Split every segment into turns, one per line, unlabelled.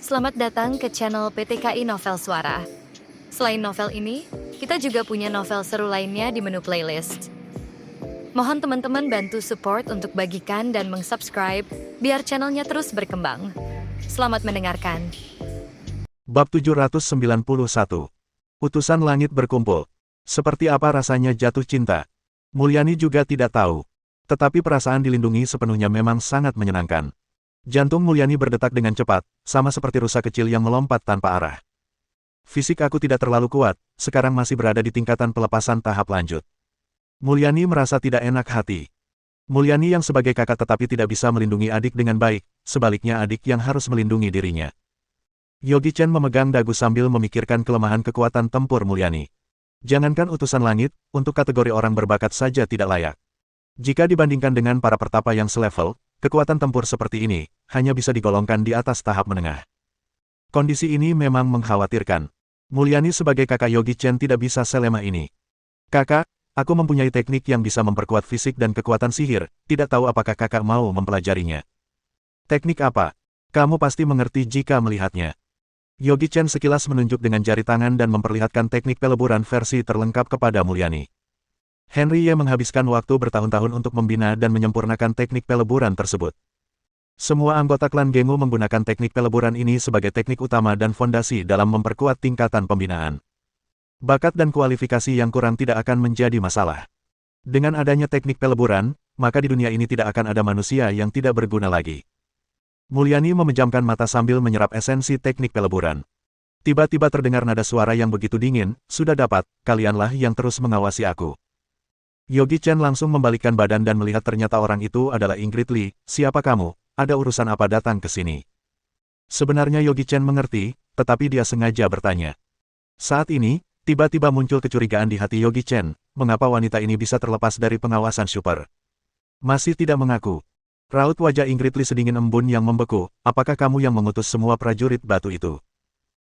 Selamat datang ke channel PTKI Novel Suara. Selain novel ini, kita juga punya novel seru lainnya di menu playlist. Mohon teman-teman bantu support untuk bagikan dan meng-subscribe, biar channelnya terus berkembang. Selamat mendengarkan.
Bab 791. Utusan Langit Berkumpul. Seperti apa rasanya jatuh cinta? Mulyani juga tidak tahu. Tetapi perasaan dilindungi sepenuhnya memang sangat menyenangkan. Jantung Mulyani berdetak dengan cepat, sama seperti rusa kecil yang melompat tanpa arah. Fisik aku tidak terlalu kuat, sekarang masih berada di tingkatan pelepasan tahap lanjut. Mulyani merasa tidak enak hati. Mulyani yang sebagai kakak tetapi tidak bisa melindungi adik dengan baik, sebaliknya adik yang harus melindungi dirinya. Yogi Chen memegang dagu sambil memikirkan kelemahan kekuatan tempur Mulyani. Jangankan utusan langit, untuk kategori orang berbakat saja tidak layak. Jika dibandingkan dengan para pertapa yang selevel, kekuatan tempur seperti ini hanya bisa digolongkan di atas tahap menengah. Kondisi ini memang mengkhawatirkan. Mulyani sebagai kakak Yogi Chen tidak bisa selemah ini. Kakak, aku mempunyai teknik yang bisa memperkuat fisik dan kekuatan sihir, tidak tahu apakah kakak mau mempelajarinya. Teknik apa? Kamu pasti mengerti jika melihatnya. Yogi Chen sekilas menunjuk dengan jari tangan dan memperlihatkan teknik peleburan versi terlengkap kepada Mulyani. Henry Ye menghabiskan waktu bertahun-tahun untuk membina dan menyempurnakan teknik peleburan tersebut. Semua anggota klan Gengu menggunakan teknik peleburan ini sebagai teknik utama dan fondasi dalam memperkuat tingkatan pembinaan. Bakat dan kualifikasi yang kurang tidak akan menjadi masalah. Dengan adanya teknik peleburan, maka di dunia ini tidak akan ada manusia yang tidak berguna lagi. Mulyani memejamkan mata sambil menyerap esensi teknik peleburan. Tiba-tiba terdengar nada suara yang begitu dingin, "Sudah dapat, kalianlah yang terus mengawasi aku." Yogi Chen langsung membalikkan badan dan melihat ternyata orang itu adalah Ingrid Li. "Siapa kamu? Ada urusan apa datang ke sini?" Sebenarnya Yogi Chen mengerti, tetapi dia sengaja bertanya. Saat ini, tiba-tiba muncul kecurigaan di hati Yogi Chen, mengapa wanita ini bisa terlepas dari pengawasan super. Masih tidak mengaku. Raut wajah Ingrid Li sedingin embun yang membeku, "Apakah kamu yang mengutus semua prajurit batu itu?"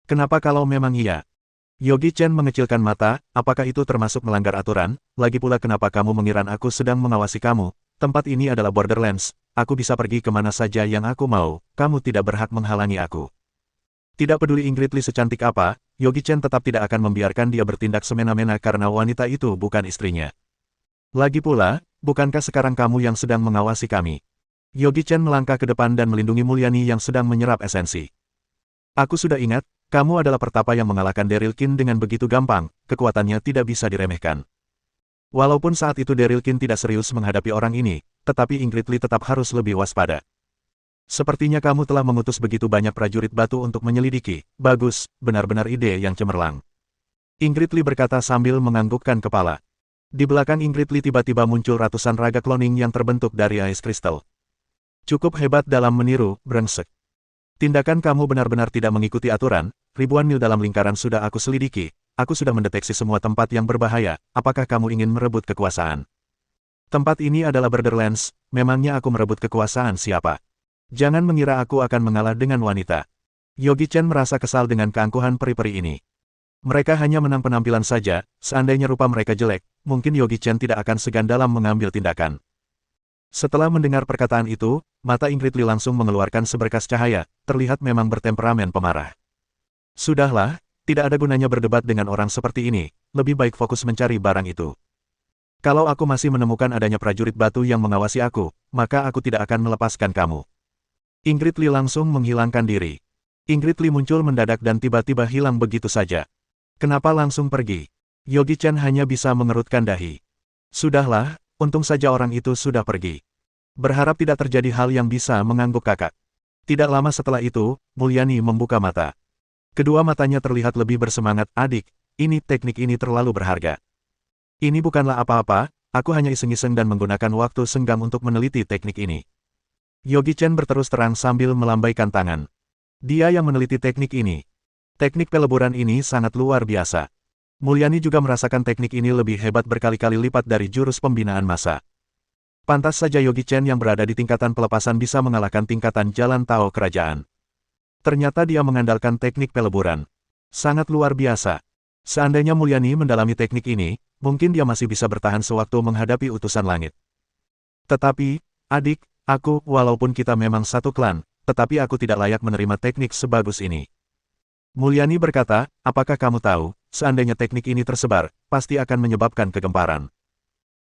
"Kenapa kalau memang iya?" Yogi Chen mengecilkan mata, "Apakah itu termasuk melanggar aturan? Lagi pula kenapa kamu mengira aku sedang mengawasi kamu? Tempat ini adalah Borderlands, aku bisa pergi kemana saja yang aku mau, kamu tidak berhak menghalangi aku." Tidak peduli Ingrid Li secantik apa, Yogi Chen tetap tidak akan membiarkan dia bertindak semena-mena karena wanita itu bukan istrinya. Lagi pula, bukankah sekarang kamu yang sedang mengawasi kami? Yogi Chen melangkah ke depan dan melindungi Mulyani yang sedang menyerap esensi. "Aku sudah ingat, kamu adalah pertapa yang mengalahkan Daryl Qin dengan begitu gampang, kekuatannya tidak bisa diremehkan." Walaupun saat itu Daryl Qin tidak serius menghadapi orang ini, tetapi Ingrid Li tetap harus lebih waspada. "Sepertinya kamu telah mengutus begitu banyak prajurit batu untuk menyelidiki. Bagus, benar-benar ide yang cemerlang." Ingrid Li berkata sambil menganggukkan kepala. Di belakang Ingrid Li tiba-tiba muncul ratusan raga cloning yang terbentuk dari ais kristal. "Cukup hebat dalam meniru, brengsek. Tindakan kamu benar-benar tidak mengikuti aturan, ribuan mil dalam lingkaran sudah aku selidiki, aku sudah mendeteksi semua tempat yang berbahaya, apakah kamu ingin merebut kekuasaan? Tempat ini adalah Borderlands, memangnya aku merebut kekuasaan siapa? Jangan mengira aku akan mengalah dengan wanita." Yogi Chen merasa kesal dengan keangkuhan peri-peri ini. Mereka hanya menang penampilan saja, seandainya rupa mereka jelek, mungkin Yogi Chen tidak akan segan dalam mengambil tindakan. Setelah mendengar perkataan itu, mata Ingrid Li langsung mengeluarkan seberkas cahaya, terlihat memang bertemperamen pemarah. "Sudahlah, tidak ada gunanya berdebat dengan orang seperti ini, lebih baik fokus mencari barang itu. Kalau aku masih menemukan adanya prajurit batu yang mengawasi aku, maka aku tidak akan melepaskan kamu." Ingrid Li langsung menghilangkan diri. Ingrid Li muncul mendadak dan tiba-tiba hilang begitu saja. Kenapa langsung pergi? Yogi Chen hanya bisa mengerutkan dahi. Sudahlah, untung saja orang itu sudah pergi. Berharap tidak terjadi hal yang bisa mengangguk kakak. Tidak lama setelah itu, Mulyani membuka mata. Kedua matanya terlihat lebih bersemangat. "Adik, teknik ini terlalu berharga. Ini bukanlah apa-apa, aku hanya iseng-iseng dan menggunakan waktu senggang untuk meneliti teknik ini." Yogi Chen berterus terang sambil melambaikan tangan. Dia yang meneliti teknik ini. Teknik peleburan ini sangat luar biasa. Mulyani juga merasakan teknik ini lebih hebat berkali-kali lipat dari jurus pembinaan massa. Pantas saja Yogi Chen yang berada di tingkatan pelepasan bisa mengalahkan tingkatan jalan Tao kerajaan. Ternyata dia mengandalkan teknik peleburan. Sangat luar biasa. Seandainya Mulyani mendalami teknik ini, mungkin dia masih bisa bertahan sewaktu menghadapi utusan langit. Tetapi, adik, aku, walaupun kita memang satu klan, tetapi aku tidak layak menerima teknik sebagus ini. Mulyani berkata, apakah kamu tahu, seandainya teknik ini tersebar, pasti akan menyebabkan kegemparan.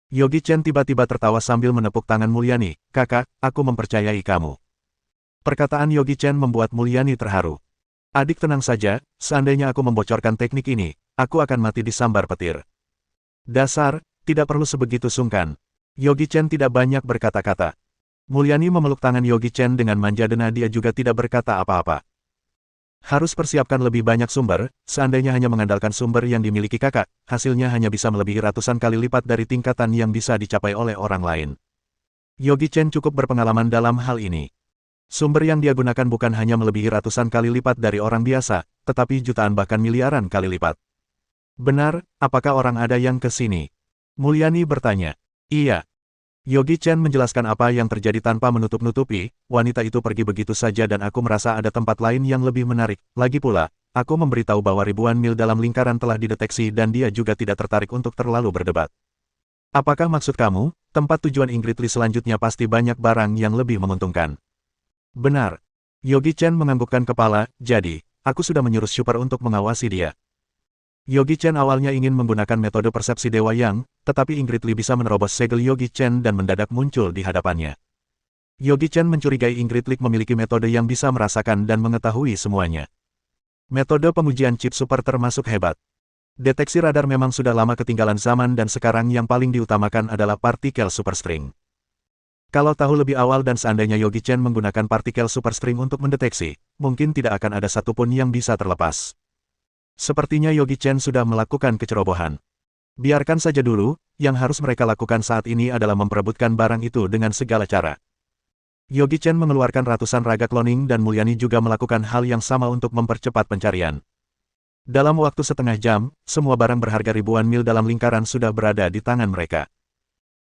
Yogi Chen tiba-tiba tertawa sambil menepuk tangan Mulyani, kakak, aku mempercayai kamu. Perkataan Yogi Chen membuat Mulyani terharu. Adik tenang saja, seandainya aku membocorkan teknik ini, aku akan mati disambar petir. Dasar, tidak perlu sebegitu sungkan. Yogi Chen tidak banyak berkata-kata. Mulyani memeluk tangan Yogi Chen dengan manja dan dia juga tidak berkata apa-apa. Harus persiapkan lebih banyak sumber, seandainya hanya mengandalkan sumber yang dimiliki kakak, hasilnya hanya bisa melebihi ratusan kali lipat dari tingkatan yang bisa dicapai oleh orang lain. Yogi Chen cukup berpengalaman dalam hal ini. Sumber yang dia gunakan bukan hanya melebihi ratusan kali lipat dari orang biasa, tetapi jutaan bahkan miliaran kali lipat. Benar, apakah orang ada yang ke sini? Mulyani bertanya. Iya. Yogi Chen menjelaskan apa yang terjadi tanpa menutup-nutupi, wanita itu pergi begitu saja dan aku merasa ada tempat lain yang lebih menarik. Lagi pula, aku memberitahu bahwa ribuan mil dalam lingkaran telah dideteksi dan dia juga tidak tertarik untuk terlalu berdebat. Apakah maksud kamu, tempat tujuan Ingrid Lee selanjutnya pasti banyak barang yang lebih menguntungkan? Benar. Yogi Chen menganggukkan kepala, jadi, aku sudah menyuruh Super untuk mengawasi dia. Yogi Chen awalnya ingin menggunakan metode persepsi Dewa Yang, tetapi Ingrid Lee bisa menerobos segel Yogi Chen dan mendadak muncul di hadapannya. Yogi Chen mencurigai Ingrid Lee memiliki metode yang bisa merasakan dan mengetahui semuanya. Metode pengujian chip super termasuk hebat. Deteksi radar memang sudah lama ketinggalan zaman dan sekarang yang paling diutamakan adalah partikel superstring. Kalau tahu lebih awal dan seandainya Yogi Chen menggunakan partikel superstring untuk mendeteksi, mungkin tidak akan ada satupun yang bisa terlepas. Sepertinya Yogi Chen sudah melakukan kecerobohan. Biarkan saja dulu, yang harus mereka lakukan saat ini adalah memperebutkan barang itu dengan segala cara. Yogi Chen mengeluarkan ratusan raga cloning dan Mulyani juga melakukan hal yang sama untuk mempercepat pencarian. Dalam waktu setengah jam, semua barang berharga ribuan mil dalam lingkaran sudah berada di tangan mereka.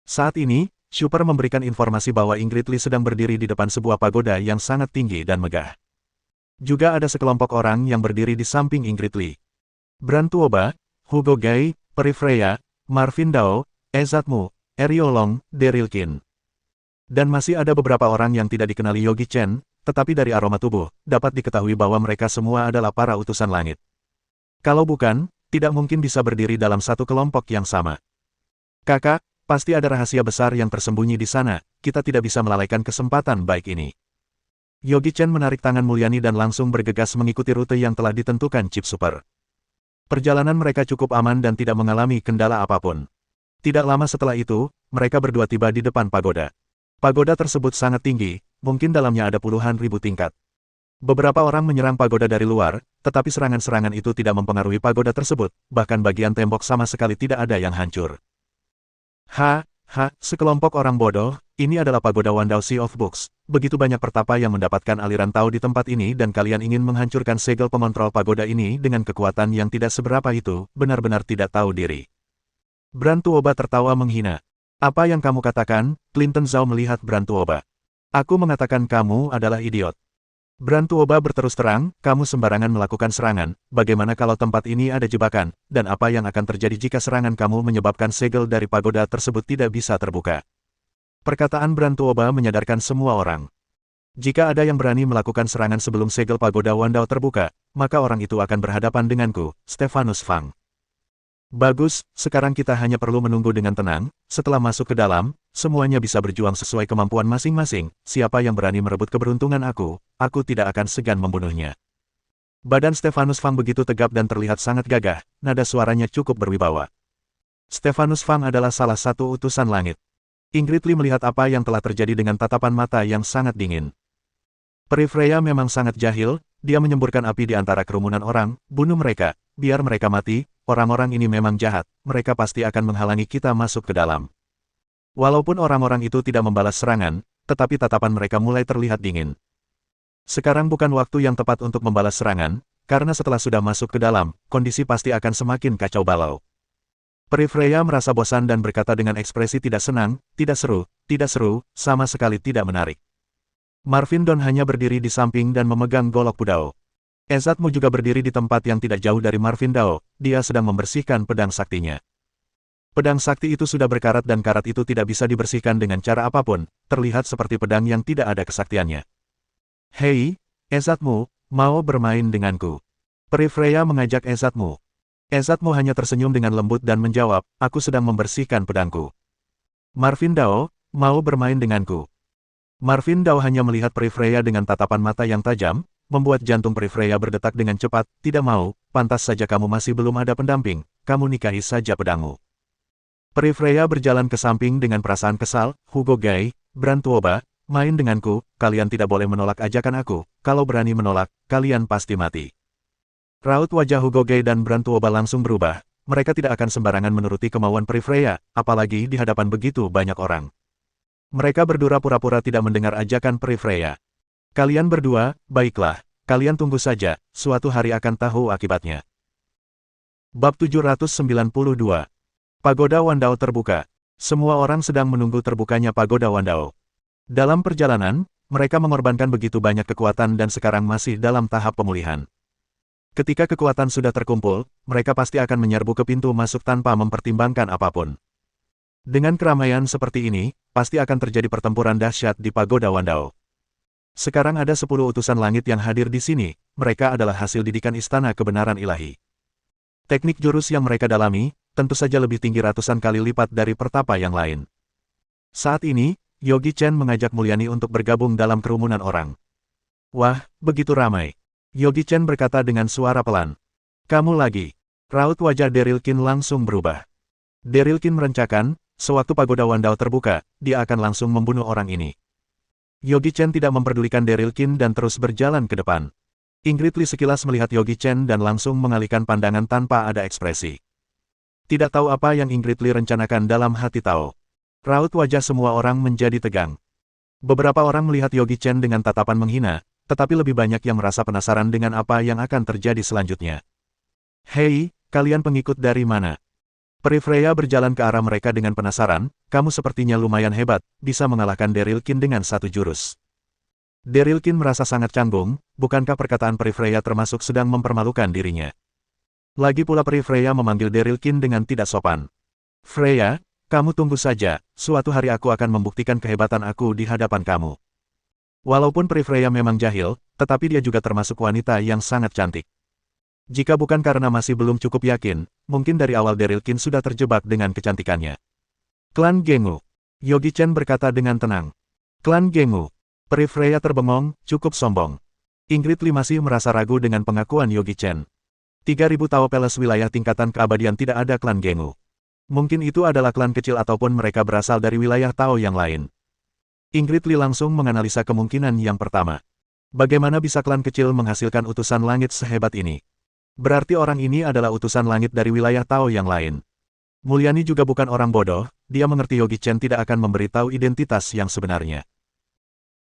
Saat ini, Super memberikan informasi bahwa Ingrid Lee sedang berdiri di depan sebuah pagoda yang sangat tinggi dan megah. Juga ada sekelompok orang yang berdiri di samping Ingrid Lee. Brantuoba, Hugo Gai, Peri Freya, Marvin Dao, Ezatmu, Eriolong, Derilkin. Dan masih ada beberapa orang yang tidak dikenali Yogi Chen, tetapi dari aroma tubuh, dapat diketahui bahwa mereka semua adalah para utusan langit. Kalau bukan, tidak mungkin bisa berdiri dalam satu kelompok yang sama. Kakak, pasti ada rahasia besar yang tersembunyi di sana, kita tidak bisa melalaikan kesempatan baik ini. Yogi Chen menarik tangan Mulyani dan langsung bergegas mengikuti rute yang telah ditentukan Chip Super. Perjalanan mereka cukup aman dan tidak mengalami kendala apapun. Tidak lama setelah itu, mereka berdua tiba di depan pagoda. Pagoda tersebut sangat tinggi, mungkin dalamnya ada puluhan ribu tingkat. Beberapa orang menyerang pagoda dari luar, tetapi serangan-serangan itu tidak mempengaruhi pagoda tersebut, bahkan bagian tembok sama sekali tidak ada yang hancur. Sekelompok orang bodoh, ini adalah pagoda Wandao Sea of Books. Begitu banyak pertapa yang mendapatkan aliran Tao di tempat ini dan kalian ingin menghancurkan segel pengontrol pagoda ini dengan kekuatan yang tidak seberapa itu, benar-benar tidak tahu diri. Brantuoba tertawa menghina. Apa yang kamu katakan? Clinton Zhao melihat Brantuoba. Aku mengatakan kamu adalah idiot. Brantuoba berterus terang, kamu sembarangan melakukan serangan, bagaimana kalau tempat ini ada jebakan, dan apa yang akan terjadi jika serangan kamu menyebabkan segel dari pagoda tersebut tidak bisa terbuka. Perkataan Brantuoba menyadarkan semua orang. Jika ada yang berani melakukan serangan sebelum segel pagoda Wandao terbuka, maka orang itu akan berhadapan denganku, Stephanus Fang. Bagus, sekarang kita hanya perlu menunggu dengan tenang, setelah masuk ke dalam, semuanya bisa berjuang sesuai kemampuan masing-masing, siapa yang berani merebut keberuntungan aku tidak akan segan membunuhnya. Badan Stephanus Fang begitu tegap dan terlihat sangat gagah, nada suaranya cukup berwibawa. Stephanus Fang adalah salah satu utusan langit. Ingrid Lee melihat apa yang telah terjadi dengan tatapan mata yang sangat dingin. Peri Freya memang sangat jahil, dia menyemburkan api di antara kerumunan orang, bunuh mereka, biar mereka mati. Orang-orang ini memang jahat, mereka pasti akan menghalangi kita masuk ke dalam. Walaupun orang-orang itu tidak membalas serangan, tetapi tatapan mereka mulai terlihat dingin. Sekarang bukan waktu yang tepat untuk membalas serangan, karena setelah sudah masuk ke dalam, kondisi pasti akan semakin kacau balau. Peri Freya merasa bosan dan berkata dengan ekspresi tidak senang, tidak seru, sama sekali tidak menarik. Marvin Don hanya berdiri di samping dan memegang golok Pudao. Ezatmu juga berdiri di tempat yang tidak jauh dari Marvin Dao, dia sedang membersihkan pedang saktinya. Pedang sakti itu sudah berkarat dan karat itu tidak bisa dibersihkan dengan cara apapun, terlihat seperti pedang yang tidak ada kesaktiannya. Hei, esatmu, mau bermain denganku? Peri Freya mengajak esatmu. Esatmu hanya tersenyum dengan lembut dan menjawab, aku sedang membersihkan pedangku. Marvin Dao, mau bermain denganku? Marvin Dao hanya melihat Peri Freya dengan tatapan mata yang tajam, membuat jantung Peri Freya berdetak dengan cepat. Tidak mau, pantas saja kamu masih belum ada pendamping, kamu nikahi saja pedangmu. Peri Freya berjalan ke samping dengan perasaan kesal, Hugo Gai, Brantuoba, main denganku, kalian tidak boleh menolak ajakan aku, kalau berani menolak, kalian pasti mati. Raut wajah Hugo Gai dan Brantuoba langsung berubah, mereka tidak akan sembarangan menuruti kemauan Peri Freya, apalagi di hadapan begitu banyak orang. Mereka berdua pura-pura tidak mendengar ajakan Peri Freya. Kalian berdua, baiklah, kalian tunggu saja, suatu hari akan tahu akibatnya. Bab 792. Pagoda Wandao terbuka. Semua orang sedang menunggu terbukanya Pagoda Wandao. Dalam perjalanan, mereka mengorbankan begitu banyak kekuatan dan sekarang masih dalam tahap pemulihan. Ketika kekuatan sudah terkumpul, mereka pasti akan menyerbu ke pintu masuk tanpa mempertimbangkan apapun. Dengan keramaian seperti ini, pasti akan terjadi pertempuran dahsyat di Pagoda Wandao. Sekarang ada 10 utusan langit yang hadir di sini, mereka adalah hasil didikan istana kebenaran ilahi. Teknik jurus yang mereka dalami, tentu saja lebih tinggi ratusan kali lipat dari pertapa yang lain. Saat ini, Yogi Chen mengajak Mulyani untuk bergabung dalam kerumunan orang. Wah, begitu ramai. Yogi Chen berkata dengan suara pelan. Kamu lagi. Raut wajah Derilkin langsung berubah. Derilkin merencanakan, sewaktu Pagoda Wandao terbuka, dia akan langsung membunuh orang ini. Yogi Chen tidak memperdulikan Derilkin dan terus berjalan ke depan. Ingrid Li sekilas melihat Yogi Chen dan langsung mengalihkan pandangan tanpa ada ekspresi. Tidak tahu apa yang Ingrid Li rencanakan dalam hati Tao. Raut wajah semua orang menjadi tegang. Beberapa orang melihat Yogi Chen dengan tatapan menghina, tetapi lebih banyak yang merasa penasaran dengan apa yang akan terjadi selanjutnya. Hei, kalian pengikut dari mana? Peri Freya berjalan ke arah mereka dengan penasaran, kamu sepertinya lumayan hebat, bisa mengalahkan Derilkin dengan satu jurus. Derilkin merasa sangat canggung, bukankah perkataan Peri Freya termasuk sedang mempermalukan dirinya? Lagi pula Peri Freya memanggil Derilkin dengan tidak sopan. Freya, kamu tunggu saja, suatu hari aku akan membuktikan kehebatan aku di hadapan kamu. Walaupun Peri Freya memang jahil, tetapi dia juga termasuk wanita yang sangat cantik. Jika bukan karena masih belum cukup yakin, mungkin dari awal Derilkin sudah terjebak dengan kecantikannya. Klan Gengu. Yogi Chen berkata dengan tenang. Klan Gengu. Peri Freya terbengong, cukup sombong. Ingrid Li masih merasa ragu dengan pengakuan Yogi Chen. 3000 Tao Palace wilayah tingkatan keabadian tidak ada klan Gengu. Mungkin itu adalah klan kecil ataupun mereka berasal dari wilayah Tao yang lain. Ingrid Li langsung menganalisa kemungkinan yang pertama. Bagaimana bisa klan kecil menghasilkan utusan langit sehebat ini? Berarti orang ini adalah utusan langit dari wilayah Tao yang lain. Mulyani juga bukan orang bodoh, dia mengerti Yogi Chen tidak akan memberitahu identitas yang sebenarnya.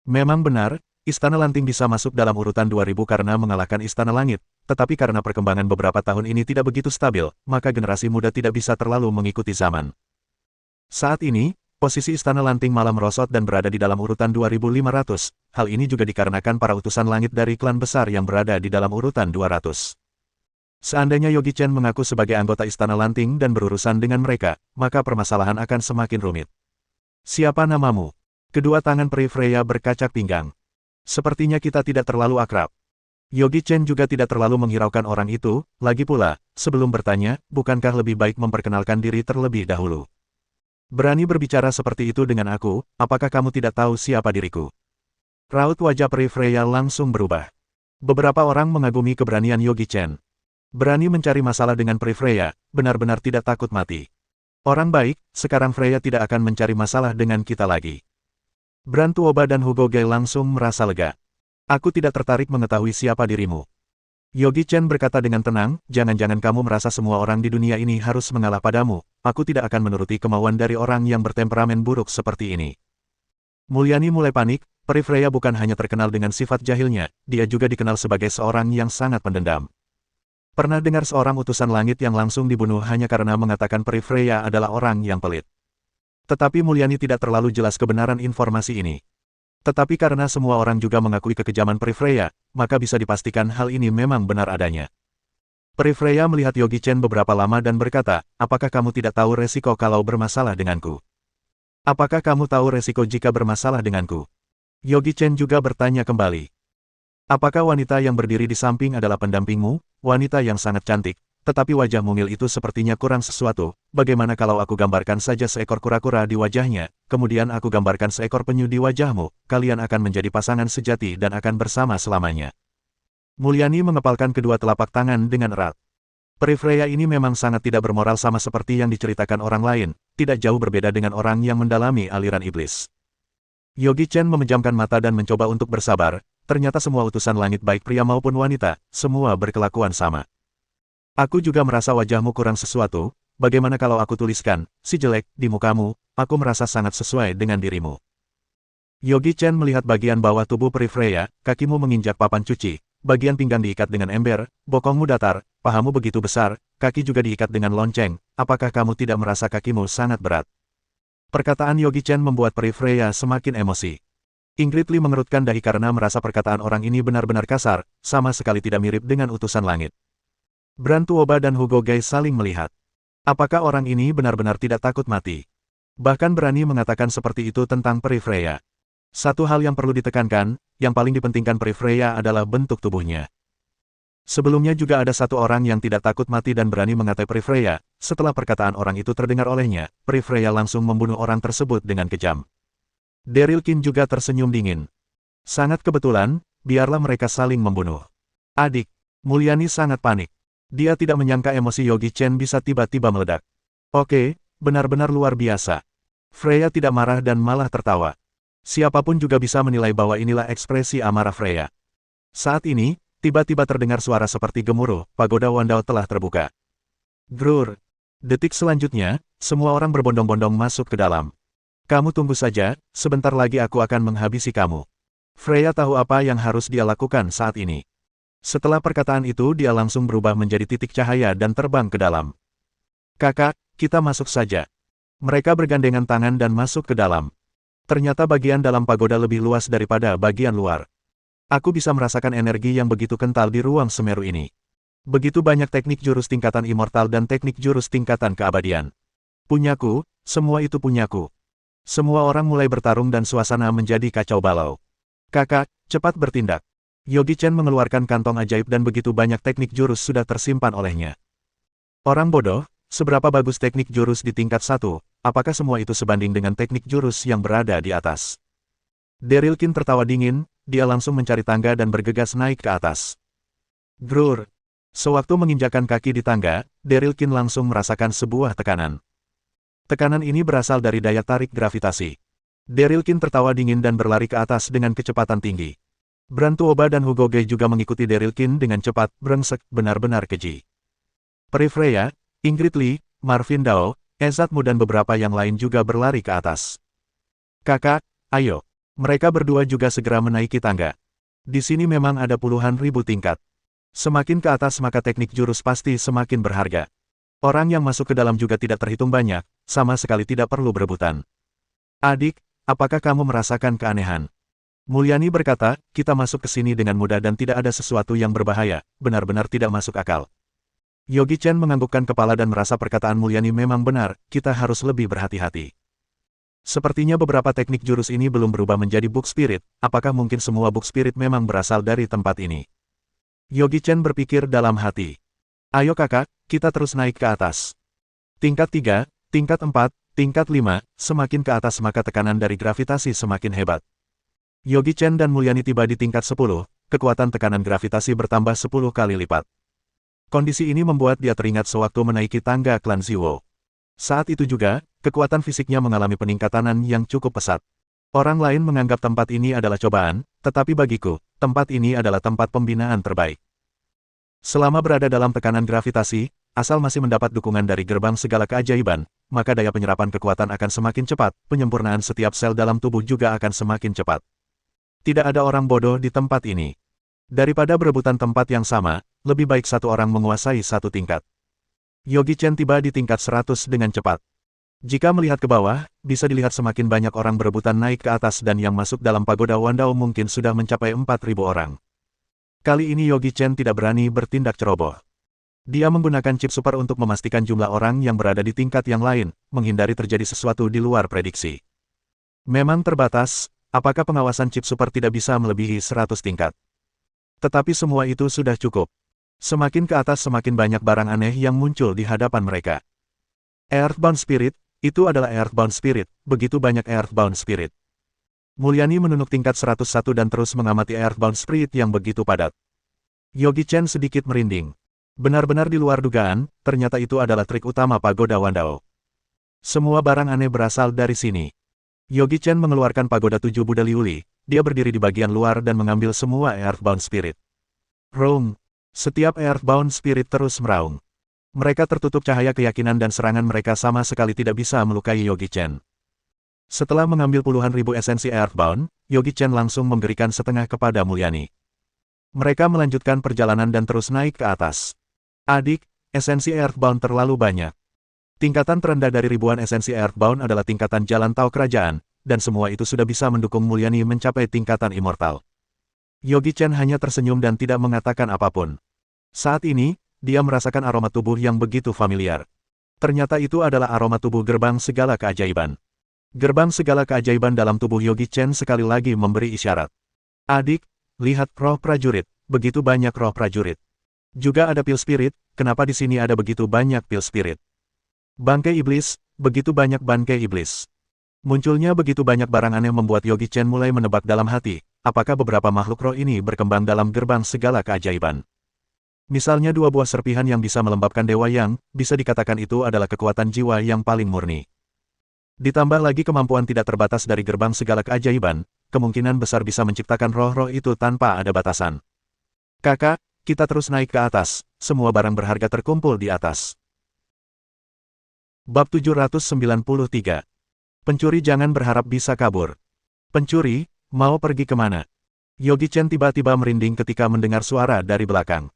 Memang benar, Istana Lanting bisa masuk dalam urutan 2000 karena mengalahkan Istana Langit, tetapi karena perkembangan beberapa tahun ini tidak begitu stabil, maka generasi muda tidak bisa terlalu mengikuti zaman. Saat ini, posisi Istana Lanting malah merosot dan berada di dalam urutan 2500, hal ini juga dikarenakan para utusan langit dari klan besar yang berada di dalam urutan 200. Seandainya Yogi Chen mengaku sebagai anggota Istana Lanting dan berurusan dengan mereka, maka permasalahan akan semakin rumit. Siapa namamu? Kedua tangan Peri Freya berkacak pinggang. Sepertinya kita tidak terlalu akrab. Yogi Chen juga tidak terlalu menghiraukan orang itu, lagi pula, sebelum bertanya, bukankah lebih baik memperkenalkan diri terlebih dahulu? Berani berbicara seperti itu dengan aku, apakah kamu tidak tahu siapa diriku? Raut wajah Peri Freya langsung berubah. Beberapa orang mengagumi keberanian Yogi Chen. Berani mencari masalah dengan Peri Freya, benar-benar tidak takut mati. Orang baik, sekarang Freya tidak akan mencari masalah dengan kita lagi. Brantuoba dan Hugo Gai langsung merasa lega. Aku tidak tertarik mengetahui siapa dirimu. Yogi Chen berkata dengan tenang, jangan-jangan kamu merasa semua orang di dunia ini harus mengalah padamu, aku tidak akan menuruti kemauan dari orang yang bertemperamen buruk seperti ini. Mulyani mulai panik, Peri Freya bukan hanya terkenal dengan sifat jahilnya, dia juga dikenal sebagai seorang yang sangat pendendam. Pernah dengar seorang utusan langit yang langsung dibunuh hanya karena mengatakan Peri Freya adalah orang yang pelit. Tetapi Mulyani tidak terlalu jelas kebenaran informasi ini. Tetapi karena semua orang juga mengakui kekejaman Peri Freya, maka bisa dipastikan hal ini memang benar adanya. Peri Freya melihat Yogi Chen beberapa lama dan berkata, apakah kamu tidak tahu resiko kalau bermasalah denganku? Apakah kamu tahu resiko jika bermasalah denganku? Yogi Chen juga bertanya kembali. Apakah wanita yang berdiri di samping adalah pendampingmu, wanita yang sangat cantik, tetapi wajah mungil itu sepertinya kurang sesuatu? Bagaimana kalau aku gambarkan saja seekor kura-kura di wajahnya, kemudian aku gambarkan seekor penyu di wajahmu, kalian akan menjadi pasangan sejati dan akan bersama selamanya. Mulyani mengepalkan kedua telapak tangan dengan erat. Peri Freya ini memang sangat tidak bermoral sama seperti yang diceritakan orang lain, tidak jauh berbeda dengan orang yang mendalami aliran iblis. Yogi Chen memejamkan mata dan mencoba untuk bersabar, ternyata semua utusan langit baik pria maupun wanita, semua berkelakuan sama. Aku juga merasa wajahmu kurang sesuatu, bagaimana kalau aku tuliskan, si jelek, di mukamu, aku merasa sangat sesuai dengan dirimu. Yogi Chen melihat bagian bawah tubuh Peri Freya, kakimu menginjak papan cuci, bagian pinggang diikat dengan ember, bokongmu datar, pahamu begitu besar, kaki juga diikat dengan lonceng, apakah kamu tidak merasa kakimu sangat berat? Perkataan Yogi Chen membuat Peri Freya semakin emosi. Ingrid Lee mengerutkan dahi karena merasa perkataan orang ini benar-benar kasar, sama sekali tidak mirip dengan utusan langit. Bran Tuoba dan Hugo Gai saling melihat. Apakah orang ini benar-benar tidak takut mati? Bahkan berani mengatakan seperti itu tentang Peri Freya. Satu hal yang perlu ditekankan, yang paling dipentingkan Peri Freya adalah bentuk tubuhnya. Sebelumnya juga ada satu orang yang tidak takut mati dan berani mengatai Peri Freya. Setelah perkataan orang itu terdengar olehnya, Peri Freya langsung membunuh orang tersebut dengan kejam. Daryl Kin juga tersenyum dingin. Sangat kebetulan, biarlah mereka saling membunuh. Adik, Mulyani sangat panik. Dia tidak menyangka emosi Yogi Chen bisa tiba-tiba meledak. Oke, benar-benar luar biasa. Freya tidak marah dan malah tertawa. Siapapun juga bisa menilai bahwa inilah ekspresi amarah Freya. Saat ini, tiba-tiba terdengar suara seperti gemuruh, pagoda Wandao telah terbuka. Grur. Detik selanjutnya, semua orang berbondong-bondong masuk ke dalam. Kamu tunggu saja, sebentar lagi aku akan menghabisi kamu. Freya tahu apa yang harus dia lakukan saat ini. Setelah perkataan itu dia langsung berubah menjadi titik cahaya dan terbang ke dalam. Kakak, kita masuk saja. Mereka bergandengan tangan dan masuk ke dalam. Ternyata bagian dalam pagoda lebih luas daripada bagian luar. Aku bisa merasakan energi yang begitu kental di ruang Semeru ini. Begitu banyak teknik jurus tingkatan immortal dan teknik jurus tingkatan keabadian. Punyaku, semua itu punyaku. Semua orang mulai bertarung dan suasana menjadi kacau balau. Kakak, cepat bertindak. Yogi Chen mengeluarkan kantong ajaib dan begitu banyak teknik jurus sudah tersimpan olehnya. Orang bodoh, seberapa bagus teknik jurus di tingkat 1, apakah semua itu sebanding dengan teknik jurus yang berada di atas? Daryl Kin tertawa dingin, dia langsung mencari tangga dan bergegas naik ke atas. Grur. Sewaktu menginjakkan kaki di tangga, Daryl Kin langsung merasakan sebuah tekanan. Tekanan ini berasal dari daya tarik gravitasi. Daryl Kin tertawa dingin dan berlari ke atas dengan kecepatan tinggi. Bran Tuoba dan Hugo Gai juga mengikuti Daryl Kin dengan cepat, brengsek, benar-benar keji. Peri Freya, Ingrid Lee, Marvin Dao, Ezatmu dan beberapa yang lain juga berlari ke atas. Kakak, ayo. Mereka berdua juga segera menaiki tangga. Di sini memang ada puluhan ribu tingkat. Semakin ke atas maka teknik jurus pasti semakin berharga. Orang yang masuk ke dalam juga tidak terhitung banyak, sama sekali tidak perlu berebutan. Adik, apakah kamu merasakan keanehan? Mulyani berkata, kita masuk ke sini dengan mudah dan tidak ada sesuatu yang berbahaya, benar-benar tidak masuk akal. Yogi Chen menganggukkan kepala dan merasa perkataan Mulyani memang benar, kita harus lebih berhati-hati. Sepertinya beberapa teknik jurus ini belum berubah menjadi book spirit, apakah mungkin semua book spirit memang berasal dari tempat ini? Yogi Chen berpikir dalam hati. Ayo kakak, kita terus naik ke atas. Tingkat 3, tingkat 4, tingkat 5, semakin ke atas maka tekanan dari gravitasi semakin hebat. Yogi Chen dan Mulyani tiba di tingkat 10, kekuatan tekanan gravitasi bertambah 10 kali lipat. Kondisi ini membuat dia teringat sewaktu menaiki tangga klan Ziwo. Saat itu juga, kekuatan fisiknya mengalami peningkatan yang cukup pesat. Orang lain menganggap tempat ini adalah cobaan, tetapi bagiku, tempat ini adalah tempat pembinaan terbaik. Selama berada dalam tekanan gravitasi, asal masih mendapat dukungan dari gerbang segala keajaiban, maka daya penyerapan kekuatan akan semakin cepat, penyempurnaan setiap sel dalam tubuh juga akan semakin cepat. Tidak ada orang bodoh di tempat ini. Daripada berebutan tempat yang sama, lebih baik satu orang menguasai satu tingkat. Yogi Chen tiba di tingkat 100 dengan cepat. Jika melihat ke bawah, bisa dilihat semakin banyak orang berebutan naik ke atas dan yang masuk dalam pagoda Wandao mungkin sudah mencapai 4.000 orang. Kali ini Yogi Chen tidak berani bertindak ceroboh. Dia menggunakan chip super untuk memastikan jumlah orang yang berada di tingkat yang lain, menghindari terjadi sesuatu di luar prediksi. Memang terbatas, apakah pengawasan chip super tidak bisa melebihi 100 tingkat? Tetapi semua itu sudah cukup. Semakin ke atas semakin banyak barang aneh yang muncul di hadapan mereka. Earthbound Spirit, itu adalah Earthbound Spirit, begitu banyak Earthbound Spirit. Mulyani menunjuk tingkat 101 dan terus mengamati Earthbound Spirit yang begitu padat. Yogi Chen sedikit merinding. Benar-benar di luar dugaan, ternyata itu adalah trik utama Pagoda Wandao. Semua barang aneh berasal dari sini. Yogi Chen mengeluarkan Pagoda 7 Buddha Liuli, dia berdiri di bagian luar dan mengambil semua Earthbound Spirit. Room. Setiap Earthbound Spirit terus meraung. Mereka tertutup cahaya keyakinan dan serangan mereka sama sekali tidak bisa melukai Yogi Chen. Setelah mengambil puluhan ribu esensi Earthbound, Yogi Chen langsung memberikan setengah kepada Mulyani. Mereka melanjutkan perjalanan dan terus naik ke atas. Adik, esensi Earthbound terlalu banyak. Tingkatan terendah dari ribuan esensi Earthbound adalah tingkatan jalan tau kerajaan, dan semua itu sudah bisa mendukung Mulyani mencapai tingkatan immortal. Yogi Chen hanya tersenyum dan tidak mengatakan apapun. Saat ini, dia merasakan aroma tubuh yang begitu familiar. Ternyata itu adalah aroma tubuh gerbang segala keajaiban. Gerbang segala keajaiban dalam tubuh Yogi Chen sekali lagi memberi isyarat. Adik, lihat roh prajurit, begitu banyak roh prajurit. Juga ada pil spirit, kenapa di sini ada begitu banyak pil spirit? Bangkai iblis, begitu banyak bangkai iblis. Munculnya begitu banyak barang aneh membuat Yogi Chen mulai menebak dalam hati, apakah beberapa makhluk roh ini berkembang dalam gerbang segala keajaiban. Misalnya dua buah serpihan yang bisa melembabkan Dewa Yang, bisa dikatakan itu adalah kekuatan jiwa yang paling murni. Ditambah lagi kemampuan tidak terbatas dari gerbang segala keajaiban, kemungkinan besar bisa menciptakan roh-roh itu tanpa ada batasan. Kakak, kita terus naik ke atas, semua barang berharga terkumpul di atas. Bab 793. Pencuri jangan berharap bisa kabur. Pencuri, mau pergi kemana? Yogi Chen tiba-tiba merinding ketika mendengar suara dari belakang.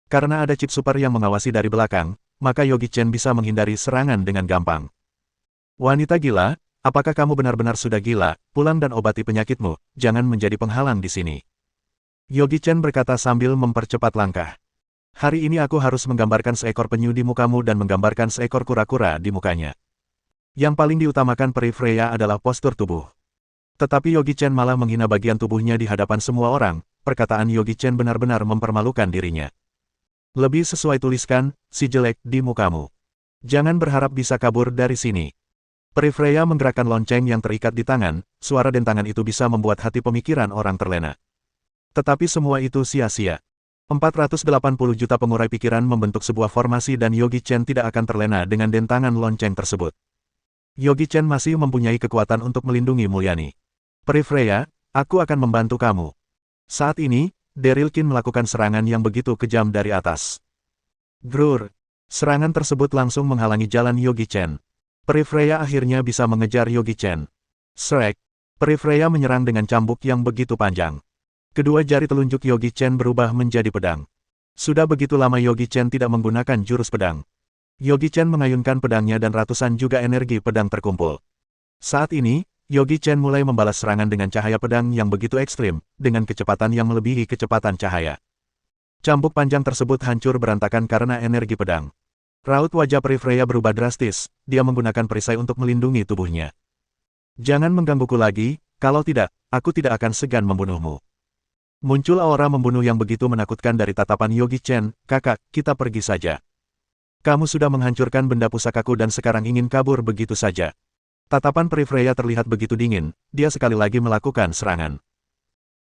Karena ada chip super yang mengawasi dari belakang, maka Yogi Chen bisa menghindari serangan dengan gampang. Wanita gila, apakah kamu benar-benar sudah gila? Pulang dan obati penyakitmu, jangan menjadi penghalang di sini. Yogi Chen berkata sambil mempercepat langkah. Hari ini aku harus menggambarkan seekor penyu di mukamu dan menggambarkan seekor kura-kura di mukanya. Yang paling diutamakan peri Freya adalah postur tubuh. Tetapi Yogi Chen malah menghina bagian tubuhnya di hadapan semua orang, perkataan Yogi Chen benar-benar mempermalukan dirinya. Lebih sesuai tuliskan, si jelek di mukamu. Jangan berharap bisa kabur dari sini. Peri Freya menggerakkan lonceng yang terikat di tangan, suara dentangan itu bisa membuat hati pemikiran orang terlena. Tetapi semua itu sia-sia. 480 juta pengurai pikiran membentuk sebuah formasi dan Yogi Chen tidak akan terlena dengan dentangan lonceng tersebut. Yogi Chen masih mempunyai kekuatan untuk melindungi Mulyani. Peri Freya, aku akan membantu kamu. Saat ini, Daryl Qin melakukan serangan yang begitu kejam dari atas. Grur. Serangan tersebut langsung menghalangi jalan Yogi Chen. Peri Freya akhirnya bisa mengejar Yogi Chen. Shrek. Peri Freya menyerang dengan cambuk yang begitu panjang. Kedua jari telunjuk Yogi Chen berubah menjadi pedang. Sudah begitu lama Yogi Chen tidak menggunakan jurus pedang. Yogi Chen mengayunkan pedangnya dan ratusan juga energi pedang terkumpul. Saat ini, Yogi Chen mulai membalas serangan dengan cahaya pedang yang begitu ekstrim, dengan kecepatan yang melebihi kecepatan cahaya. Cambuk panjang tersebut hancur berantakan karena energi pedang. Raut wajah Peri Freya berubah drastis, dia menggunakan perisai untuk melindungi tubuhnya. Jangan menggangguku lagi, kalau tidak, aku tidak akan segan membunuhmu. Muncul aura membunuh yang begitu menakutkan dari tatapan Yogi Chen, kakak, kita pergi saja. Kamu sudah menghancurkan benda pusakaku dan sekarang ingin kabur begitu saja. Tatapan Peri Freya terlihat begitu dingin, dia sekali lagi melakukan serangan.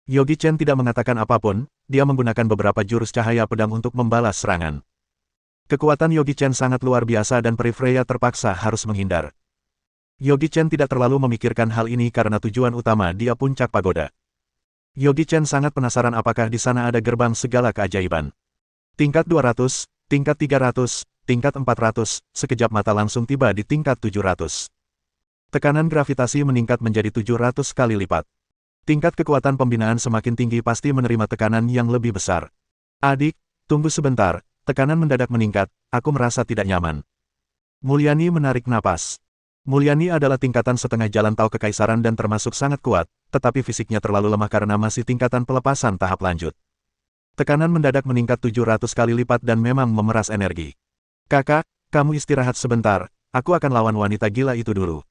Yogi Chen tidak mengatakan apapun, dia menggunakan beberapa jurus cahaya pedang untuk membalas serangan. Kekuatan Yogi Chen sangat luar biasa dan Peri Freya terpaksa harus menghindar. Yogi Chen tidak terlalu memikirkan hal ini karena tujuan utama dia puncak pagoda. Yogi Chen sangat penasaran apakah di sana ada gerbang segala keajaiban. Tingkat 200, tingkat 300, tingkat 400, sekejap mata langsung tiba di tingkat 700. Tekanan gravitasi meningkat menjadi 700 kali lipat. Tingkat kekuatan pembinaan semakin tinggi pasti menerima tekanan yang lebih besar. Adik, tunggu sebentar, tekanan mendadak meningkat, aku merasa tidak nyaman. Mulyani menarik napas. Mulyani adalah tingkatan setengah jalan tau kekaisaran dan termasuk sangat kuat, tetapi fisiknya terlalu lemah karena masih tingkatan pelepasan tahap lanjut. Tekanan mendadak meningkat 700 kali lipat dan memang memeras energi. Kakak, kamu istirahat sebentar, aku akan lawan wanita gila itu dulu.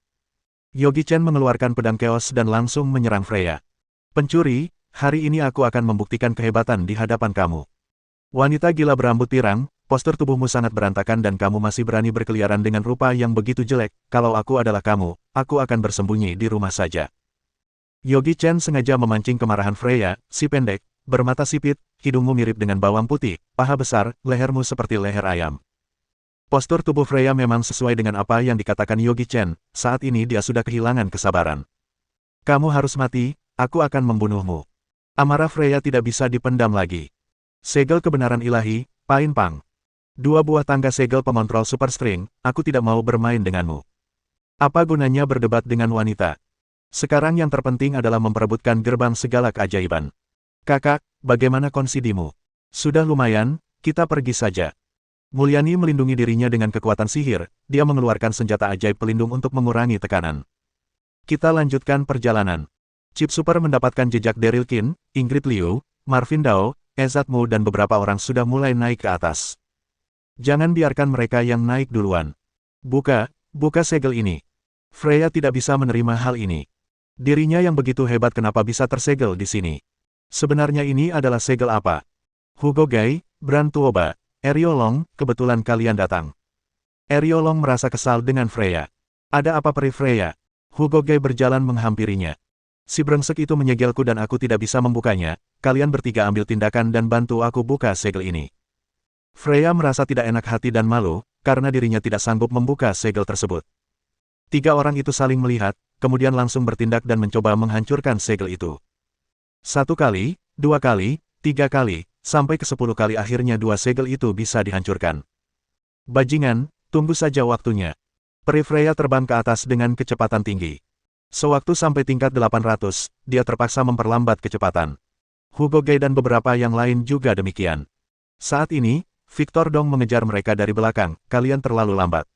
Yogi Chen mengeluarkan pedang keos dan langsung menyerang Freya. Pencuri, Hari ini aku akan membuktikan kehebatan di hadapan kamu. Wanita gila berambut pirang, postur tubuhmu sangat berantakan dan kamu masih berani berkeliaran dengan rupa yang begitu jelek. Kalau aku adalah kamu, aku akan bersembunyi di rumah saja. Yogi Chen sengaja memancing kemarahan Freya, si pendek, bermata sipit, hidungmu mirip dengan bawang putih, paha besar, lehermu seperti leher ayam. Postur tubuh Freya memang sesuai dengan apa yang dikatakan Yogi Chen, saat ini dia sudah kehilangan kesabaran. Kamu harus mati, aku akan membunuhmu. Amarah Freya tidak bisa dipendam lagi. Segel kebenaran ilahi, Pain Pang. 2 buah tangga segel pengontrol super string, aku tidak mau bermain denganmu. Apa gunanya berdebat dengan wanita? Sekarang yang terpenting adalah memperebutkan gerbang segala keajaiban. Kakak, bagaimana kondisimu? Sudah lumayan, kita pergi saja. Mulyani melindungi dirinya dengan kekuatan sihir, dia mengeluarkan senjata ajaib pelindung untuk mengurangi tekanan. Kita lanjutkan perjalanan. Chip Super mendapatkan jejak Daryl Kin, Ingrid Liu, Marvin Dao, Ezatmu dan beberapa orang sudah mulai naik ke atas. Jangan biarkan mereka yang naik duluan. Buka segel ini. Freya tidak bisa menerima hal ini. Dirinya yang begitu hebat kenapa bisa tersegel di sini? Sebenarnya ini adalah segel apa? Hugo Gai, Bran Tuoba, Eriolong, kebetulan kalian datang. Eriolong merasa kesal dengan Freya. Ada apa peri Freya? Hugo Gai berjalan menghampirinya. Si brengsek itu menyegelku dan aku tidak bisa membukanya, kalian bertiga ambil tindakan dan bantu aku buka segel ini. Freya merasa tidak enak hati dan malu, karena dirinya tidak sanggup membuka segel tersebut. 3 orang itu saling melihat, kemudian langsung bertindak dan mencoba menghancurkan segel itu. 1 kali, 2 kali, 3 kali, sampai ke 10 kali akhirnya 2 segel itu bisa dihancurkan. Bajingan, tunggu saja waktunya. Peri Freya terbang ke atas dengan kecepatan tinggi. Sewaktu sampai tingkat 800, dia terpaksa memperlambat kecepatan. Hugo Gai dan beberapa yang lain juga demikian. Saat ini, Victor Dong mengejar mereka dari belakang, kalian terlalu lambat.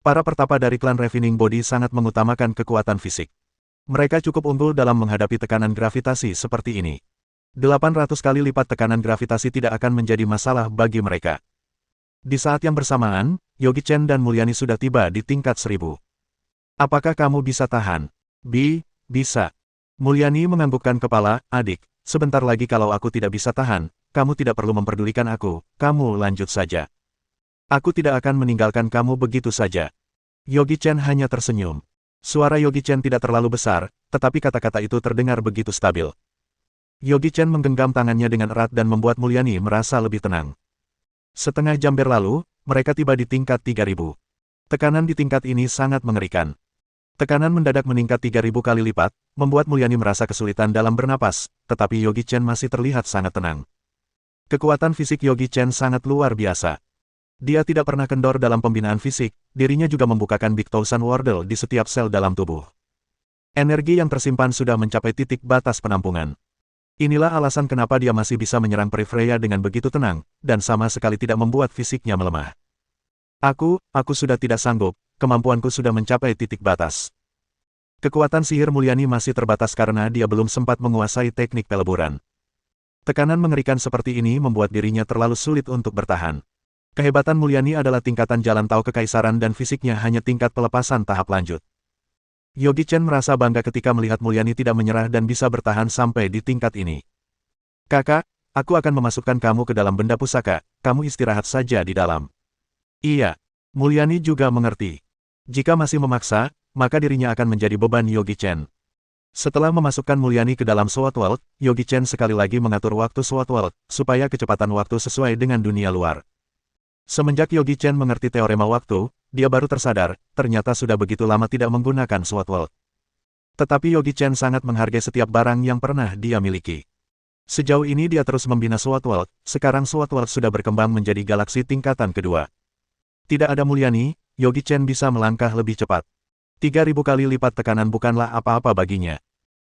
Para pertapa dari klan Refining Body sangat mengutamakan kekuatan fisik. Mereka cukup unggul dalam menghadapi tekanan gravitasi seperti ini. 800 kali lipat tekanan gravitasi tidak akan menjadi masalah bagi mereka. Di saat yang bersamaan, Yogi Chen dan Mulyani sudah tiba di tingkat 1000. Apakah kamu bisa tahan? Bisa. Mulyani menganggukkan kepala, adik, sebentar lagi kalau aku tidak bisa tahan, kamu tidak perlu memperdulikan aku, kamu lanjut saja. Aku tidak akan meninggalkan kamu begitu saja. Yogi Chen hanya tersenyum. Suara Yogi Chen tidak terlalu besar, tetapi kata-kata itu terdengar begitu stabil. Yogi Chen menggenggam tangannya dengan erat dan membuat Mulyani merasa lebih tenang. Setengah jam berlalu, mereka tiba di tingkat 3000. Tekanan di tingkat ini sangat mengerikan. Tekanan mendadak meningkat 3000 kali lipat, membuat Mulyani merasa kesulitan dalam bernapas, tetapi Yogi Chen masih terlihat sangat tenang. Kekuatan fisik Yogi Chen sangat luar biasa. Dia tidak pernah kendor dalam pembinaan fisik, dirinya juga membukakan Big Thousand Wardle di setiap sel dalam tubuh. Energi yang tersimpan sudah mencapai titik batas penampungan. Inilah alasan kenapa dia masih bisa menyerang peri Freya dengan begitu tenang, dan sama sekali tidak membuat fisiknya melemah. Aku sudah tidak sanggup, kemampuanku sudah mencapai titik batas. Kekuatan sihir Mulyani masih terbatas karena dia belum sempat menguasai teknik peleburan. Tekanan mengerikan seperti ini membuat dirinya terlalu sulit untuk bertahan. Kehebatan Mulyani adalah tingkatan jalan tahu kekaisaran dan fisiknya hanya tingkat pelepasan tahap lanjut. Yogi Chen merasa bangga ketika melihat Mulyani tidak menyerah dan bisa bertahan sampai di tingkat ini. Kakak, aku akan memasukkan kamu ke dalam benda pusaka, kamu istirahat saja di dalam. Iya, Mulyani juga mengerti. Jika masih memaksa, maka dirinya akan menjadi beban Yogi Chen. Setelah memasukkan Mulyani ke dalam Sword World, Yogi Chen sekali lagi mengatur waktu Sword World, supaya kecepatan waktu sesuai dengan dunia luar. Semenjak Yogi Chen mengerti teorema waktu, dia baru tersadar, ternyata sudah begitu lama tidak menggunakan Sword World. Tetapi Yogi Chen sangat menghargai setiap barang yang pernah dia miliki. Sejauh ini dia terus membina Sword World, sekarang Sword World sudah berkembang menjadi galaksi tingkatan kedua. Tidak ada Mulyani, Yogi Chen bisa melangkah lebih cepat. 3000 kali lipat tekanan bukanlah apa-apa baginya.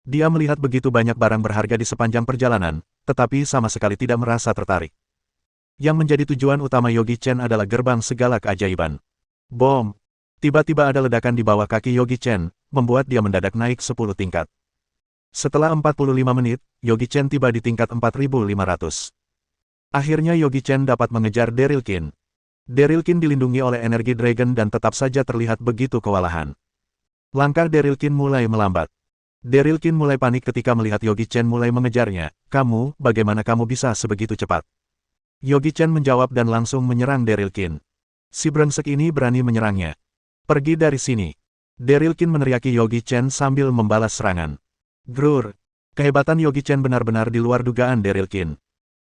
Dia melihat begitu banyak barang berharga di sepanjang perjalanan, tetapi sama sekali tidak merasa tertarik. Yang menjadi tujuan utama Yogi Chen adalah gerbang segala keajaiban. Bom! Tiba-tiba ada ledakan di bawah kaki Yogi Chen, membuat dia mendadak naik 10 tingkat. Setelah 45 menit, Yogi Chen tiba di tingkat 4500. Akhirnya Yogi Chen dapat mengejar Daryl Kin. Daryl Kin dilindungi oleh energi Dragon dan tetap saja terlihat begitu kewalahan. Langkah Daryl Kin mulai melambat. Daryl Qin mulai panik ketika melihat Yogi Chen mulai mengejarnya. Kamu, bagaimana kamu bisa sebegitu cepat? Yogi Chen menjawab dan langsung menyerang Daryl Qin. Si brengsek ini berani menyerangnya. Pergi dari sini. Daryl Qin meneriaki Yogi Chen sambil membalas serangan. Grur. Kehebatan Yogi Chen benar-benar di luar dugaan Daryl Qin.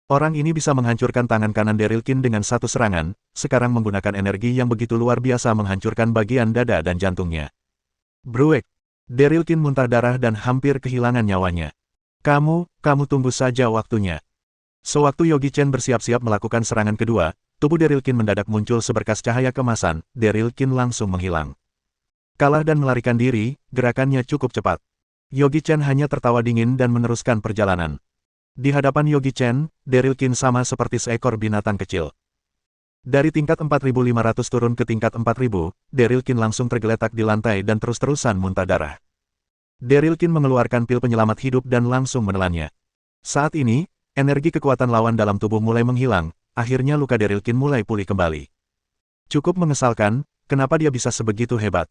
Orang ini bisa menghancurkan tangan kanan Daryl Qin dengan satu serangan, sekarang menggunakan energi yang begitu luar biasa menghancurkan bagian dada dan jantungnya. Bruek. Daryl Qin muntah darah dan hampir kehilangan nyawanya. Kamu tunggu saja waktunya. Sewaktu Yogi Chen bersiap-siap melakukan serangan kedua, tubuh Daryl Qin mendadak muncul seberkas cahaya kemasan, Daryl Qin langsung menghilang. Kalah dan melarikan diri, gerakannya cukup cepat. Yogi Chen hanya tertawa dingin dan meneruskan perjalanan. Di hadapan Yogi Chen, Daryl Qin sama seperti seekor binatang kecil. Dari tingkat 4.500 turun ke tingkat 4.000, Daryl Qin langsung tergeletak di lantai dan terus-terusan muntah darah. Daryl Qin mengeluarkan pil penyelamat hidup dan langsung menelannya. Saat ini, energi kekuatan lawan dalam tubuh mulai menghilang, akhirnya luka Daryl Qin mulai pulih kembali. Cukup mengesalkan, kenapa dia bisa sebegitu hebat.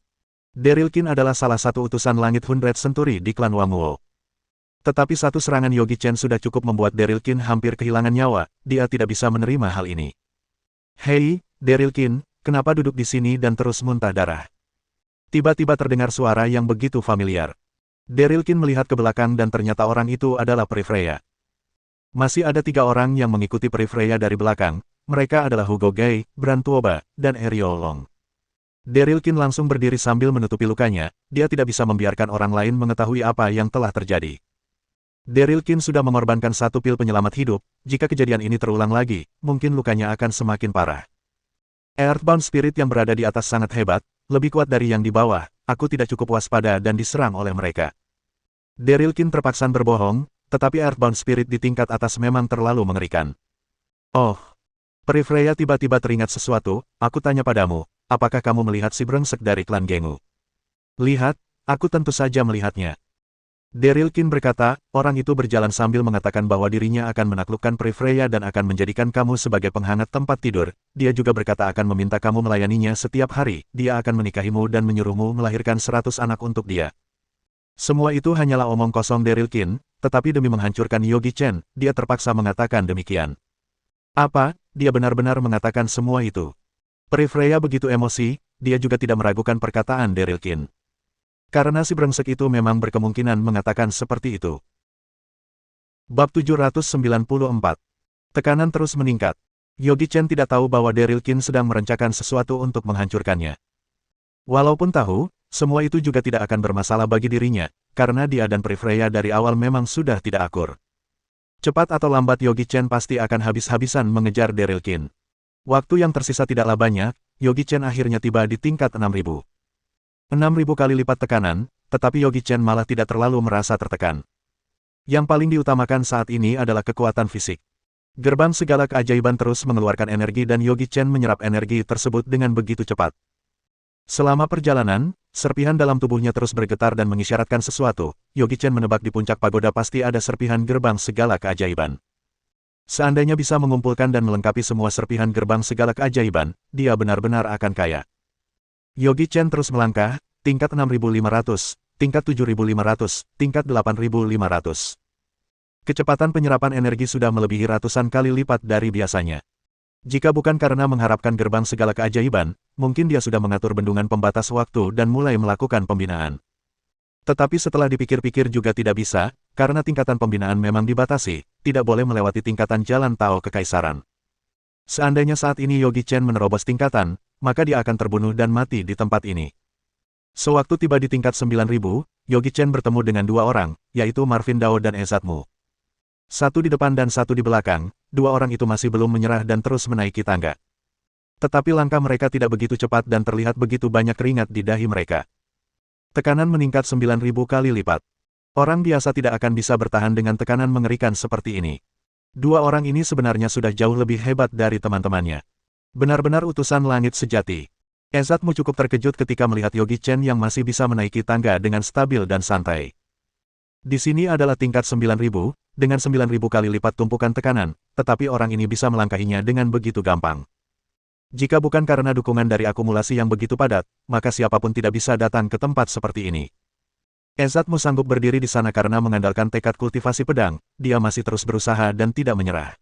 Daryl Qin adalah salah satu utusan langit 100 Century di klan Wangguo. Tetapi satu serangan Yogi Chen sudah cukup membuat Daryl Qin hampir kehilangan nyawa, dia tidak bisa menerima hal ini. Hei, Daryl Qin, kenapa duduk di sini dan terus muntah darah? Tiba-tiba terdengar suara yang begitu familiar. Daryl Qin melihat ke belakang dan ternyata orang itu adalah Peri Freya. Masih ada 3 orang yang mengikuti Peri Freya dari belakang, mereka adalah Hugo Gai, Bran Tuoba, dan Ariel Long. Daryl Qin langsung berdiri sambil menutupi lukanya, dia tidak bisa membiarkan orang lain mengetahui apa yang telah terjadi. Daryl Qin sudah mengorbankan satu pil penyelamat hidup, jika kejadian ini terulang lagi, mungkin lukanya akan semakin parah. Earthbound Spirit yang berada di atas sangat hebat, lebih kuat dari yang di bawah, aku tidak cukup waspada dan diserang oleh mereka. Daryl Qin terpaksa berbohong, tetapi Earthbound Spirit di tingkat atas memang terlalu mengerikan. Oh, Peri Freya tiba-tiba teringat sesuatu, aku tanya padamu, apakah kamu melihat si brengsek dari klan Gengu? Lihat, aku tentu saja melihatnya. Daryl Qin berkata, orang itu berjalan sambil mengatakan bahwa dirinya akan menaklukkan Peri Freya dan akan menjadikan kamu sebagai penghangat tempat tidur. Dia juga berkata akan meminta kamu melayaninya setiap hari, dia akan menikahimu dan menyuruhmu melahirkan 100 anak untuk dia. Semua itu hanyalah omong kosong Daryl Qin, tetapi demi menghancurkan Yogi Chen, dia terpaksa mengatakan demikian. Apa, dia benar-benar mengatakan semua itu? Peri Freya begitu emosi, dia juga tidak meragukan perkataan Daryl Qin. Karena si brengsek itu memang berkemungkinan mengatakan seperti itu. Bab 794. Tekanan terus meningkat. Yogi Chen tidak tahu bahwa Daryl Qin sedang merencanakan sesuatu untuk menghancurkannya. Walaupun tahu, semua itu juga tidak akan bermasalah bagi dirinya, karena dia dan Peri Freya dari awal memang sudah tidak akur. Cepat atau lambat Yogi Chen pasti akan habis-habisan mengejar Daryl Qin. Waktu yang tersisa tidaklah banyak, Yogi Chen akhirnya tiba di tingkat 6.000. 6.000 kali lipat tekanan, tetapi Yogi Chen malah tidak terlalu merasa tertekan. Yang paling diutamakan saat ini adalah kekuatan fisik. Gerbang segala keajaiban terus mengeluarkan energi dan Yogi Chen menyerap energi tersebut dengan begitu cepat. Selama perjalanan, serpihan dalam tubuhnya terus bergetar dan mengisyaratkan sesuatu. Yogi Chen menebak di puncak pagoda pasti ada serpihan gerbang segala keajaiban. Seandainya bisa mengumpulkan dan melengkapi semua serpihan gerbang segala keajaiban, dia benar-benar akan kaya. Yogi Chen terus melangkah, tingkat 6.500, tingkat 7.500, tingkat 8.500. Kecepatan penyerapan energi sudah melebihi ratusan kali lipat dari biasanya. Jika bukan karena mengharapkan gerbang segala keajaiban, mungkin dia sudah mengatur bendungan pembatas waktu dan mulai melakukan pembinaan. Tetapi setelah dipikir-pikir juga tidak bisa, karena tingkatan pembinaan memang dibatasi, tidak boleh melewati tingkatan jalan Tao Kekaisaran. Seandainya saat ini Yogi Chen menerobos tingkatan, maka dia akan terbunuh dan mati di tempat ini. Sewaktu tiba di tingkat 9.000, Yogi Chen bertemu dengan 2 orang, yaitu Marvin Dao dan Ezatmu. Satu di depan dan satu di belakang, 2 orang itu masih belum menyerah dan terus menaiki tangga. Tetapi langkah mereka tidak begitu cepat dan terlihat begitu banyak keringat di dahi mereka. Tekanan meningkat 9.000 kali lipat. Orang biasa tidak akan bisa bertahan dengan tekanan mengerikan seperti ini. 2 orang ini sebenarnya sudah jauh lebih hebat dari teman-temannya. Benar-benar utusan langit sejati. Ezatmu cukup terkejut ketika melihat Yogi Chen yang masih bisa menaiki tangga dengan stabil dan santai. Di sini adalah tingkat 9.000, dengan 9.000 kali lipat tumpukan tekanan, tetapi orang ini bisa melangkahinya dengan begitu gampang. Jika bukan karena dukungan dari akumulasi yang begitu padat, maka siapapun tidak bisa datang ke tempat seperti ini. Ezatmu sanggup berdiri di sana karena mengandalkan tekad kultivasi pedang, dia masih terus berusaha dan tidak menyerah.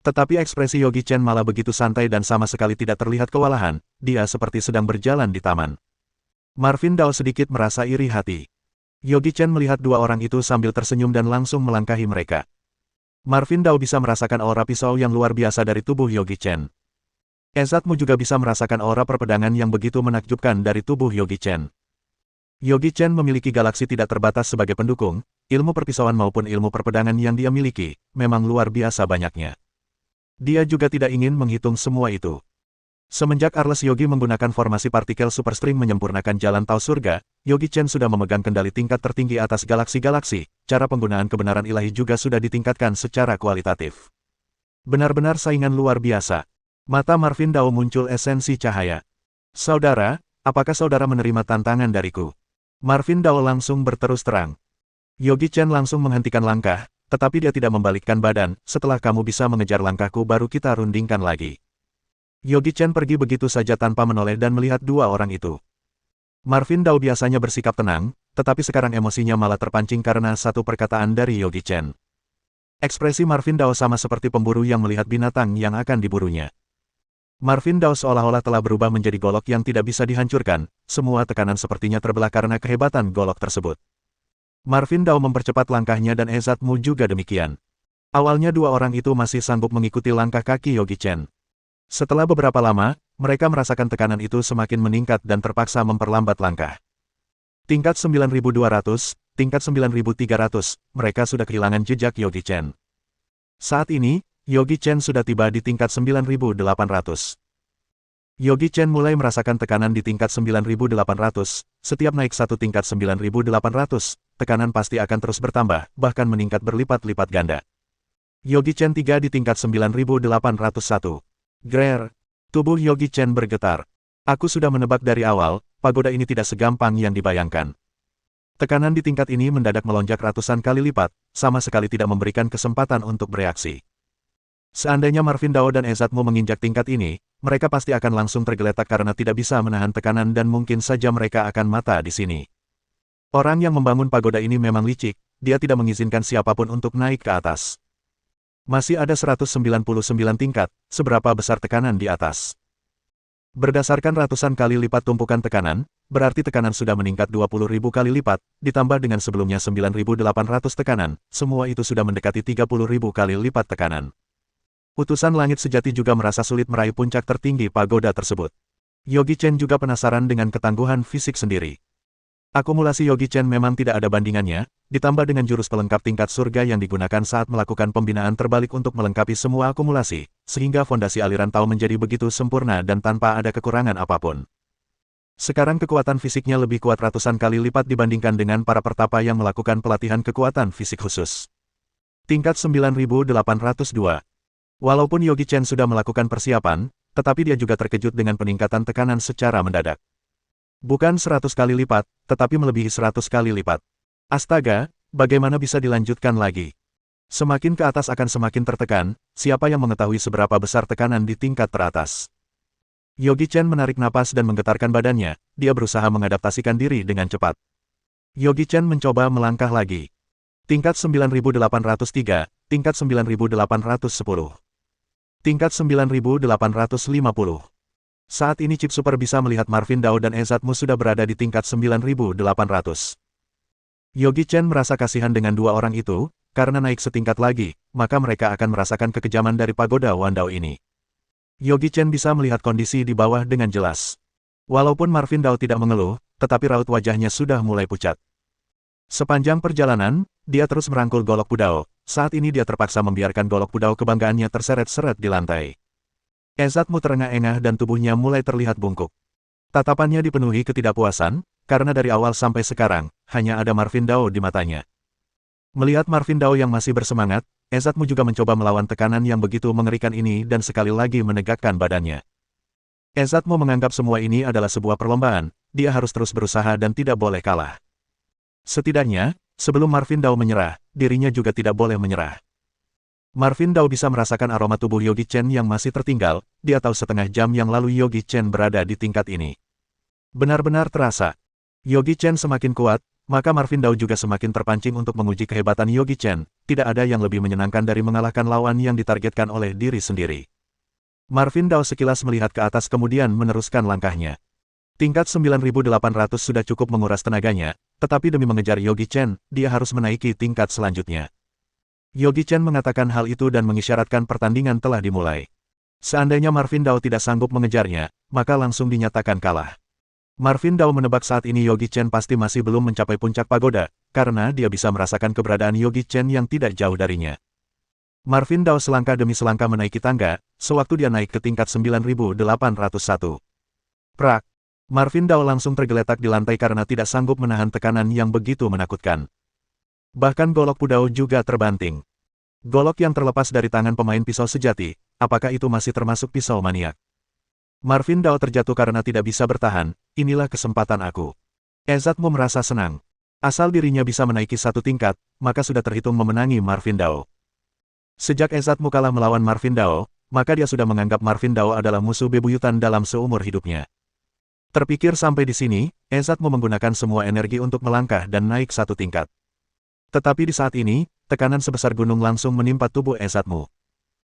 Tetapi ekspresi Yogi Chen malah begitu santai dan sama sekali tidak terlihat kewalahan, dia seperti sedang berjalan di taman. Marvin Dao sedikit merasa iri hati. Yogi Chen melihat dua orang itu sambil tersenyum dan langsung melangkahi mereka. Marvin Dao bisa merasakan aura pisau yang luar biasa dari tubuh Yogi Chen. Ezatmu juga bisa merasakan aura perpedangan yang begitu menakjubkan dari tubuh Yogi Chen. Yogi Chen memiliki galaksi tidak terbatas sebagai pendukung, ilmu perpisauan maupun ilmu perpedangan yang dia miliki, memang luar biasa banyaknya. Dia juga tidak ingin menghitung semua itu. Semenjak Arles Yogi menggunakan formasi partikel superstring menyempurnakan jalan Tao Surga, Yogi Chen sudah memegang kendali tingkat tertinggi atas galaksi-galaksi, cara penggunaan kebenaran ilahi juga sudah ditingkatkan secara kualitatif. Benar-benar saingan luar biasa. Mata Marvin Dao muncul esensi cahaya. Saudara, apakah saudara menerima tantangan dariku? Marvin Dao langsung berterus terang. Yogi Chen langsung menghentikan langkah, tetapi dia tidak membalikkan badan, setelah kamu bisa mengejar langkahku baru kita rundingkan lagi. Yogi Chen pergi begitu saja tanpa menoleh dan melihat dua orang itu. Marvin Dao biasanya bersikap tenang, tetapi sekarang emosinya malah terpancing karena satu perkataan dari Yogi Chen. Ekspresi Marvin Dao sama seperti pemburu yang melihat binatang yang akan diburunya. Marvin Dao seolah-olah telah berubah menjadi golok yang tidak bisa dihancurkan, semua tekanan sepertinya terbelah karena kehebatan golok tersebut. Marvin Dao mempercepat langkahnya dan Ezatmu juga demikian. Awalnya dua orang itu masih sanggup mengikuti langkah kaki Yogi Chen. Setelah beberapa lama, mereka merasakan tekanan itu semakin meningkat dan terpaksa memperlambat langkah. Tingkat 9.200, tingkat 9.300, mereka sudah kehilangan jejak Yogi Chen. Saat ini, Yogi Chen sudah tiba di tingkat 9.800. Yogi Chen mulai merasakan tekanan di tingkat 9.800, setiap naik satu tingkat 9.800, tekanan pasti akan terus bertambah, bahkan meningkat berlipat-lipat ganda. Yogi Chen 3 di tingkat 9.801. Grer, tubuh Yogi Chen bergetar. Aku sudah menebak dari awal, pagoda ini tidak segampang yang dibayangkan. Tekanan di tingkat ini mendadak melonjak ratusan kali lipat, sama sekali tidak memberikan kesempatan untuk bereaksi. Seandainya Marvin Dao dan Ezatmu menginjak tingkat ini, mereka pasti akan langsung tergeletak karena tidak bisa menahan tekanan dan mungkin saja mereka akan mata di sini. Orang yang membangun pagoda ini memang licik, dia tidak mengizinkan siapapun untuk naik ke atas. Masih ada 199 tingkat, seberapa besar tekanan di atas. Berdasarkan ratusan kali lipat tumpukan tekanan, berarti tekanan sudah meningkat 20.000 kali lipat, ditambah dengan sebelumnya 9.800 tekanan, semua itu sudah mendekati 30.000 kali lipat tekanan. Utusan langit sejati juga merasa sulit meraih puncak tertinggi pagoda tersebut. Yogi Chen juga penasaran dengan ketangguhan fisik sendiri. Akumulasi Yogi Chen memang tidak ada bandingannya, ditambah dengan jurus pelengkap tingkat surga yang digunakan saat melakukan pembinaan terbalik untuk melengkapi semua akumulasi, sehingga fondasi aliran Tao menjadi begitu sempurna dan tanpa ada kekurangan apapun. Sekarang kekuatan fisiknya lebih kuat ratusan kali lipat dibandingkan dengan para pertapa yang melakukan pelatihan kekuatan fisik khusus. Tingkat 9.802. Walaupun Yogi Chen sudah melakukan persiapan, tetapi dia juga terkejut dengan peningkatan tekanan secara mendadak. Bukan 100 kali lipat, tetapi melebihi 100 kali lipat. Astaga, bagaimana bisa dilanjutkan lagi? Semakin ke atas akan semakin tertekan, siapa yang mengetahui seberapa besar tekanan di tingkat teratas? Yogi Chen menarik napas dan menggetarkan badannya, dia berusaha mengadaptasikan diri dengan cepat. Yogi Chen mencoba melangkah lagi. Tingkat 9.803, tingkat 9.810. Tingkat 9.850. Saat ini Chip Super bisa melihat Marvin Dao dan Ezatmu sudah berada di tingkat 9.800. Yogi Chen merasa kasihan dengan dua orang itu, karena naik setingkat lagi, maka mereka akan merasakan kekejaman dari pagoda Wandao ini. Yogi Chen bisa melihat kondisi di bawah dengan jelas. Walaupun Marvin Dao tidak mengeluh, tetapi raut wajahnya sudah mulai pucat. Sepanjang perjalanan, dia terus merangkul golok Pudao. Saat ini dia terpaksa membiarkan golok Pudao kebanggaannya terseret-seret di lantai. Ezatmu terengah-engah dan tubuhnya mulai terlihat bungkuk. Tatapannya dipenuhi ketidakpuasan, karena dari awal sampai sekarang, hanya ada Marvin Dao di matanya. Melihat Marvin Dao yang masih bersemangat, Ezatmu juga mencoba melawan tekanan yang begitu mengerikan ini dan sekali lagi menegakkan badannya. Ezatmu menganggap semua ini adalah sebuah perlombaan, dia harus terus berusaha dan tidak boleh kalah. Setidaknya, sebelum Marvin Dao menyerah, dirinya juga tidak boleh menyerah. Marvin Dao bisa merasakan aroma tubuh Yogi Chen yang masih tertinggal, dia tahu setengah jam yang lalu Yogi Chen berada di tingkat ini. Benar-benar terasa. Yogi Chen semakin kuat, Maka Marvin Dao juga semakin terpancing untuk menguji kehebatan Yogi Chen, tidak ada yang lebih menyenangkan dari mengalahkan lawan yang ditargetkan oleh diri sendiri. Marvin Dao sekilas melihat ke atas kemudian meneruskan langkahnya. Tingkat 9.800 sudah cukup menguras tenaganya, tetapi demi mengejar Yogi Chen, dia harus menaiki tingkat selanjutnya. Yogi Chen mengatakan hal itu dan mengisyaratkan pertandingan telah dimulai. Seandainya Marvin Dao tidak sanggup mengejarnya, maka langsung dinyatakan kalah. Marvin Dao menebak saat ini Yogi Chen pasti masih belum mencapai puncak pagoda, karena dia bisa merasakan keberadaan Yogi Chen yang tidak jauh darinya. Marvin Dao selangkah demi selangkah menaiki tangga, sewaktu dia naik ke tingkat 9.801. Prak! Marvin Dao langsung tergeletak di lantai karena tidak sanggup menahan tekanan yang begitu menakutkan. Bahkan golok Pudao juga terbanting. Golok yang terlepas dari tangan pemain pisau sejati, apakah itu masih termasuk pisau maniak? Marvin Dao terjatuh karena tidak bisa bertahan, inilah kesempatan aku. Ezatmu merasa senang. Asal dirinya bisa menaiki satu tingkat, maka sudah terhitung memenangi Marvin Dao. Sejak Ezatmu kalah melawan Marvin Dao, maka dia sudah menganggap Marvin Dao adalah musuh bebuyutan dalam seumur hidupnya. Terpikir sampai di sini, Ezatmu menggunakan semua energi untuk melangkah dan naik satu tingkat. Tetapi di saat ini, tekanan sebesar gunung langsung menimpa tubuh Ezatmu.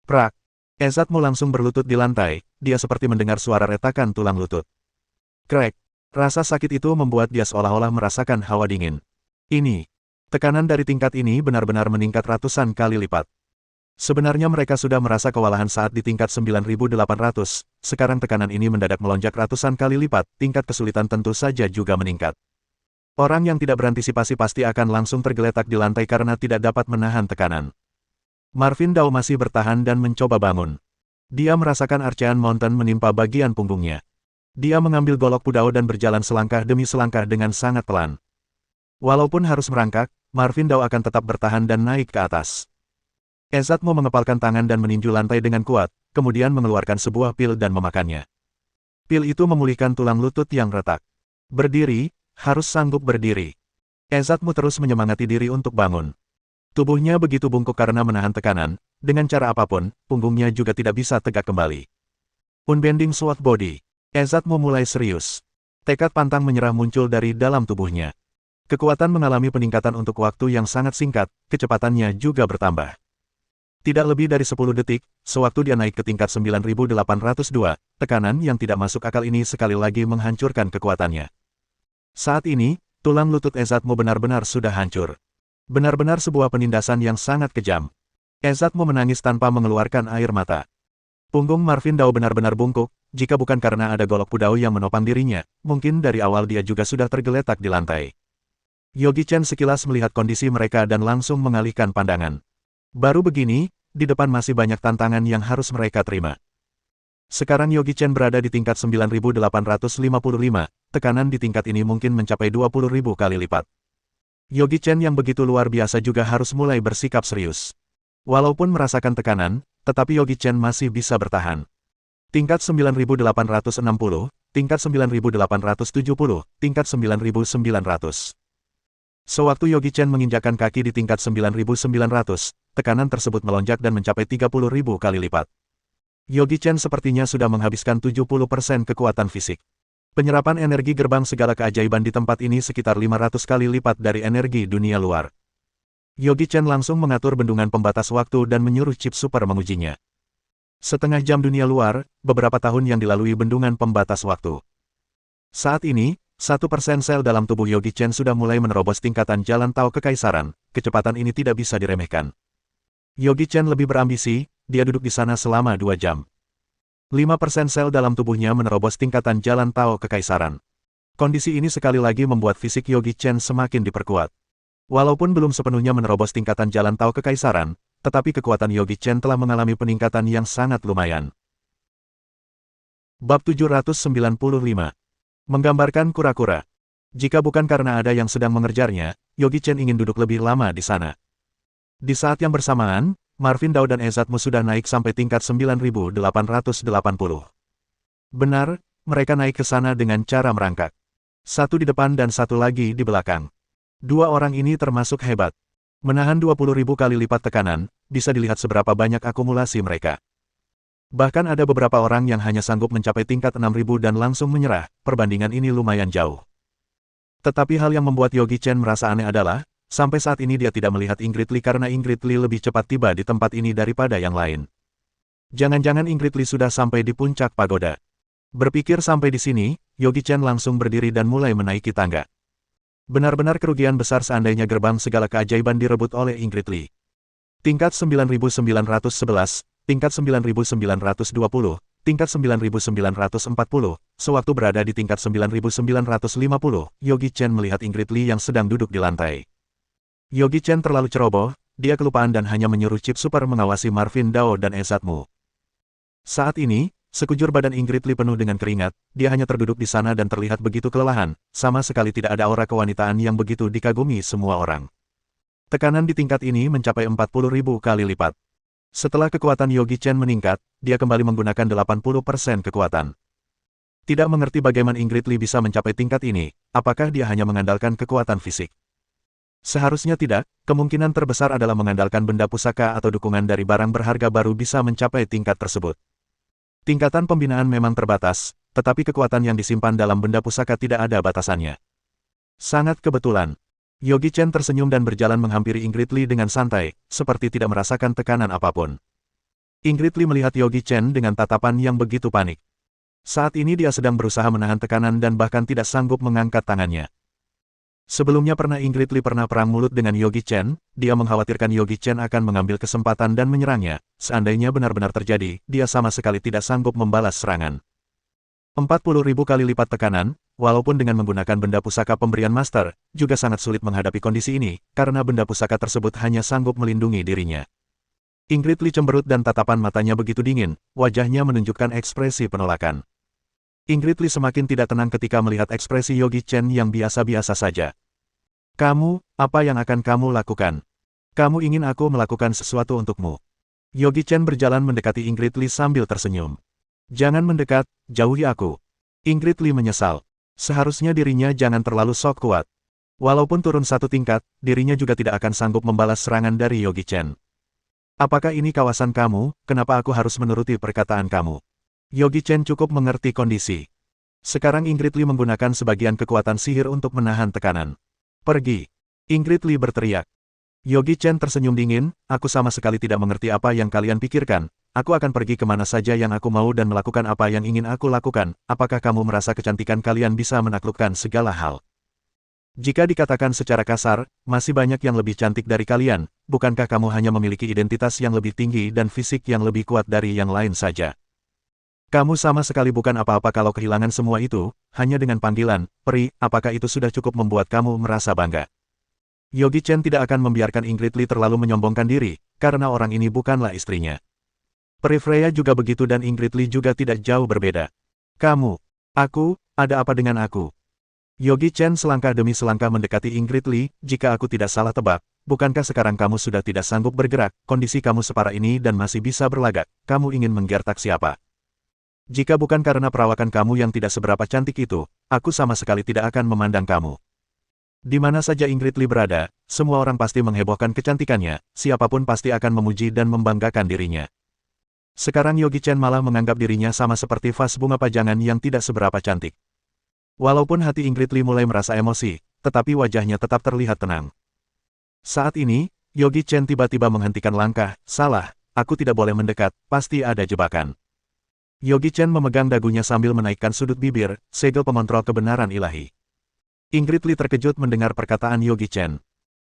Prak! Ezatmu langsung berlutut di lantai, dia seperti mendengar suara retakan tulang lutut. Krek! Rasa sakit itu membuat dia seolah-olah merasakan hawa dingin. Ini. Tekanan dari tingkat ini benar-benar meningkat ratusan kali lipat. Sebenarnya mereka sudah merasa kewalahan saat di tingkat 9.800, sekarang tekanan ini mendadak melonjak ratusan kali lipat, tingkat kesulitan tentu saja juga meningkat. Orang yang tidak berantisipasi pasti akan langsung tergeletak di lantai karena tidak dapat menahan tekanan. Marvin Dao masih bertahan dan mencoba bangun. Dia merasakan Archean Mountain menimpa bagian punggungnya. Dia mengambil golok Pudao dan berjalan selangkah demi selangkah dengan sangat pelan. Walaupun harus merangkak, Marvin Dao akan tetap bertahan dan naik ke atas. Ezatmu mengepalkan tangan dan meninju lantai dengan kuat, kemudian mengeluarkan sebuah pil dan memakannya. Pil itu memulihkan tulang lutut yang retak. Berdiri, harus sanggup berdiri. Ezatmu terus menyemangati diri untuk bangun. Tubuhnya begitu bungkuk karena menahan tekanan, dengan cara apapun, punggungnya juga tidak bisa tegak kembali. Unbending Sword Body. Ezatmu mulai serius. Tekad pantang menyerah muncul dari dalam tubuhnya. Kekuatan mengalami peningkatan untuk waktu yang sangat singkat, kecepatannya juga bertambah. Tidak lebih dari 10 detik, sewaktu dia naik ke tingkat 9.802, tekanan yang tidak masuk akal ini sekali lagi menghancurkan kekuatannya. Saat ini, tulang lutut Ezatmu benar-benar sudah hancur. Benar-benar sebuah penindasan yang sangat kejam. Ezatmu menangis tanpa mengeluarkan air mata. Punggung Marvin Dao benar-benar bungkuk, jika bukan karena ada golok Pudao yang menopang dirinya, mungkin dari awal dia juga sudah tergeletak di lantai. Yogi Chen sekilas melihat kondisi mereka dan langsung mengalihkan pandangan. Baru begini, di depan masih banyak tantangan yang harus mereka terima. Sekarang Yogi Chen berada di tingkat 9.855, tekanan di tingkat ini mungkin mencapai 20.000 kali lipat. Yogi Chen yang begitu luar biasa juga harus mulai bersikap serius. Walaupun merasakan tekanan, tetapi Yogi Chen masih bisa bertahan. Tingkat 9.860, tingkat 9.870, tingkat 9.900. Sewaktu Yogi Chen menginjakkan kaki di tingkat 9.900, tekanan tersebut melonjak dan mencapai 30.000 kali lipat. Yogi Chen sepertinya sudah menghabiskan 70% kekuatan fisik. Penyerapan energi gerbang segala keajaiban di tempat ini sekitar 500 kali lipat dari energi dunia luar. Yogi Chen langsung mengatur bendungan pembatas waktu dan menyuruh chip super mengujinya. Setengah jam dunia luar, beberapa tahun yang dilalui bendungan pembatas waktu. Saat ini, 1% sel dalam tubuh Yogi Chen sudah mulai menerobos tingkatan jalan Tao Kekaisaran, kecepatan ini tidak bisa diremehkan. Yogi Chen lebih berambisi, dia duduk di sana selama 2 jam. 5% sel dalam tubuhnya menerobos tingkatan jalan Tao Kekaisaran. Kondisi ini sekali lagi membuat fisik Yogi Chen semakin diperkuat. Walaupun belum sepenuhnya menerobos tingkatan jalan Tao Kekaisaran, tetapi kekuatan Yogi Chen telah mengalami peningkatan yang sangat lumayan. Bab 795. Menggambarkan kura-kura. Jika bukan karena ada yang sedang mengerjarnya, Yogi Chen ingin duduk lebih lama di sana. Di saat yang bersamaan, Marvin Dao dan Ezatmu sudah naik sampai tingkat 9.880. Benar, mereka naik ke sana dengan cara merangkak. Satu di depan dan satu lagi di belakang. Dua orang ini termasuk hebat. Menahan 20.000 kali lipat tekanan, bisa dilihat seberapa banyak akumulasi mereka. Bahkan ada beberapa orang yang hanya sanggup mencapai tingkat 6.000 dan langsung menyerah, perbandingan ini lumayan jauh. Tetapi hal yang membuat Yogi Chen merasa aneh adalah, sampai saat ini dia tidak melihat Ingrid Li karena Ingrid Li lebih cepat tiba di tempat ini daripada yang lain. Jangan-jangan Ingrid Li sudah sampai di puncak pagoda. Berpikir sampai di sini, Yogi Chen langsung berdiri dan mulai menaiki tangga. Benar-benar kerugian besar seandainya gerbang segala keajaiban direbut oleh Ingrid Li. Tingkat 9911, tingkat 9920, tingkat 9940, sewaktu berada di tingkat 9950, Yogi Chen melihat Ingrid Li yang sedang duduk di lantai. Yogi Chen terlalu ceroboh, dia kelupaan dan hanya menyuruh chip super mengawasi Marvin Dao dan Ezatmu. Saat ini, sekujur badan Ingrid Li penuh dengan keringat, dia hanya terduduk di sana dan terlihat begitu kelelahan, sama sekali tidak ada aura kewanitaan yang begitu dikagumi semua orang. Tekanan di tingkat ini mencapai 40.000 kali lipat. Setelah kekuatan Yogi Chen meningkat, dia kembali menggunakan 80% kekuatan. Tidak mengerti bagaimana Ingrid Li bisa mencapai tingkat ini, apakah dia hanya mengandalkan kekuatan fisik? Seharusnya tidak, kemungkinan terbesar adalah mengandalkan benda pusaka atau dukungan dari barang berharga baru bisa mencapai tingkat tersebut. Tingkatan pembinaan memang terbatas, tetapi kekuatan yang disimpan dalam benda pusaka tidak ada batasannya. Sangat kebetulan. Yogi Chen tersenyum dan berjalan menghampiri Ingrid Li dengan santai, seperti tidak merasakan tekanan apapun. Ingrid Li melihat Yogi Chen dengan tatapan yang begitu panik. Saat ini dia sedang berusaha menahan tekanan dan bahkan tidak sanggup mengangkat tangannya. Sebelumnya Ingrid Li pernah perang mulut dengan Yogi Chen, dia mengkhawatirkan Yogi Chen akan mengambil kesempatan dan menyerangnya, seandainya benar-benar terjadi, dia sama sekali tidak sanggup membalas serangan. 40.000 kali lipat tekanan, walaupun dengan menggunakan benda pusaka pemberian master, juga sangat sulit menghadapi kondisi ini, karena benda pusaka tersebut hanya sanggup melindungi dirinya. Ingrid Li cemberut dan tatapan matanya begitu dingin, wajahnya menunjukkan ekspresi penolakan. Ingrid Li semakin tidak tenang ketika melihat ekspresi Yogi Chen yang biasa-biasa saja. Kamu, apa yang akan kamu lakukan? Kamu ingin aku melakukan sesuatu untukmu? Yogi Chen berjalan mendekati Ingrid Li sambil tersenyum. Jangan mendekat, jauhi aku. Ingrid Li menyesal. Seharusnya dirinya jangan terlalu sok kuat. Walaupun turun satu tingkat, dirinya juga tidak akan sanggup membalas serangan dari Yogi Chen. Apakah ini kawasan kamu, kenapa aku harus menuruti perkataan kamu? Yogi Chen cukup mengerti kondisi. Sekarang Ingrid Li menggunakan sebagian kekuatan sihir untuk menahan tekanan. Pergi. Ingrid Li berteriak. Yogi Chen tersenyum dingin, aku sama sekali tidak mengerti apa yang kalian pikirkan. Aku akan pergi kemana saja yang aku mau dan melakukan apa yang ingin aku lakukan. Apakah kamu merasa kecantikan kalian bisa menaklukkan segala hal? Jika dikatakan secara kasar, masih banyak yang lebih cantik dari kalian. Bukankah kamu hanya memiliki identitas yang lebih tinggi dan fisik yang lebih kuat dari yang lain saja? Kamu sama sekali bukan apa-apa kalau kehilangan semua itu, hanya dengan panggilan, peri, apakah itu sudah cukup membuat kamu merasa bangga? Yogi Chen tidak akan membiarkan Ingrid Li terlalu menyombongkan diri, karena orang ini bukanlah istrinya. Peri Freya juga begitu dan Ingrid Li juga tidak jauh berbeda. Kamu, aku, ada apa dengan aku? Yogi Chen selangkah demi selangkah mendekati Ingrid Li, jika aku tidak salah tebak, bukankah sekarang kamu sudah tidak sanggup bergerak, kondisi kamu separah ini dan masih bisa berlagak, kamu ingin menggertak siapa? Jika bukan karena perawakan kamu yang tidak seberapa cantik itu, aku sama sekali tidak akan memandang kamu. Di mana saja Ingrid Li berada, semua orang pasti menghebohkan kecantikannya, siapapun pasti akan memuji dan membanggakan dirinya. Sekarang Yogi Chen malah menganggap dirinya sama seperti vas bunga pajangan yang tidak seberapa cantik. Walaupun hati Ingrid Li mulai merasa emosi, tetapi wajahnya tetap terlihat tenang. Saat ini, Yogi Chen tiba-tiba menghentikan langkah, salah, aku tidak boleh mendekat, pasti ada jebakan. Yogi Chen memegang dagunya sambil menaikkan sudut bibir, segel pengontrol kebenaran ilahi. Ingrid Li terkejut mendengar perkataan Yogi Chen.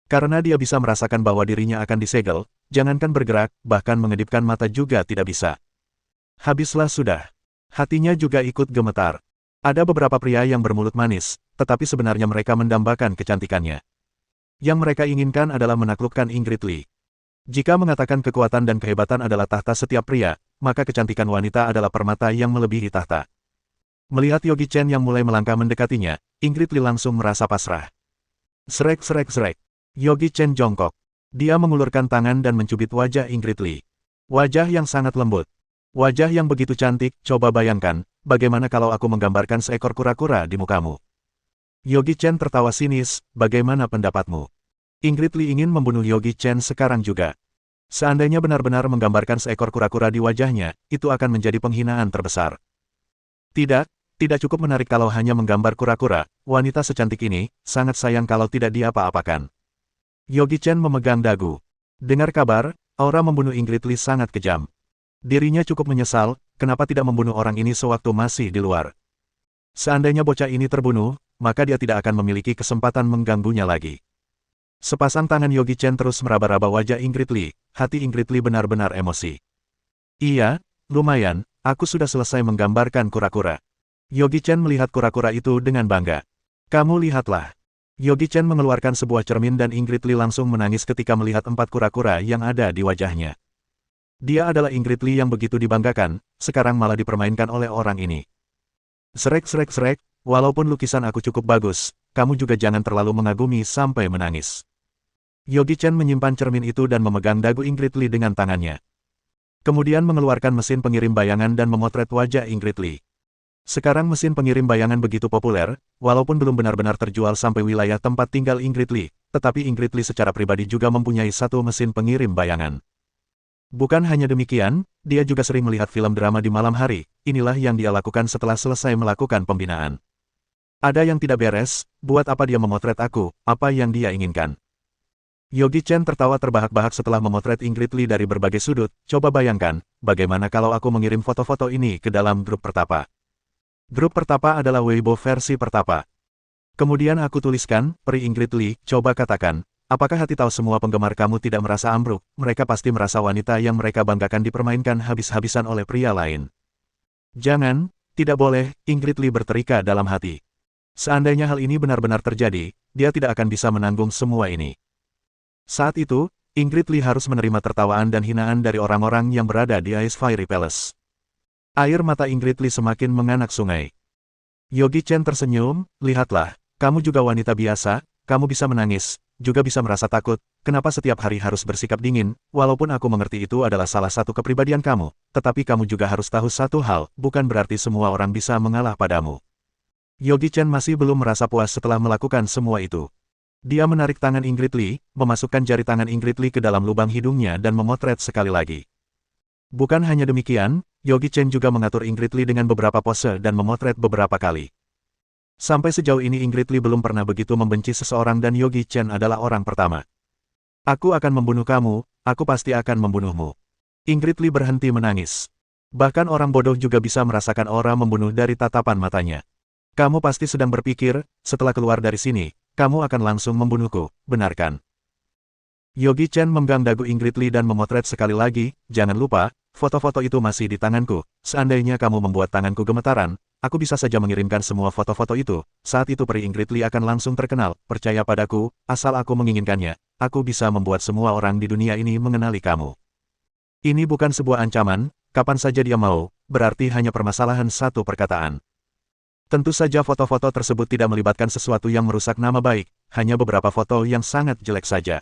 Karena dia bisa merasakan bahwa dirinya akan disegel, jangankan bergerak, bahkan mengedipkan mata juga tidak bisa. Habislah sudah. Hatinya juga ikut gemetar. Ada beberapa pria yang bermulut manis, tetapi sebenarnya mereka mendambakan kecantikannya. Yang mereka inginkan adalah menaklukkan Ingrid Li. Jika mengatakan kekuatan dan kehebatan adalah tahta setiap pria, maka kecantikan wanita adalah permata yang melebihi tahta. Melihat Yogi Chen yang mulai melangkah mendekatinya, Ingrid Li langsung merasa pasrah. Srek. Yogi Chen jongkok. Dia mengulurkan tangan dan mencubit wajah Ingrid Li. Wajah yang sangat lembut. Wajah yang begitu cantik, coba bayangkan, bagaimana kalau aku menggambarkan seekor kura-kura di mukamu? Yogi Chen tertawa sinis, bagaimana pendapatmu? Ingrid Li ingin membunuh Yogi Chen sekarang juga. Seandainya benar-benar menggambarkan seekor kura-kura di wajahnya, itu akan menjadi penghinaan terbesar. Tidak, Tidak cukup menarik kalau hanya menggambar kura-kura, wanita secantik ini, sangat sayang kalau tidak diapa-apakan. Yogi Chen memegang dagu. Dengar kabar, aura membunuh Ingrid Lee sangat kejam. Dirinya cukup menyesal, kenapa tidak membunuh orang ini sewaktu masih di luar. Seandainya bocah ini terbunuh, maka dia tidak akan memiliki kesempatan mengganggunya lagi. Sepasang tangan Yogi Chen terus meraba-raba wajah Ingrid Lee, hati Ingrid Lee benar-benar emosi. Iya, lumayan, aku sudah selesai menggambarkan kura-kura. Yogi Chen melihat kura-kura itu dengan bangga. Kamu lihatlah. Yogi Chen mengeluarkan sebuah cermin dan Ingrid Lee langsung menangis ketika melihat 4 kura-kura yang ada di wajahnya. Dia adalah Ingrid Lee yang begitu dibanggakan, sekarang malah dipermainkan oleh orang ini. Srek, walaupun lukisan aku cukup bagus, kamu juga jangan terlalu mengagumi sampai menangis. Yogi Chen menyimpan cermin itu dan memegang dagu Ingrid Lee dengan tangannya. Kemudian mengeluarkan mesin pengirim bayangan dan memotret wajah Ingrid Lee. Sekarang mesin pengirim bayangan begitu populer, walaupun belum benar-benar terjual sampai wilayah tempat tinggal Ingrid Lee, tetapi Ingrid Lee secara pribadi juga mempunyai satu mesin pengirim bayangan. Bukan hanya demikian, dia juga sering melihat film drama di malam hari, inilah yang dia lakukan setelah selesai melakukan pembinaan. Ada yang tidak beres, buat apa dia memotret aku, apa yang dia inginkan. Yogi Chen tertawa terbahak-bahak setelah memotret Ingrid Lee dari berbagai sudut, coba bayangkan, bagaimana kalau aku mengirim foto-foto ini ke dalam grup pertapa. Grup pertapa adalah Weibo versi pertapa. Kemudian aku tuliskan, peri Ingrid Lee, coba katakan, apakah hati tahu semua penggemar kamu tidak merasa ambruk, mereka pasti merasa wanita yang mereka banggakan dipermainkan habis-habisan oleh pria lain. Jangan, tidak boleh, Ingrid Lee berteriak dalam hati. Seandainya hal ini benar-benar terjadi, dia tidak akan bisa menanggung semua ini. Saat itu, Ingrid Lee harus menerima tertawaan dan hinaan dari orang-orang yang berada di Ice Fairy Palace. Air mata Ingrid Lee semakin menganak sungai. Yogi Chen tersenyum, lihatlah, kamu juga wanita biasa, kamu bisa menangis, juga bisa merasa takut, kenapa setiap hari harus bersikap dingin, walaupun aku mengerti itu adalah salah satu kepribadian kamu, tetapi kamu juga harus tahu satu hal, bukan berarti semua orang bisa mengalah padamu. Yogi Chen masih belum merasa puas setelah melakukan semua itu. Dia menarik tangan Ingrid Lee, memasukkan jari tangan Ingrid Lee ke dalam lubang hidungnya dan memotret sekali lagi. Bukan hanya demikian, Yogi Chen juga mengatur Ingrid Lee dengan beberapa pose dan memotret beberapa kali. Sampai sejauh ini Ingrid Lee belum pernah begitu membenci seseorang dan Yogi Chen adalah orang pertama. Aku akan membunuh kamu, aku pasti akan membunuhmu. Ingrid Lee berhenti menangis. Bahkan orang bodoh juga bisa merasakan aura membunuh dari tatapan matanya. Kamu pasti sedang berpikir, setelah keluar dari sini, kamu akan langsung membunuhku, benar kan? Yogi Chen memegang dagu Ingrid Lee dan memotret sekali lagi, jangan lupa, foto-foto itu masih di tanganku, seandainya kamu membuat tanganku gemetaran, aku bisa saja mengirimkan semua foto-foto itu, saat itu peri Ingrid Lee akan langsung terkenal, percaya padaku, asal aku menginginkannya, aku bisa membuat semua orang di dunia ini mengenali kamu. Ini bukan sebuah ancaman, kapan saja dia mau, berarti hanya permasalahan satu perkataan. Tentu saja foto-foto tersebut tidak melibatkan sesuatu yang merusak nama baik, hanya beberapa foto yang sangat jelek saja.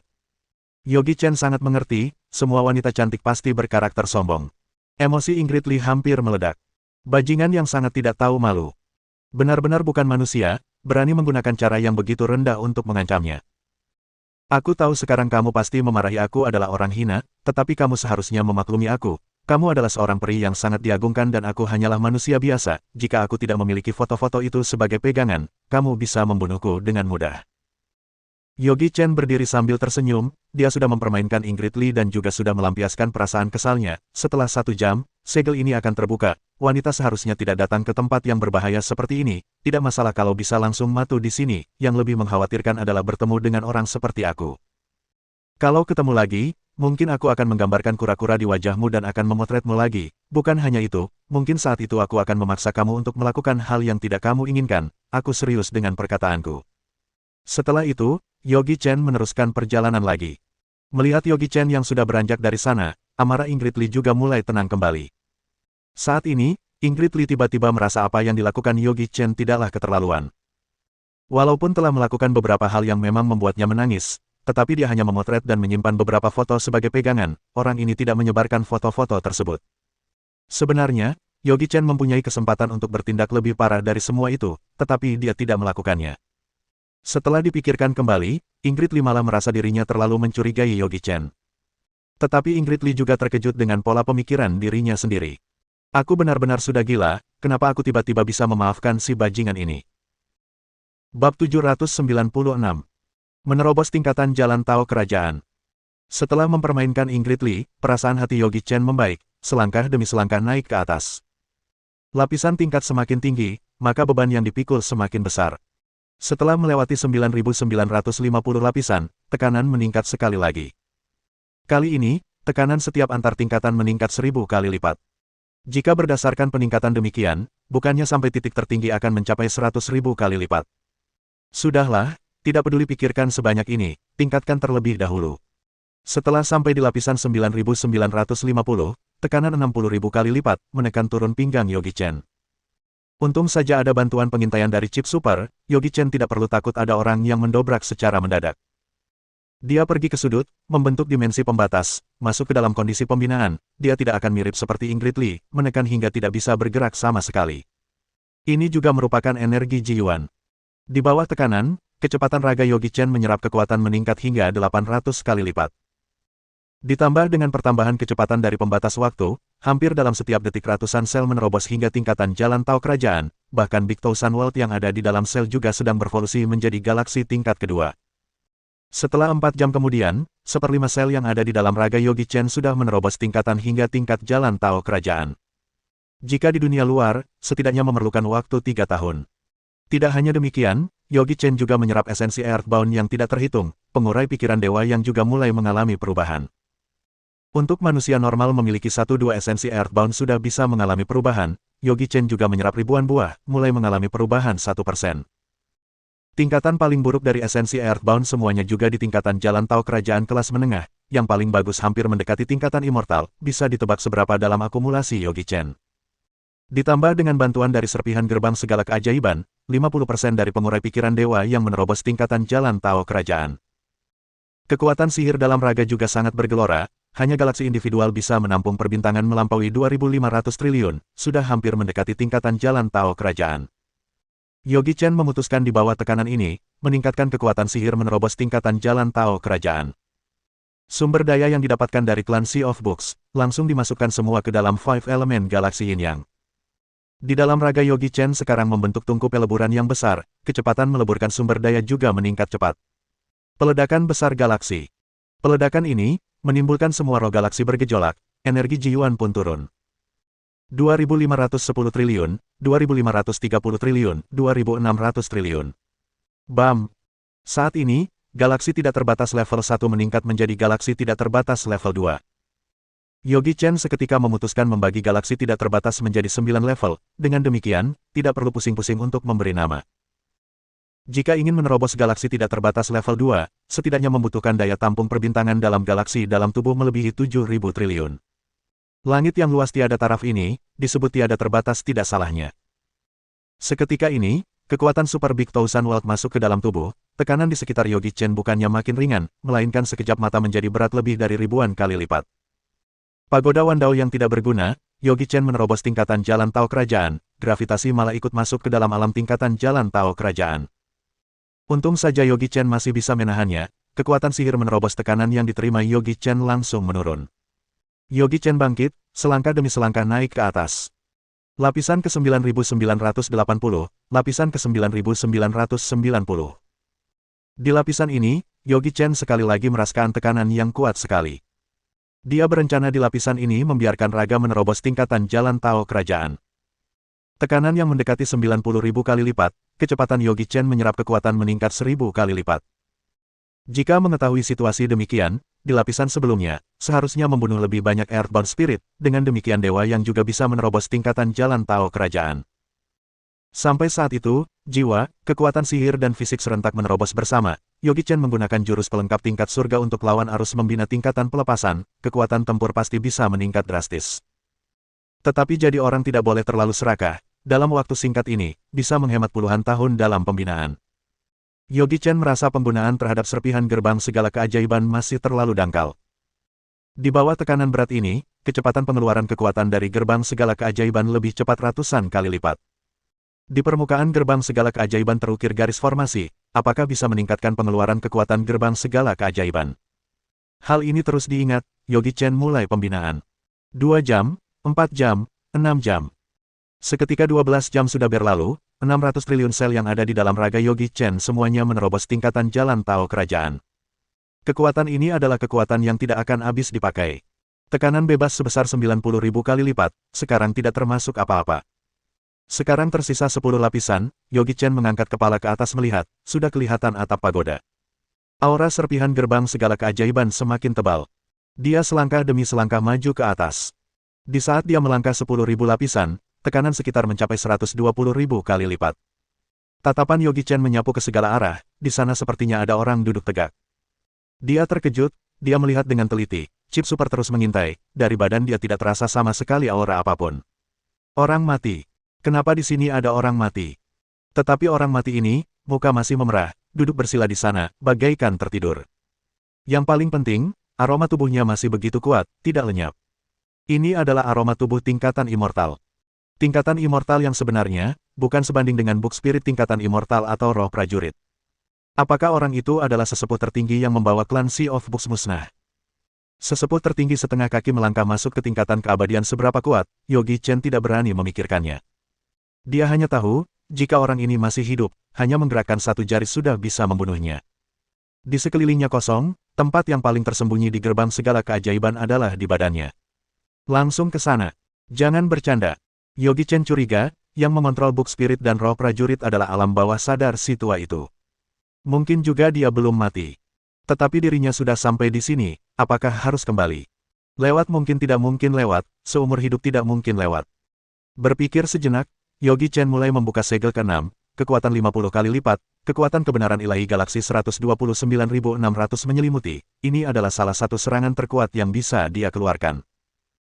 Yogi Chen sangat mengerti, semua wanita cantik pasti berkarakter sombong. Emosi Ingrid Lee hampir meledak. Bajingan yang sangat tidak tahu malu. Benar-benar bukan manusia, berani menggunakan cara yang begitu rendah untuk mengancamnya. Aku tahu sekarang kamu pasti memarahi aku adalah orang hina, tetapi kamu seharusnya memaklumi aku. Kamu adalah seorang peri yang sangat diagungkan dan aku hanyalah manusia biasa. Jika aku tidak memiliki foto-foto itu sebagai pegangan, kamu bisa membunuhku dengan mudah. Yogi Chen berdiri sambil tersenyum, dia sudah mempermainkan Ingrid Lee dan juga sudah melampiaskan perasaan kesalnya. Setelah 1 jam, segel ini akan terbuka. Wanita seharusnya tidak datang ke tempat yang berbahaya seperti ini. Tidak masalah kalau bisa langsung mati di sini. Yang lebih mengkhawatirkan adalah bertemu dengan orang seperti aku. Kalau ketemu lagi, mungkin aku akan menggambarkan kura-kura di wajahmu dan akan memotretmu lagi. Bukan hanya itu, mungkin saat itu aku akan memaksa kamu untuk melakukan hal yang tidak kamu inginkan. Aku serius dengan perkataanku. Setelah itu, Yogi Chen meneruskan perjalanan lagi. Melihat Yogi Chen yang sudah beranjak dari sana, amarah Ingrid Lee juga mulai tenang kembali. Saat ini, Ingrid Lee tiba-tiba merasa apa yang dilakukan Yogi Chen tidaklah keterlaluan. Walaupun telah melakukan beberapa hal yang memang membuatnya menangis, tetapi dia hanya memotret dan menyimpan beberapa foto sebagai pegangan, orang ini tidak menyebarkan foto-foto tersebut. Sebenarnya, Yogi Chen mempunyai kesempatan untuk bertindak lebih parah dari semua itu, tetapi dia tidak melakukannya. Setelah dipikirkan kembali, Ingrid Lee malah merasa dirinya terlalu mencurigai Yogi Chen. Tetapi Ingrid Lee juga terkejut dengan pola pemikiran dirinya sendiri. Aku benar-benar sudah gila, kenapa aku tiba-tiba bisa memaafkan si bajingan ini. Bab 796. Menerobos tingkatan jalan Tao Kerajaan. Setelah mempermainkan Ingrid Lee, perasaan hati Yogi Chen membaik, selangkah demi selangkah naik ke atas. Lapisan tingkat semakin tinggi, maka beban yang dipikul semakin besar. Setelah melewati 9.950 lapisan, tekanan meningkat sekali lagi. Kali ini, tekanan setiap antar tingkatan meningkat 1000 kali lipat. Jika berdasarkan peningkatan demikian, bukannya sampai titik tertinggi akan mencapai 100.000 kali lipat. Sudahlah, tidak peduli pikirkan sebanyak ini, tingkatkan terlebih dahulu. Setelah sampai di lapisan 9.950, tekanan 60.000 kali lipat, menekan turun pinggang Yogi Chen. Untung saja ada bantuan pengintaian dari chip super, Yogi Chen tidak perlu takut ada orang yang mendobrak secara mendadak. Dia pergi ke sudut, membentuk dimensi pembatas, masuk ke dalam kondisi pembinaan, dia tidak akan mirip seperti Ingrid Lee, menekan hingga tidak bisa bergerak sama sekali. Ini juga merupakan energi Ji Yuan. Di bawah tekanan, kecepatan raga Yogi Chen menyerap kekuatan meningkat hingga 800 kali lipat. Ditambah dengan pertambahan kecepatan dari pembatas waktu, hampir dalam setiap detik ratusan sel menerobos hingga tingkatan jalan Tao Kerajaan, bahkan Big Thousand World yang ada di dalam sel juga sedang berevolusi menjadi galaksi tingkat kedua. Setelah 4 jam kemudian, 1/5 sel yang ada di dalam raga Yogi Chen sudah menerobos tingkatan hingga tingkat jalan Tao Kerajaan. Jika di dunia luar, setidaknya memerlukan waktu 3 tahun. Tidak hanya demikian, Yogi Chen juga menyerap esensi Earthbound yang tidak terhitung, pengurai pikiran dewa yang juga mulai mengalami perubahan. Untuk manusia normal memiliki 1-2 esensi Earthbound sudah bisa mengalami perubahan, Yogi Chen juga menyerap ribuan buah, mulai mengalami perubahan 1%. Tingkatan paling buruk dari esensi Earthbound semuanya juga di tingkatan jalan Tao Kerajaan kelas menengah, yang paling bagus hampir mendekati tingkatan immortal, bisa ditebak seberapa dalam akumulasi Yogi Chen. Ditambah dengan bantuan dari serpihan gerbang segala keajaiban, 50% dari pengurai pikiran dewa yang menerobos tingkatan jalan Tao Kerajaan. Kekuatan sihir dalam raga juga sangat bergelora, hanya galaksi individual bisa menampung perbintangan melampaui 2.500 triliun, sudah hampir mendekati tingkatan jalan Tao Kerajaan. Yogi Chen memutuskan di bawah tekanan ini, meningkatkan kekuatan sihir menerobos tingkatan jalan Tao Kerajaan. Sumber daya yang didapatkan dari klan Sea of Books, langsung dimasukkan semua ke dalam Five Element Galaksi Yin Yang. Di dalam raga Yogi Chen sekarang membentuk tungku peleburan yang besar, kecepatan meleburkan sumber daya juga meningkat cepat. Peledakan besar galaksi. Peledakan ini, menimbulkan semua roh galaksi bergejolak, energi Ji Yuan pun turun. 2.510 triliun, 2.530 triliun, 2.600 triliun. BAM! Saat ini, galaksi tidak terbatas level 1 meningkat menjadi galaksi tidak terbatas level 2. Yogi Chen seketika memutuskan membagi galaksi tidak terbatas menjadi 9 level, dengan demikian, tidak perlu pusing-pusing untuk memberi nama. Jika ingin menerobos galaksi tidak terbatas level 2, setidaknya membutuhkan daya tampung perbintangan dalam galaksi dalam tubuh melebihi 7.000 triliun. Langit yang luas tiada taraf ini, disebut tiada terbatas tidak salahnya. Seketika ini, kekuatan Super Big Thousand World masuk ke dalam tubuh, tekanan di sekitar Yogi Chen bukannya makin ringan, melainkan sekejap mata menjadi berat lebih dari ribuan kali lipat. Pagoda Wandao yang tidak berguna, Yogi Chen menerobos tingkatan jalan Tao Kerajaan, gravitasi malah ikut masuk ke dalam alam tingkatan jalan Tao Kerajaan. Untung saja Yogi Chen masih bisa menahannya, kekuatan sihir menerobos tekanan yang diterima Yogi Chen langsung menurun. Yogi Chen bangkit, selangkah demi selangkah naik ke atas. Lapisan ke 9.980, lapisan ke 9.990. Di lapisan ini, Yogi Chen sekali lagi merasakan tekanan yang kuat sekali. Dia berencana di lapisan ini membiarkan raga menerobos tingkatan jalan Tao Kerajaan. Tekanan yang mendekati 90.000 kali lipat, kecepatan Yogi Chen menyerap kekuatan meningkat 1.000 kali lipat. Jika mengetahui situasi demikian, di lapisan sebelumnya, seharusnya membunuh lebih banyak Earthbound Spirit, dengan demikian dewa yang juga bisa menerobos tingkatan jalan Tao Kerajaan. Sampai saat itu, jiwa, kekuatan sihir dan fisik serentak menerobos bersama. Yogi Chen menggunakan jurus pelengkap tingkat surga untuk lawan arus membina tingkatan pelepasan, kekuatan tempur pasti bisa meningkat drastis. Tetapi jadi orang tidak boleh terlalu serakah, dalam waktu singkat ini, bisa menghemat puluhan tahun dalam pembinaan. Yogi Chen merasa penggunaan terhadap serpihan gerbang segala keajaiban masih terlalu dangkal. Di bawah tekanan berat ini, kecepatan pengeluaran kekuatan dari gerbang segala keajaiban lebih cepat ratusan kali lipat. Di permukaan gerbang segala keajaiban terukir garis formasi, apakah bisa meningkatkan pengeluaran kekuatan gerbang segala keajaiban? Hal ini terus diingat, Yogi Chen mulai pembinaan. 2 jam, 4 jam, 6 jam. Seketika 12 jam sudah berlalu, 600 triliun sel yang ada di dalam raga Yogi Chen semuanya menerobos tingkatan jalan Tao kerajaan. Kekuatan ini adalah kekuatan yang tidak akan habis dipakai. Tekanan bebas sebesar 90.000 kali lipat, sekarang tidak termasuk apa-apa. Sekarang tersisa 10 lapisan, Yogi Chen mengangkat kepala ke atas melihat, sudah kelihatan atap pagoda. Aura serpihan gerbang segala keajaiban semakin tebal. Dia selangkah demi selangkah maju ke atas. Di saat dia melangkah 10.000 lapisan, tekanan sekitar mencapai 120.000 kali lipat. Tatapan Yogi Chen menyapu ke segala arah, di sana sepertinya ada orang duduk tegak. Dia terkejut, dia melihat dengan teliti, chip super terus mengintai, dari badan dia tidak terasa sama sekali aura apapun. Orang mati. Kenapa di sini ada orang mati? Tetapi orang mati ini, muka masih memerah, duduk bersila di sana, bagaikan tertidur. Yang paling penting, aroma tubuhnya masih begitu kuat, tidak lenyap. Ini adalah aroma tubuh tingkatan immortal. Tingkatan immortal yang sebenarnya, bukan sebanding dengan book spirit tingkatan immortal atau roh prajurit. Apakah orang itu adalah sesepuh tertinggi yang membawa klan Sea of Books musnah? Sesepuh tertinggi setengah kaki melangkah masuk ke tingkatan keabadian seberapa kuat, Yogi Chen tidak berani memikirkannya. Dia hanya tahu, jika orang ini masih hidup, hanya menggerakkan satu jari sudah bisa membunuhnya. Di sekelilingnya kosong, tempat yang paling tersembunyi di gerbang segala keajaiban adalah di badannya. Langsung ke sana. Jangan bercanda. Yogi Chen curiga, yang mengontrol book spirit dan roh prajurit adalah alam bawah sadar si tua itu. Mungkin juga dia belum mati. Tetapi dirinya sudah sampai di sini, apakah harus kembali? Lewat mungkin tidak mungkin lewat, seumur hidup tidak mungkin lewat. Berpikir sejenak, Yogi Chen mulai membuka segel ke-6, kekuatan 50 kali lipat, kekuatan kebenaran ilahi galaksi 129.600 menyelimuti, ini adalah salah satu serangan terkuat yang bisa dia keluarkan.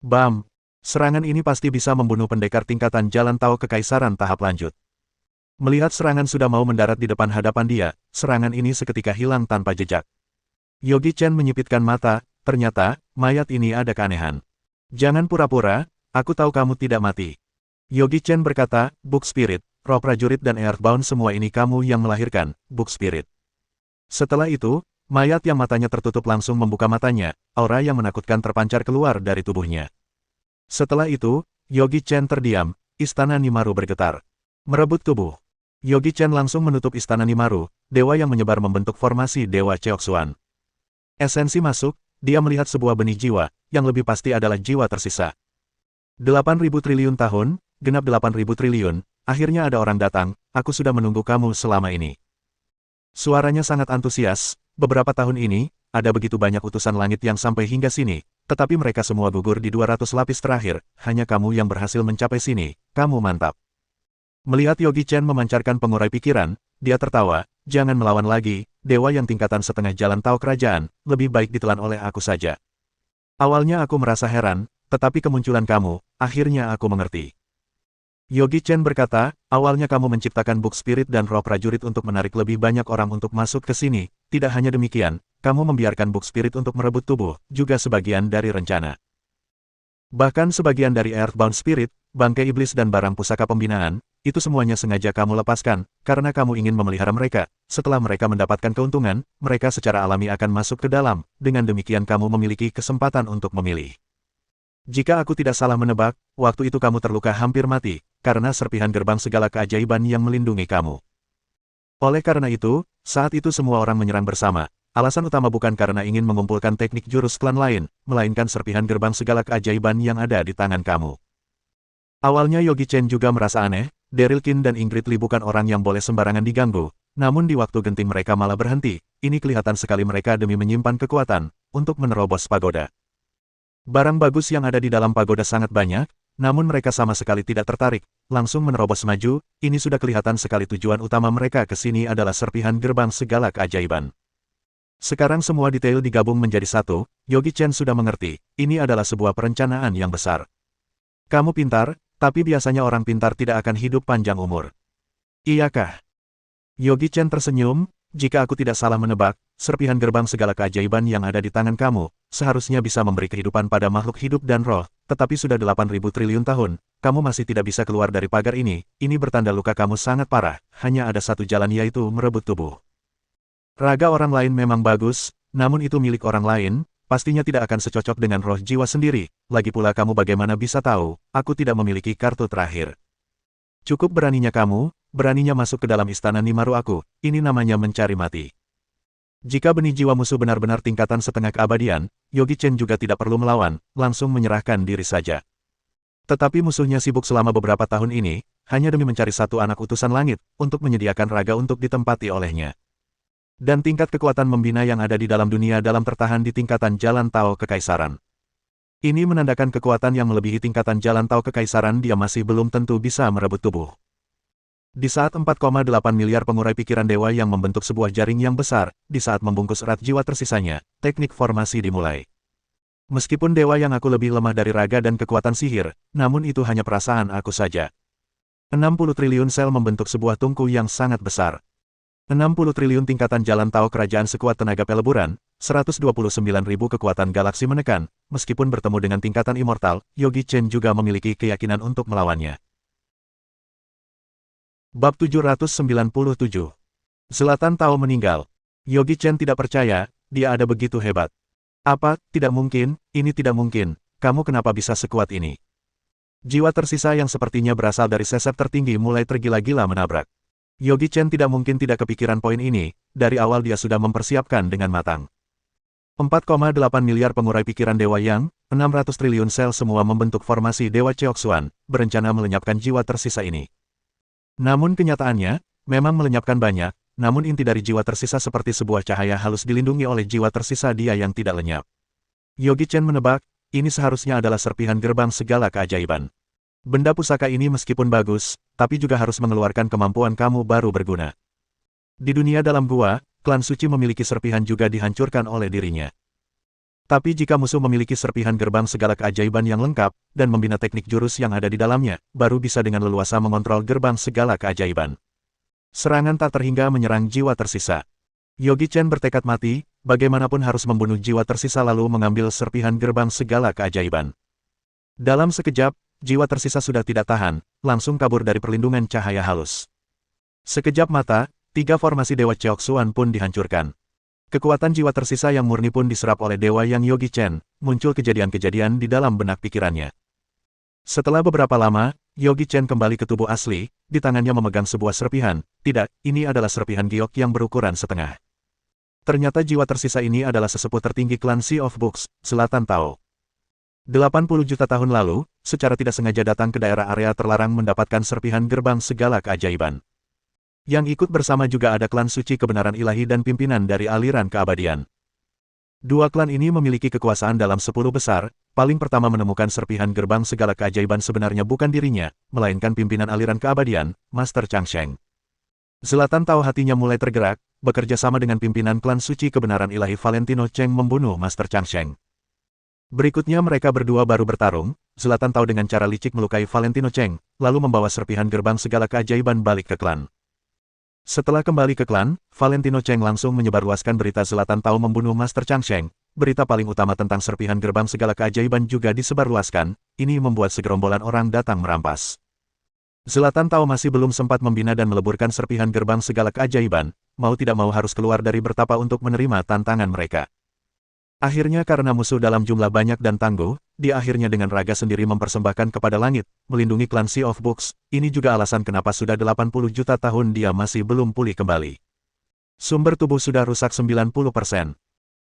Bam! Serangan ini pasti bisa membunuh pendekar tingkatan jalan Tao kekaisaran tahap lanjut. Melihat serangan sudah mau mendarat di depan hadapan dia, serangan ini seketika hilang tanpa jejak. Yogi Chen menyipitkan mata, ternyata, mayat ini ada keanehan. Jangan pura-pura, aku tahu kamu tidak mati. Yogi Chen berkata, Book Spirit, roh prajurit dan Earthbound semua ini kamu yang melahirkan, Book Spirit. Setelah itu, mayat yang matanya tertutup langsung membuka matanya, aura yang menakutkan terpancar keluar dari tubuhnya. Setelah itu, Yogi Chen terdiam, istana Nimaru bergetar. Merebut tubuh. Yogi Chen langsung menutup istana Nimaru, dewa yang menyebar membentuk formasi Dewa Cheoksuan. Esensi masuk, dia melihat sebuah benih jiwa, yang lebih pasti adalah jiwa tersisa. 8.000 triliun tahun, genap 8.000 triliun, akhirnya ada orang datang, aku sudah menunggu kamu selama ini. Suaranya sangat antusias, beberapa tahun ini, ada begitu banyak utusan langit yang sampai hingga sini, tetapi mereka semua gugur di 200 lapis terakhir, hanya kamu yang berhasil mencapai sini, kamu mantap. Melihat Yogi Chen memancarkan pengurai pikiran, dia tertawa, jangan melawan lagi, dewa yang tingkatan setengah jalan Tao kerajaan, lebih baik ditelan oleh aku saja. Awalnya aku merasa heran, tetapi kemunculan kamu, akhirnya aku mengerti. Yogi Chen berkata, awalnya kamu menciptakan book spirit dan roh prajurit untuk menarik lebih banyak orang untuk masuk ke sini, tidak hanya demikian, kamu membiarkan book spirit untuk merebut tubuh, juga sebagian dari rencana. Bahkan sebagian dari Earthbound Spirit, bangkai iblis dan barang pusaka pembinaan, itu semuanya sengaja kamu lepaskan, karena kamu ingin memelihara mereka. Setelah mereka mendapatkan keuntungan, mereka secara alami akan masuk ke dalam, dengan demikian kamu memiliki kesempatan untuk memilih. Jika aku tidak salah menebak, waktu itu kamu terluka hampir mati, karena serpihan gerbang segala keajaiban yang melindungi kamu. Oleh karena itu, saat itu semua orang menyerang bersama. Alasan utama bukan karena ingin mengumpulkan teknik jurus klan lain, melainkan serpihan gerbang segala keajaiban yang ada di tangan kamu. Awalnya Yogi Chen juga merasa aneh, Daryl Qin dan Ingrid Li bukan orang yang boleh sembarangan diganggu, namun di waktu genting mereka malah berhenti, ini kelihatan sekali mereka demi menyimpan kekuatan, untuk menerobos pagoda. Barang bagus yang ada di dalam pagoda sangat banyak, namun mereka sama sekali tidak tertarik, langsung menerobos maju, ini sudah kelihatan sekali tujuan utama mereka ke sini adalah serpihan gerbang segala keajaiban. Sekarang semua detail digabung menjadi satu, Yogi Chen sudah mengerti, ini adalah sebuah perencanaan yang besar. Kamu pintar, tapi biasanya orang pintar tidak akan hidup panjang umur. Iyakah? Yogi Chen tersenyum, jika aku tidak salah menebak, serpihan gerbang segala keajaiban yang ada di tangan kamu, seharusnya bisa memberi kehidupan pada makhluk hidup dan roh, tetapi sudah 8.000 triliun tahun, kamu masih tidak bisa keluar dari pagar ini bertanda luka kamu sangat parah, hanya ada satu jalan yaitu merebut tubuh. Raga orang lain memang bagus, namun itu milik orang lain, pastinya tidak akan secocok dengan roh jiwa sendiri, lagi pula kamu bagaimana bisa tahu, aku tidak memiliki kartu terakhir. Cukup beraninya kamu, beraninya masuk ke dalam istana Nimaru aku, ini namanya mencari mati. Jika benih jiwa musuh benar-benar tingkatan setengah keabadian, Yogi Chen juga tidak perlu melawan, langsung menyerahkan diri saja. Tetapi musuhnya sibuk selama beberapa tahun ini, hanya demi mencari satu anak utusan langit, untuk menyediakan raga untuk ditempati olehnya. Dan tingkat kekuatan membina yang ada di dalam dunia dalam tertahan di tingkatan Jalan Tao Kekaisaran. Ini menandakan kekuatan yang melebihi tingkatan Jalan Tao Kekaisaran dia masih belum tentu bisa merebut tubuh. Di saat 4,8 miliar pengurai pikiran dewa yang membentuk sebuah jaring yang besar, di saat membungkus erat jiwa tersisanya, teknik formasi dimulai. Meskipun dewa yang aku lebih lemah dari raga dan kekuatan sihir, namun itu hanya perasaan aku saja. 60 triliun sel membentuk sebuah tungku yang sangat besar. 60 triliun tingkatan Jalan Tao kerajaan sekuat tenaga peleburan, 129.000 kekuatan galaksi menekan, meskipun bertemu dengan tingkatan immortal, Yogi Chen juga memiliki keyakinan untuk melawannya. Bab 797. Selatan Tao meninggal. Yogi Chen tidak percaya, dia ada begitu hebat. Apa, tidak mungkin, ini tidak mungkin, kamu kenapa bisa sekuat ini? Jiwa tersisa yang sepertinya berasal dari sesep tertinggi mulai tergila-gila menabrak. Yogi Chen tidak mungkin tidak kepikiran poin ini, dari awal dia sudah mempersiapkan dengan matang. 4,8 miliar pengurai pikiran Dewa Yang, 600 triliun sel semua membentuk formasi Dewa Cheoksuan, berencana melenyapkan jiwa tersisa ini. Namun kenyataannya, memang melenyapkan banyak, namun inti dari jiwa tersisa seperti sebuah cahaya halus dilindungi oleh jiwa tersisa dia yang tidak lenyap. Yogi Chen menebak, ini seharusnya adalah serpihan gerbang segala keajaiban. Benda pusaka ini meskipun bagus, tapi juga harus mengeluarkan kemampuan kamu baru berguna. Di dunia dalam gua, klan suci memiliki serpihan juga dihancurkan oleh dirinya. Tapi jika musuh memiliki serpihan gerbang segala keajaiban yang lengkap, dan membina teknik jurus yang ada di dalamnya, baru bisa dengan leluasa mengontrol gerbang segala keajaiban. Serangan tak terhingga menyerang jiwa tersisa. Yogi Chen bertekad mati, bagaimanapun harus membunuh jiwa tersisa lalu mengambil serpihan gerbang segala keajaiban. Dalam sekejap, jiwa tersisa sudah tidak tahan, langsung kabur dari perlindungan cahaya halus. Sekejap mata, 3 formasi Dewa Cheoksuan pun dihancurkan. Kekuatan jiwa tersisa yang murni pun diserap oleh Dewa Yang Yogi Chen, muncul kejadian-kejadian di dalam benak pikirannya. Setelah beberapa lama, Yogi Chen kembali ke tubuh asli, di tangannya memegang sebuah serpihan, tidak, ini adalah serpihan giok yang berukuran setengah. Ternyata jiwa tersisa ini adalah sesepuh tertinggi klan Sea of Books, Selatan Tao. 80 juta tahun lalu, secara tidak sengaja datang ke daerah area terlarang mendapatkan serpihan gerbang segala keajaiban. Yang ikut bersama juga ada klan suci kebenaran ilahi dan pimpinan dari aliran keabadian. Dua klan ini memiliki kekuasaan dalam 10 besar, paling pertama menemukan serpihan gerbang segala keajaiban sebenarnya bukan dirinya, melainkan pimpinan aliran keabadian, Master Changsheng. Selatan Tao hatinya mulai tergerak, bekerja sama dengan pimpinan klan suci kebenaran ilahi Valentino Cheng membunuh Master Changsheng. Berikutnya mereka berdua baru bertarung, Selatan Tao dengan cara licik melukai Valentino Cheng, lalu membawa serpihan gerbang segala keajaiban balik ke klan. Setelah kembali ke klan, Valentino Cheng langsung menyebarluaskan berita Selatan Tao membunuh Master Changsheng. Berita paling utama tentang serpihan gerbang segala keajaiban juga disebarluaskan, ini membuat segerombolan orang datang merampas. Selatan Tao masih belum sempat membina dan meleburkan serpihan gerbang segala keajaiban, mau tidak mau harus keluar dari bertapa untuk menerima tantangan mereka. Akhirnya karena musuh dalam jumlah banyak dan tangguh, dia akhirnya dengan raga sendiri mempersembahkan kepada langit, melindungi klan Sea of Books, ini juga alasan kenapa sudah 80 juta tahun dia masih belum pulih kembali. Sumber tubuh sudah rusak 90%.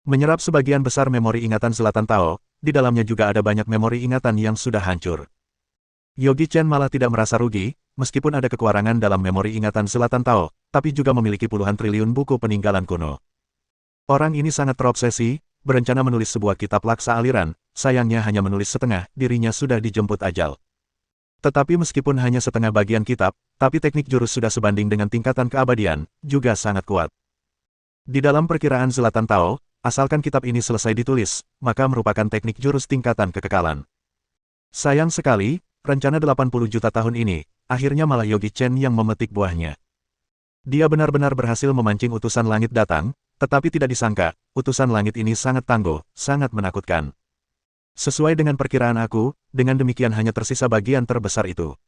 Menyerap sebagian besar memori ingatan Selatan Tao, di dalamnya juga ada banyak memori ingatan yang sudah hancur. Yogi Chen malah tidak merasa rugi, meskipun ada kekurangan dalam memori ingatan Selatan Tao, tapi juga memiliki puluhan triliun buku peninggalan kuno. Orang ini sangat terobsesi, berencana menulis sebuah kitab laksa aliran, sayangnya hanya menulis setengah, dirinya sudah dijemput ajal. Tetapi meskipun hanya setengah bagian kitab, tapi teknik jurus sudah sebanding dengan tingkatan keabadian, juga sangat kuat. Di dalam perkiraan Selatan Tao, asalkan kitab ini selesai ditulis, maka merupakan teknik jurus tingkatan kekekalan. Sayang sekali, rencana 80 juta tahun ini, akhirnya malah Yogi Chen yang memetik buahnya. Dia benar-benar berhasil memancing utusan langit datang, tetapi tidak disangka, utusan langit ini sangat tangguh, sangat menakutkan. Sesuai dengan perkiraan aku, dengan demikian hanya tersisa bagian terbesar itu.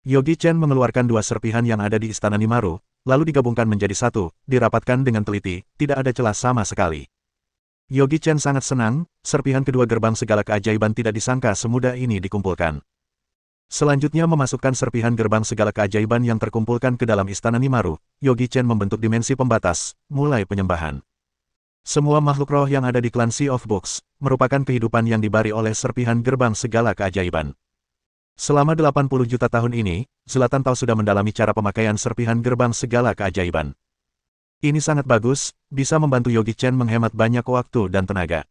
Yogi Chen mengeluarkan 2 serpihan yang ada di Istana Nimaru, lalu digabungkan menjadi satu, dirapatkan dengan teliti, tidak ada celah sama sekali. Yogi Chen sangat senang, serpihan kedua gerbang segala keajaiban tidak disangka semudah ini dikumpulkan. Selanjutnya memasukkan serpihan gerbang segala keajaiban yang terkumpulkan ke dalam istana Nimaru, Yogi Chen membentuk dimensi pembatas, mulai penyembahan. Semua makhluk roh yang ada di klan Sea of Books, merupakan kehidupan yang diberi oleh serpihan gerbang segala keajaiban. Selama 80 juta tahun ini, Zlatan Tao sudah mendalami cara pemakaian serpihan gerbang segala keajaiban. Ini sangat bagus, bisa membantu Yogi Chen menghemat banyak waktu dan tenaga.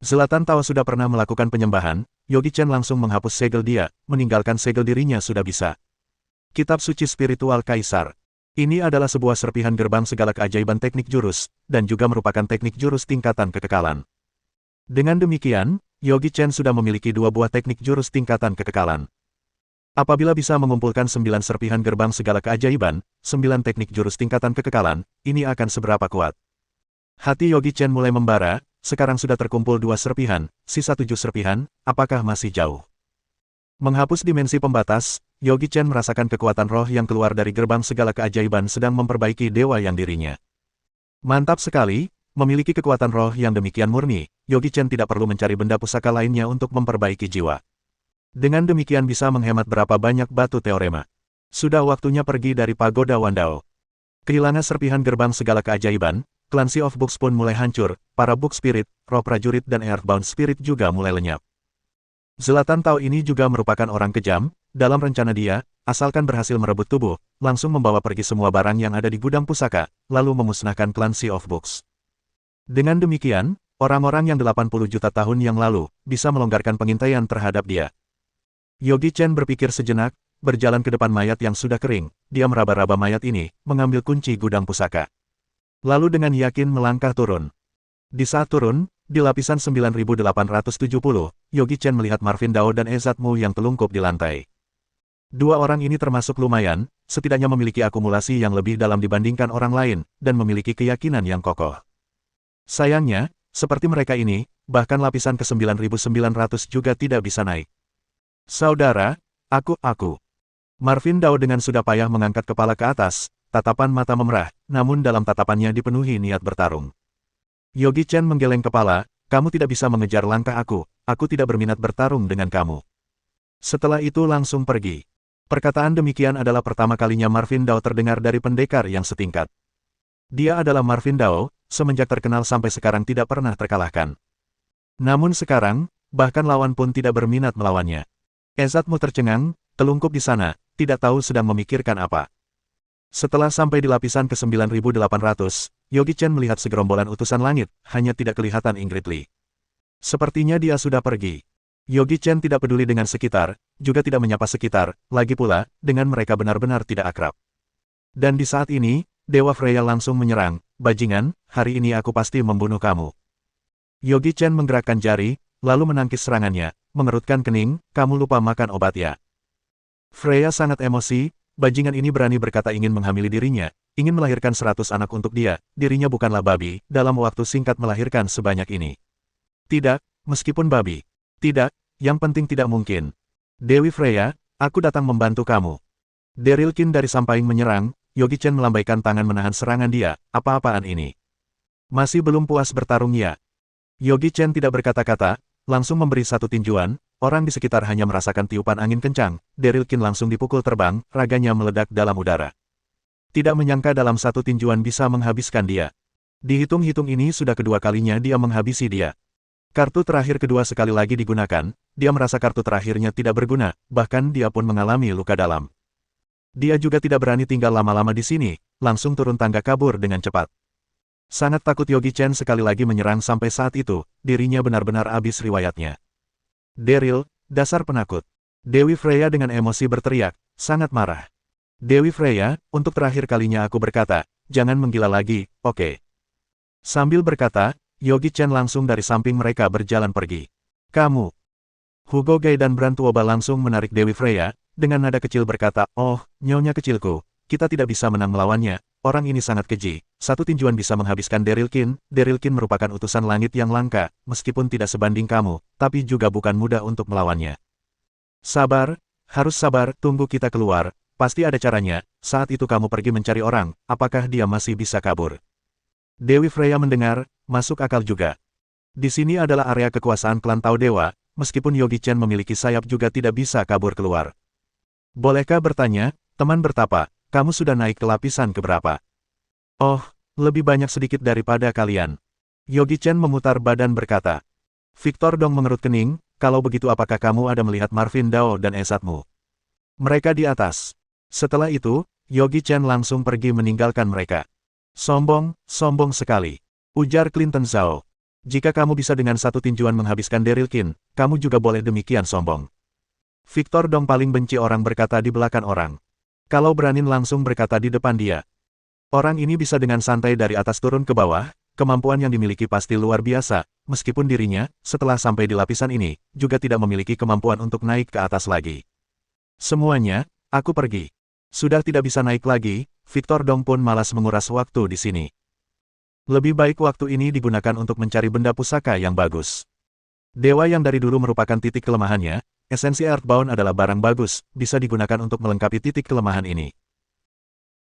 Zlatan Tao sudah pernah melakukan penyembahan, Yogi Chen langsung menghapus segel dia, meninggalkan segel dirinya sudah bisa. Kitab Suci Spiritual Kaisar. Ini adalah sebuah serpihan gerbang segala keajaiban teknik jurus, dan juga merupakan teknik jurus tingkatan kekekalan. Dengan demikian, Yogi Chen sudah memiliki dua buah teknik jurus tingkatan kekekalan. Apabila bisa mengumpulkan 9 serpihan gerbang segala keajaiban, 9 teknik jurus tingkatan kekekalan, ini akan seberapa kuat. Hati Yogi Chen mulai membara, sekarang sudah terkumpul 2 serpihan, sisa 7 serpihan, apakah masih jauh? Menghapus dimensi pembatas, Yogi Chen merasakan kekuatan roh yang keluar dari gerbang segala keajaiban sedang memperbaiki dewa yang dirinya. Mantap sekali, memiliki kekuatan roh yang demikian murni, Yogi Chen tidak perlu mencari benda pusaka lainnya untuk memperbaiki jiwa. Dengan demikian bisa menghemat berapa banyak batu teorema. Sudah waktunya pergi dari pagoda Wandao. Kehilangan serpihan gerbang segala keajaiban, klan Sea of Books pun mulai hancur, para Book Spirit, roh prajurit dan Earthbound Spirit juga mulai lenyap. Zlatan Tao ini juga merupakan orang kejam, dalam rencana dia, asalkan berhasil merebut tubuh, langsung membawa pergi semua barang yang ada di gudang pusaka, lalu memusnahkan klan Sea of Books. Dengan demikian, orang-orang yang 80 juta tahun yang lalu, bisa melonggarkan pengintaian terhadap dia. Yogi Chen berpikir sejenak, berjalan ke depan mayat yang sudah kering, dia meraba-raba mayat ini, mengambil kunci gudang pusaka. Lalu dengan yakin melangkah turun. Di saat turun, di lapisan 9870, Yogi Chen melihat Marvin Dao dan Ezat Mu yang telungkup di lantai. Dua orang ini termasuk lumayan, setidaknya memiliki akumulasi yang lebih dalam dibandingkan orang lain, dan memiliki keyakinan yang kokoh. Sayangnya, seperti mereka ini, bahkan lapisan ke 9900 juga tidak bisa naik. Saudara, aku. Marvin Dao dengan sudah payah mengangkat kepala ke atas, tatapan mata memerah, namun dalam tatapannya dipenuhi niat bertarung. Yogi Chen menggeleng kepala, kamu tidak bisa mengejar langkah aku tidak berminat bertarung dengan kamu. Setelah itu langsung pergi. Perkataan demikian adalah pertama kalinya Marvin Dao terdengar dari pendekar yang setingkat. Dia adalah Marvin Dao, semenjak terkenal sampai sekarang tidak pernah terkalahkan. Namun sekarang, bahkan lawan pun tidak berminat melawannya. Ezat Mu tercengang, telungkup di sana, tidak tahu sedang memikirkan apa. Setelah sampai di lapisan ke 9800, Yogi Chen melihat segerombolan utusan langit, hanya tidak kelihatan Ingrid Li. Sepertinya dia sudah pergi. Yogi Chen tidak peduli dengan sekitar, juga tidak menyapa sekitar, lagi pula, dengan mereka benar-benar tidak akrab. Dan di saat ini, Dewa Freya langsung menyerang, bajingan, hari ini aku pasti membunuh kamu. Yogi Chen menggerakkan jari, lalu menangkis serangannya, mengerutkan kening, kamu lupa makan obat ya. Freya sangat emosi, bajingan ini berani berkata ingin menghamili dirinya, ingin melahirkan 100 anak untuk dia, dirinya bukanlah babi, dalam waktu singkat melahirkan sebanyak ini. Tidak, meskipun babi. Tidak, yang penting tidak mungkin. Dewi Freya, aku datang membantu kamu. Daryl-kin dari samping menyerang, Yogi Chen melambaikan tangan menahan serangan dia, apa-apaan ini? Masih belum puas bertarung ya? Yogi Chen tidak berkata-kata, langsung memberi satu tinjuan, orang di sekitar hanya merasakan tiupan angin kencang, Daryl-kin langsung dipukul terbang, raganya meledak dalam udara. Tidak menyangka dalam satu tinjuan bisa menghabiskan dia. Dihitung-hitung ini sudah kedua kalinya dia menghabisi dia. Kartu terakhir kedua sekali lagi digunakan, dia merasa kartu terakhirnya tidak berguna, bahkan dia pun mengalami luka dalam. Dia juga tidak berani tinggal lama-lama di sini, langsung turun tangga kabur dengan cepat. Sangat takut Yogi Chen sekali lagi menyerang sampai saat itu, dirinya benar-benar habis riwayatnya. Daryl, dasar penakut. Dewi Freya dengan emosi berteriak, sangat marah. Dewi Freya, untuk terakhir kalinya aku berkata, jangan menggila lagi, oke? Sambil berkata, Yogi Chen langsung dari samping mereka berjalan pergi. Kamu. Hugo Gai dan Brantuoba langsung menarik Dewi Freya, dengan nada kecil berkata, oh, nyonya kecilku, kita tidak bisa menang melawannya. Orang ini sangat keji, satu tinjuan bisa menghabiskan Daryl-kin. Daryl-kin merupakan utusan langit yang langka, meskipun tidak sebanding kamu, tapi juga bukan mudah untuk melawannya. Sabar, harus sabar, tunggu kita keluar, pasti ada caranya, saat itu kamu pergi mencari orang, apakah dia masih bisa kabur? Dewi Freya mendengar, masuk akal juga, Di sini adalah area kekuasaan klan Tao Dewa, meskipun Yogi Chen memiliki sayap juga tidak bisa kabur keluar. Bolehkah bertanya, teman bertapa, kamu sudah naik ke lapisan keberapa? Oh, lebih banyak sedikit daripada kalian. Yogi Chen memutar badan berkata. Victor Dong mengerut kening, kalau begitu apakah kamu ada melihat Marvin Dao dan esatmu? Mereka di atas. Setelah itu, Yogi Chen langsung pergi meninggalkan mereka. Sombong, sombong sekali. Ujar Clinton Zhao. Jika kamu bisa dengan satu tinjuan menghabiskan Daryl Qin, kamu juga boleh demikian sombong. Victor Dong paling benci orang berkata di belakang orang. Kalau berani langsung berkata di depan dia. Orang ini bisa dengan santai dari atas turun ke bawah, kemampuan yang dimiliki pasti luar biasa, meskipun dirinya, setelah sampai di lapisan ini, juga tidak memiliki kemampuan untuk naik ke atas lagi. Semuanya, aku pergi. Sudah tidak bisa naik lagi, Victor Dong pun malas menguras waktu di sini. Lebih baik waktu ini digunakan untuk mencari benda pusaka yang bagus. Dewa yang dari dulu merupakan titik kelemahannya, esensi Earthbound adalah barang bagus, bisa digunakan untuk melengkapi titik kelemahan ini.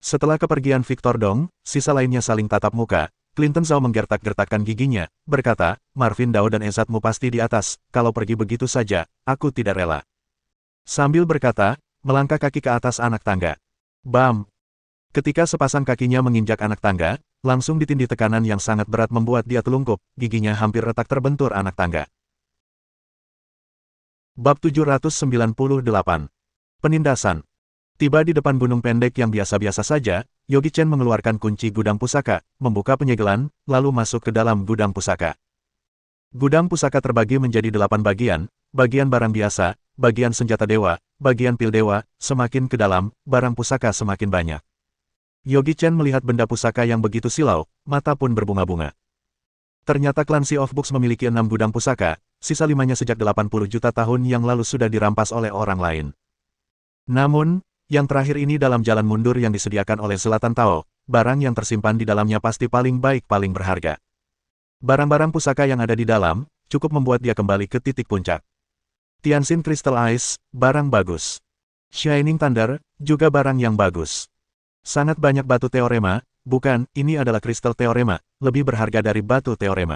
Setelah kepergian Victor Dong, sisa lainnya saling tatap muka. Clinton Zhao menggertak-gertakkan giginya, berkata, Marvin Dao dan esatmu pasti di atas, kalau pergi begitu saja, aku tidak rela. Sambil berkata, melangkah kaki ke atas anak tangga. Bam! Ketika sepasang kakinya menginjak anak tangga, langsung ditindih tekanan yang sangat berat membuat dia telungkup, giginya hampir retak terbentur anak tangga. Bab 798. Penindasan. Tiba di depan gunung pendek yang biasa-biasa saja, Yogi Chen mengeluarkan kunci gudang pusaka, membuka penyegelan, lalu masuk ke dalam gudang pusaka. Gudang pusaka terbagi menjadi 8 bagian, bagian barang biasa, bagian senjata dewa, bagian pil dewa, semakin ke dalam, barang pusaka semakin banyak. Yogi Chen melihat benda pusaka yang begitu silau, mata pun berbunga-bunga. Ternyata klan Sea of Books memiliki 6 gudang pusaka, sisa 5-nya sejak 80 juta tahun yang lalu sudah dirampas oleh orang lain. Namun, yang terakhir ini dalam jalan mundur yang disediakan oleh Selatan Tao, barang yang tersimpan di dalamnya pasti paling baik paling berharga. Barang-barang pusaka yang ada di dalam, cukup membuat dia kembali ke titik puncak. Tianxin Crystal Ice, barang bagus. Shining Thunder, juga barang yang bagus. Sangat banyak batu teorema, bukan, ini adalah kristal teorema, lebih berharga dari batu teorema.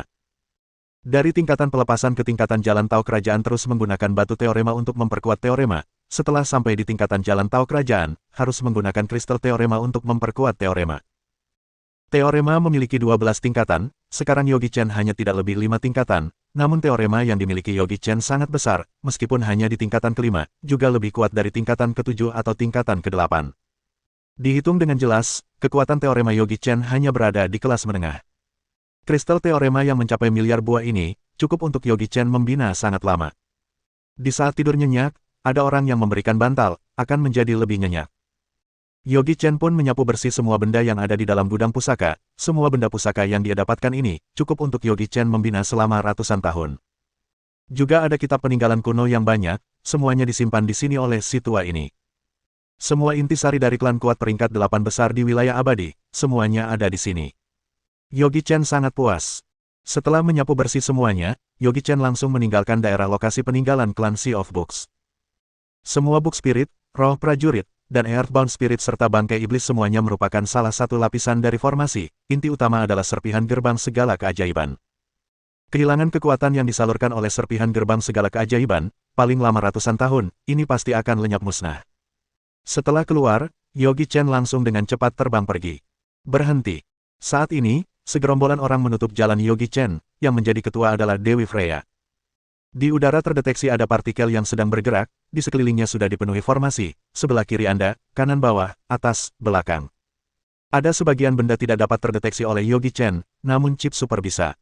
Dari tingkatan pelepasan ke tingkatan jalan Tao kerajaan terus menggunakan batu teorema untuk memperkuat teorema. Setelah sampai di tingkatan jalan Tao kerajaan, harus menggunakan kristal teorema untuk memperkuat teorema. Teorema memiliki 12 tingkatan, sekarang Yogi Chen hanya tidak lebih 5 tingkatan, namun teorema yang dimiliki Yogi Chen sangat besar, meskipun hanya di tingkatan kelima, juga lebih kuat dari tingkatan ke-7 atau tingkatan ke-8. Dihitung dengan jelas, kekuatan teorema Yogi Chen hanya berada di kelas menengah. Kristal teorema yang mencapai miliar buah ini, cukup untuk Yogi Chen membina sangat lama. Di saat tidur nyenyak, ada orang yang memberikan bantal, akan menjadi lebih nyenyak. Yogi Chen pun menyapu bersih semua benda yang ada di dalam gudang pusaka, semua benda pusaka yang dia dapatkan ini, cukup untuk Yogi Chen membina selama ratusan tahun. Juga ada kitab peninggalan kuno yang banyak, semuanya disimpan di sini oleh si tua ini. Semua intisari dari klan kuat peringkat 8 besar di wilayah abadi, semuanya ada di sini. Yogi Chen sangat puas. Setelah menyapu bersih semuanya, Yogi Chen langsung meninggalkan daerah lokasi peninggalan klan Sea of Books. Semua Book Spirit, roh prajurit, dan Earthbound Spirit serta bangkai iblis semuanya merupakan salah satu lapisan dari formasi, inti utama adalah serpihan gerbang segala keajaiban. Kehilangan kekuatan yang disalurkan oleh serpihan gerbang segala keajaiban, paling lama ratusan tahun, ini pasti akan lenyap musnah. Setelah keluar, Yogi Chen langsung dengan cepat terbang pergi. Berhenti. Saat ini, segerombolan orang menutup jalan Yogi Chen, yang menjadi ketua adalah Dewi Freya. Di udara terdeteksi ada partikel yang sedang bergerak, di sekelilingnya sudah dipenuhi formasi, sebelah kiri Anda, kanan bawah, atas, belakang. Ada sebagian benda tidak dapat terdeteksi oleh Yogi Chen, namun chip super bisa.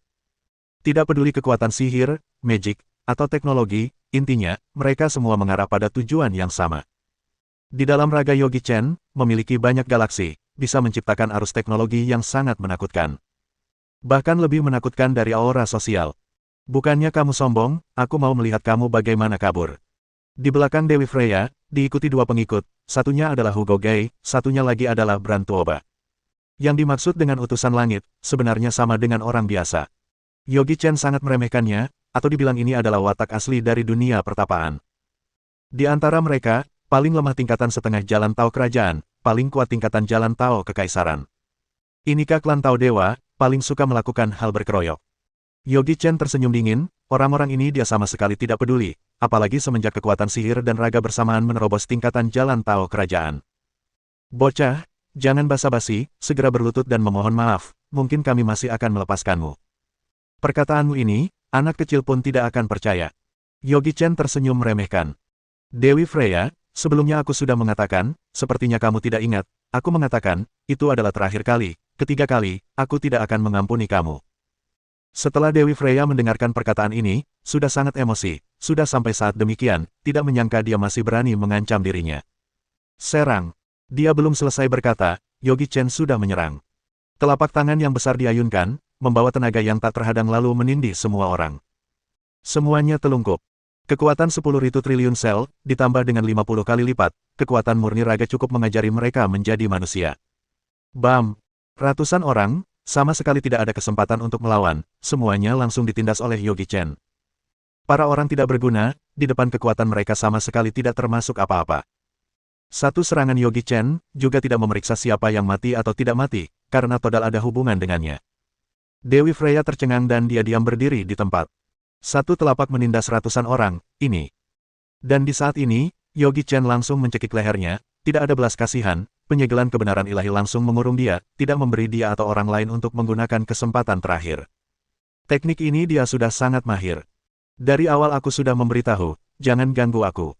Tidak peduli kekuatan sihir, magic, atau teknologi, intinya, mereka semua mengarah pada tujuan yang sama. Di dalam raga Yogi Chen, memiliki banyak galaksi, bisa menciptakan arus teknologi yang sangat menakutkan. Bahkan lebih menakutkan dari aura sosial. Bukannya kamu sombong, aku mau melihat kamu bagaimana kabur. Di belakang Dewi Freya, diikuti 2 pengikut, satunya adalah Hugo Gai, satunya lagi adalah Bran Tuoba. Yang dimaksud dengan utusan langit, sebenarnya sama dengan orang biasa. Yogi Chen sangat meremehkannya, atau dibilang ini adalah watak asli dari dunia pertapaan. Di antara mereka, paling lemah tingkatan setengah jalan Tao kerajaan, paling kuat tingkatan jalan Tao kekaisaran. Inikah klan Tao Dewa, paling suka melakukan hal berkeroyok. Yogi Chen tersenyum dingin, orang-orang ini dia sama sekali tidak peduli, apalagi semenjak kekuatan sihir dan raga bersamaan menerobos tingkatan jalan Tao kerajaan. Bocah, jangan basa-basi, segera berlutut dan memohon maaf, mungkin kami masih akan melepaskanmu. Perkataanmu ini, anak kecil pun tidak akan percaya. Yogi Chen tersenyum meremehkan. Dewi Freya, sebelumnya aku sudah mengatakan, sepertinya kamu tidak ingat, aku mengatakan, itu adalah terakhir kali, ketiga kali, aku tidak akan mengampuni kamu. Setelah Dewi Freya mendengarkan perkataan ini, sudah sangat emosi, sudah sampai saat demikian, tidak menyangka dia masih berani mengancam dirinya. Serang. Dia belum selesai berkata, Yogi Chen sudah menyerang. Telapak tangan yang besar diayunkan, membawa tenaga yang tak terhadang lalu menindih semua orang. Semuanya telungkup. Kekuatan 10.000 triliun sel, ditambah dengan 50 kali lipat, kekuatan murni raga cukup mengajari mereka menjadi manusia. Bam! Ratusan orang, sama sekali tidak ada kesempatan untuk melawan, semuanya langsung ditindas oleh Yogi Chen. Para orang tidak berguna, di depan kekuatan mereka sama sekali tidak termasuk apa-apa. Satu serangan Yogi Chen, juga tidak memeriksa siapa yang mati atau tidak mati, karena total ada hubungan dengannya. Dewi Freya tercengang dan dia diam berdiri di tempat. Satu telapak menindas ratusan orang, ini. Dan di saat ini, Yogi Chen langsung mencekik lehernya, tidak ada belas kasihan, penyegelan kebenaran ilahi langsung mengurung dia, tidak memberi dia atau orang lain untuk menggunakan kesempatan terakhir. Teknik ini dia sudah sangat mahir. Dari awal aku sudah memberitahu, jangan ganggu aku.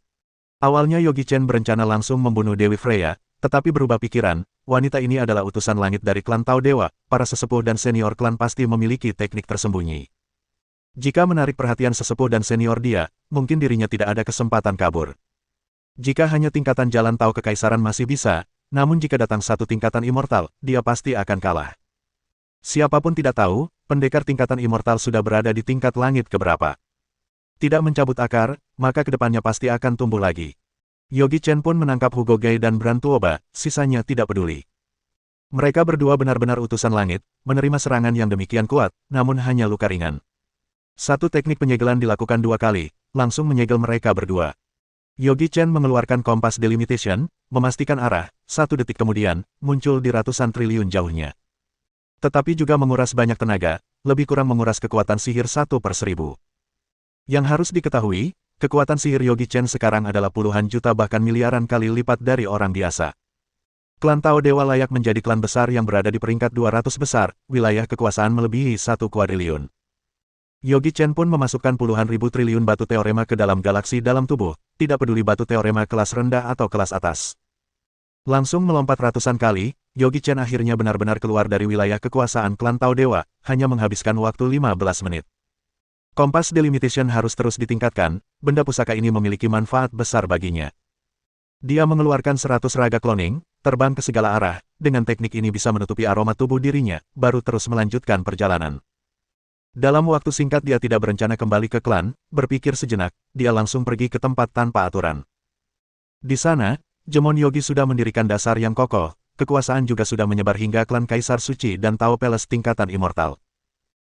Awalnya Yogi Chen berencana langsung membunuh Dewi Freya, tetapi berubah pikiran, wanita ini adalah utusan langit dari klan Tao Dewa, para sesepuh dan senior klan pasti memiliki teknik tersembunyi. Jika menarik perhatian sesepuh dan senior dia, mungkin dirinya tidak ada kesempatan kabur. Jika hanya tingkatan jalan Tao kekaisaran masih bisa, namun jika datang satu tingkatan immortal, dia pasti akan kalah. Siapapun tidak tahu, pendekar tingkatan immortal sudah berada di tingkat langit keberapa. Tidak mencabut akar, maka kedepannya pasti akan tumbuh lagi. Yogi Chen pun menangkap Hugo Gai dan Brantuoba, sisanya tidak peduli. Mereka berdua benar-benar utusan langit, menerima serangan yang demikian kuat, namun hanya luka ringan. Satu teknik penyegelan dilakukan 2 kali, langsung menyegel mereka berdua. Yogi Chen mengeluarkan kompas delimitation, memastikan arah, 1 detik kemudian, muncul di ratusan triliun jauhnya. Tetapi juga menguras banyak tenaga, lebih kurang menguras kekuatan sihir 1/1000. Yang harus diketahui, kekuatan sihir Yogi Chen sekarang adalah puluhan juta bahkan miliaran kali lipat dari orang biasa. Klan Tao Dewa layak menjadi klan besar yang berada di peringkat 200 besar, wilayah kekuasaan melebihi 1 kuadriliun. Yogi Chen pun memasukkan puluhan ribu triliun batu teorema ke dalam galaksi dalam tubuh, tidak peduli batu teorema kelas rendah atau kelas atas. Langsung melompat ratusan kali, Yogi Chen akhirnya benar-benar keluar dari wilayah kekuasaan klan Tao Dewa, hanya menghabiskan waktu 15 menit. Kompas delimitation harus terus ditingkatkan, benda pusaka ini memiliki manfaat besar baginya. Dia mengeluarkan 100 raga cloning, terbang ke segala arah, dengan teknik ini bisa menutupi aroma tubuh dirinya, baru terus melanjutkan perjalanan. Dalam waktu singkat dia tidak berencana kembali ke klan, berpikir sejenak, dia langsung pergi ke tempat tanpa aturan. Di sana, Jemon Yogi sudah mendirikan dasar yang kokoh, kekuasaan juga sudah menyebar hingga klan Kaisar Suci dan Tao Palace tingkatan immortal.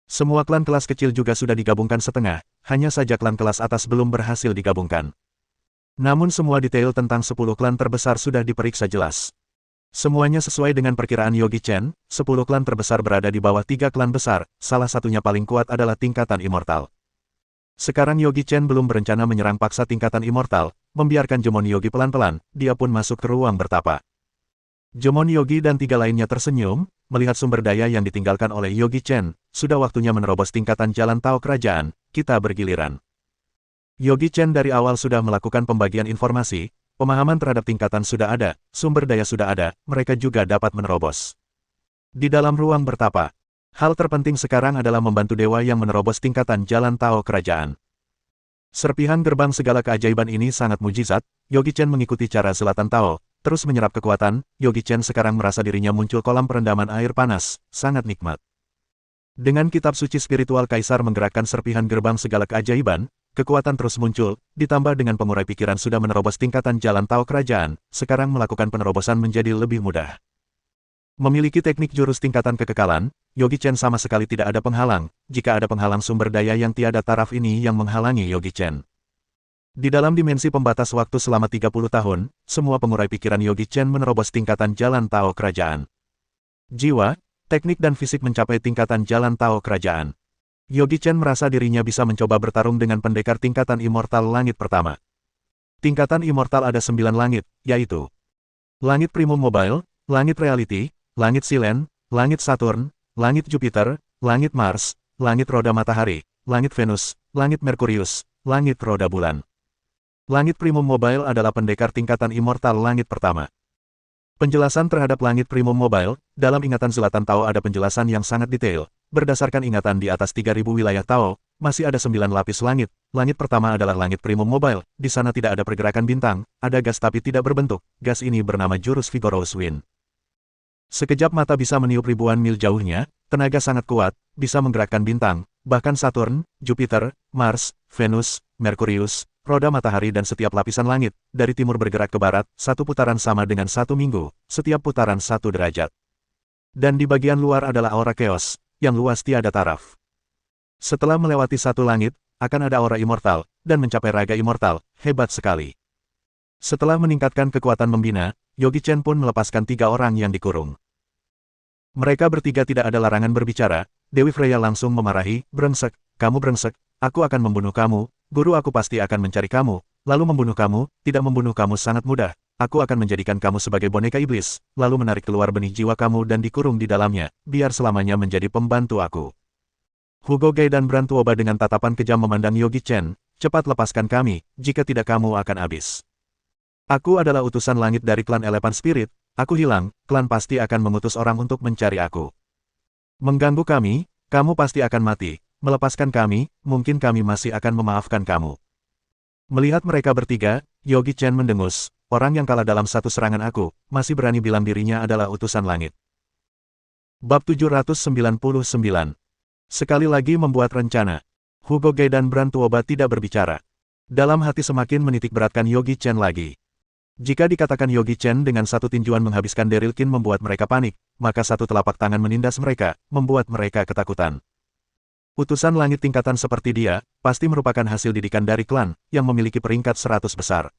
Semua klan kelas kecil juga sudah digabungkan setengah, hanya saja klan kelas atas belum berhasil digabungkan. Namun semua detail tentang 10 klan terbesar sudah diperiksa jelas. Semuanya sesuai dengan perkiraan Yogi Chen, 10 klan terbesar berada di bawah 3 klan besar, salah satunya paling kuat adalah tingkatan immortal. Sekarang Yogi Chen belum berencana menyerang paksa tingkatan immortal, membiarkan Jemon Yogi pelan-pelan, dia pun masuk ke ruang bertapa. Jemon Yogi dan 3 lainnya tersenyum, melihat sumber daya yang ditinggalkan oleh Yogi Chen, sudah waktunya menerobos tingkatan jalan Tao kerajaan, kita bergiliran. Yogi Chen dari awal sudah melakukan pembagian informasi, pemahaman terhadap tingkatan sudah ada, sumber daya sudah ada, mereka juga dapat menerobos. Di dalam ruang bertapa, hal terpenting sekarang adalah membantu dewa yang menerobos tingkatan jalan Tao kerajaan. Serpihan gerbang segala keajaiban ini sangat mujizat, Yogi Chen mengikuti cara Selatan Tao, terus menyerap kekuatan, Yogi Chen sekarang merasa dirinya muncul kolam perendaman air panas, sangat nikmat. Dengan kitab suci spiritual Kaisar menggerakkan serpihan gerbang segala keajaiban, kekuatan terus muncul, ditambah dengan pengurai pikiran sudah menerobos tingkatan jalan Tao kerajaan, sekarang melakukan penerobosan menjadi lebih mudah. Memiliki teknik jurus tingkatan kekekalan, Yogi Chen sama sekali tidak ada penghalang, jika ada penghalang sumber daya yang tiada taraf ini yang menghalangi Yogi Chen. Di dalam dimensi pembatas waktu selama 30 tahun, semua pengurai pikiran Yogi Chen menerobos tingkatan jalan Tao kerajaan. Jiwa, teknik dan fisik mencapai tingkatan jalan Tao kerajaan. Yogi Chen merasa dirinya bisa mencoba bertarung dengan pendekar tingkatan immortal langit pertama. Tingkatan immortal ada 9 langit, yaitu Langit Primum Mobile, Langit Reality, Langit Silen, Langit Saturn, Langit Jupiter, Langit Mars, Langit Roda Matahari, Langit Venus, Langit Merkurius, Langit Roda Bulan. Langit Primum Mobile adalah pendekar tingkatan immortal langit pertama. Penjelasan terhadap Langit Primum Mobile, dalam ingatan Selatan Tao ada penjelasan yang sangat detail. Berdasarkan ingatan di atas 3000 wilayah Tao, masih ada 9 lapis langit. Langit pertama adalah Langit Primum Mobile, di sana tidak ada pergerakan bintang, ada gas tapi tidak berbentuk. Gas ini bernama Jurus Vigorous Wind. Sekejap mata bisa meniup ribuan mil jauhnya, tenaga sangat kuat, bisa menggerakkan bintang, bahkan Saturn, Jupiter, Mars, Venus, Merkurius, roda matahari dan setiap lapisan langit, dari timur bergerak ke barat, satu putaran sama dengan 1 minggu, setiap putaran 1 derajat. Dan di bagian luar adalah aura chaos, yang luas tiada taraf. Setelah melewati satu langit, akan ada aura immortal, dan mencapai raga immortal, hebat sekali. Setelah meningkatkan kekuatan membina, Yogi Chen pun melepaskan 3 orang yang dikurung. Mereka bertiga tidak ada larangan berbicara, Dewi Freya langsung memarahi, "Brengsek, kamu brengsek, aku akan membunuh kamu. Guru aku pasti akan mencari kamu, lalu membunuh kamu, tidak membunuh kamu sangat mudah. Aku akan menjadikan kamu sebagai boneka iblis, lalu menarik keluar benih jiwa kamu dan dikurung di dalamnya, biar selamanya menjadi pembantu aku." Hugo Gai dan Brantuoba dengan tatapan kejam memandang Yogi Chen, "Cepat lepaskan kami, jika tidak kamu akan habis. Aku adalah utusan langit dari klan Elephant Spirit, aku hilang, klan pasti akan mengutus orang untuk mencari aku. Mengganggu kami, kamu pasti akan mati. Melepaskan kami, mungkin kami masih akan memaafkan kamu." Melihat mereka bertiga, Yogi Chen mendengus, "Orang yang kalah dalam satu serangan aku, masih berani bilang dirinya adalah utusan langit." Bab 799. Sekali lagi membuat rencana. Hugo Gai dan Brantuoba tidak berbicara. Dalam hati semakin menitik beratkan Yogi Chen lagi. Jika dikatakan Yogi Chen dengan satu tinjuan menghabiskan Daryl Qin membuat mereka panik, maka satu telapak tangan menindas mereka, membuat mereka ketakutan. Utusan langit tingkatan seperti dia, pasti merupakan hasil didikan dari klan, yang memiliki peringkat 100 besar.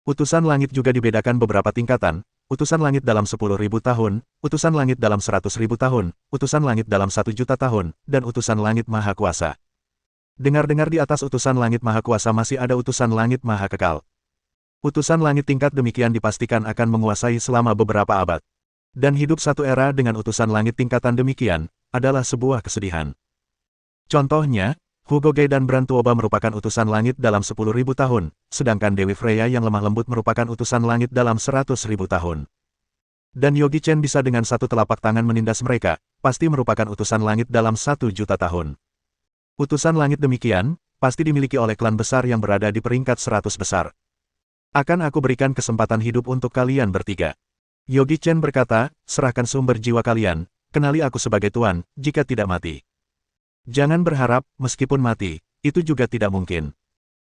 Utusan langit juga dibedakan beberapa tingkatan, utusan langit dalam 10.000 tahun, utusan langit dalam 100.000 tahun, utusan langit dalam 1 juta tahun, dan utusan langit maha kuasa. Dengar-dengar di atas utusan langit maha kuasa masih ada utusan langit maha kekal. Utusan langit tingkat demikian dipastikan akan menguasai selama beberapa abad. Dan hidup satu era dengan utusan langit tingkatan demikian, adalah sebuah kesedihan. Contohnya, Hugo Gai dan Brantuoba merupakan utusan langit dalam 10.000 tahun, sedangkan Dewi Freya yang lemah lembut merupakan utusan langit dalam 100.000 tahun. Dan Yogi Chen bisa dengan satu telapak tangan menindas mereka, pasti merupakan utusan langit dalam 1 juta tahun. Utusan langit demikian, pasti dimiliki oleh klan besar yang berada di peringkat 100 besar. Akan aku berikan kesempatan hidup untuk kalian bertiga. Yogi Chen berkata, "Serahkan sumber jiwa kalian, kenali aku sebagai tuan, jika tidak mati. Jangan berharap, meskipun mati, itu juga tidak mungkin."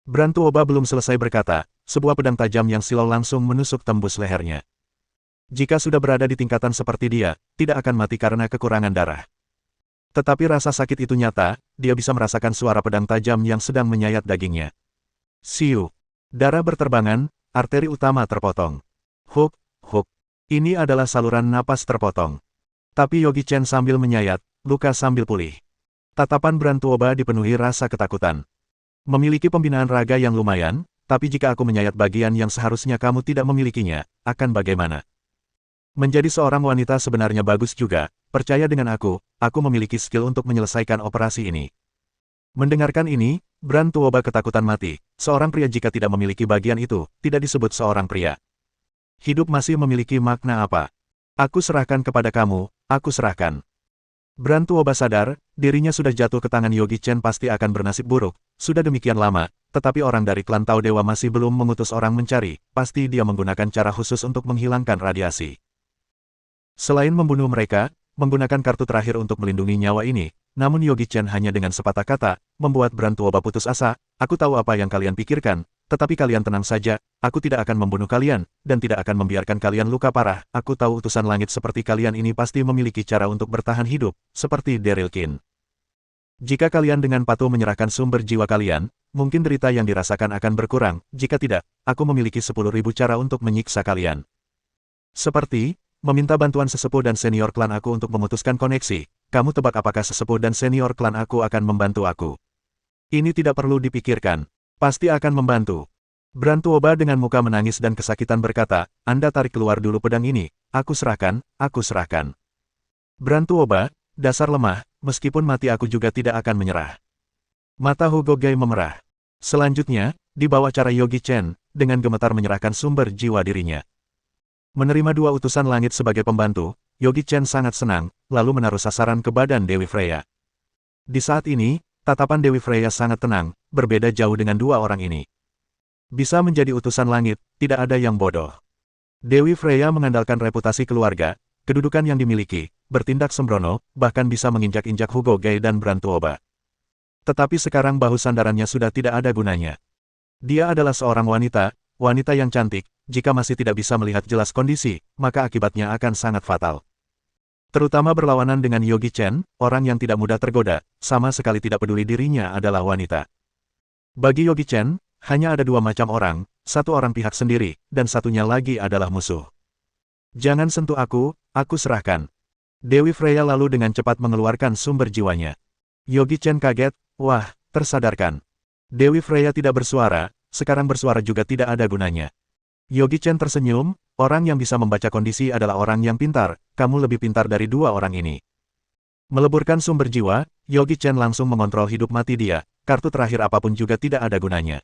Brantuoba belum selesai berkata, sebuah pedang tajam yang silau langsung menusuk tembus lehernya. Jika sudah berada di tingkatan seperti dia, tidak akan mati karena kekurangan darah. Tetapi rasa sakit itu nyata, dia bisa merasakan suara pedang tajam yang sedang menyayat dagingnya. Siu. Darah berterbangan, arteri utama terpotong. Huk, huk. Ini adalah saluran napas terpotong. Tapi Yogi Chen sambil menyayat, luka sambil pulih. Tatapan Brantuoba dipenuhi rasa ketakutan. "Memiliki pembinaan raga yang lumayan, tapi jika aku menyayat bagian yang seharusnya kamu tidak memilikinya, akan bagaimana? Menjadi seorang wanita sebenarnya bagus juga, percaya dengan aku memiliki skill untuk menyelesaikan operasi ini." Mendengarkan ini, Brantuoba ketakutan mati. Seorang pria jika tidak memiliki bagian itu, tidak disebut seorang pria. Hidup masih memiliki makna apa? "Aku serahkan kepada kamu, aku serahkan." Brantuoba sadar, dirinya sudah jatuh ke tangan Yogi Chen pasti akan bernasib buruk. Sudah demikian lama, tetapi orang dari klan Tao Dewa masih belum mengutus orang mencari, pasti dia menggunakan cara khusus untuk menghilangkan radiasi. Selain membunuh mereka, menggunakan kartu terakhir untuk melindungi nyawa ini, namun Yogi Chen hanya dengan sepatah kata, membuat Brantuoba putus asa. "Aku tahu apa yang kalian pikirkan, tetapi kalian tenang saja, aku tidak akan membunuh kalian, dan tidak akan membiarkan kalian luka parah. Aku tahu utusan langit seperti kalian ini pasti memiliki cara untuk bertahan hidup, seperti Daryl Qin. Jika kalian dengan patuh menyerahkan sumber jiwa kalian, mungkin derita yang dirasakan akan berkurang, jika tidak, aku memiliki 10.000 cara untuk menyiksa kalian. Seperti, meminta bantuan sesepuh dan senior klan aku untuk memutuskan koneksi, kamu tebak apakah sesepuh dan senior klan aku akan membantu aku? Ini tidak perlu dipikirkan. Pasti akan membantu. Brantuoba dengan muka menangis dan kesakitan berkata, Anda tarik keluar dulu pedang ini, aku serahkan, aku serahkan. Brantuoba, dasar lemah, meskipun mati aku juga tidak akan menyerah. Mata Hugo Gai memerah. Selanjutnya, di bawah cara Yogi Chen, dengan gemetar menyerahkan sumber jiwa dirinya. Menerima dua utusan langit sebagai pembantu, Yogi Chen sangat senang, lalu menaruh sasaran ke badan Dewi Freya. Di saat ini, tatapan Dewi Freya sangat tenang, berbeda jauh dengan dua orang ini. Bisa menjadi utusan langit, tidak ada yang bodoh. Dewi Freya mengandalkan reputasi keluarga, kedudukan yang dimiliki, bertindak sembrono, bahkan bisa menginjak-injak Hugo Gai dan Brantuoba. Tetapi sekarang bahu sandarannya sudah tidak ada gunanya. Dia adalah seorang wanita, wanita yang cantik, jika masih tidak bisa melihat jelas kondisi, maka akibatnya akan sangat fatal. Terutama berlawanan dengan Yogi Chen, orang yang tidak mudah tergoda, sama sekali tidak peduli dirinya adalah wanita. Bagi Yogi Chen, hanya ada dua macam orang, satu orang pihak sendiri, dan satunya lagi adalah musuh. Jangan sentuh aku serahkan. Dewi Freya lalu dengan cepat mengeluarkan sumber jiwanya. Yogi Chen kaget, wah, tersadarkan. Dewi Freya tidak bersuara, sekarang bersuara juga tidak ada gunanya. Yogi Chen tersenyum, orang yang bisa membaca kondisi adalah orang yang pintar, kamu lebih pintar dari dua orang ini. Meleburkan sumber jiwa, Yogi Chen langsung mengontrol hidup mati dia, kartu terakhir apapun juga tidak ada gunanya.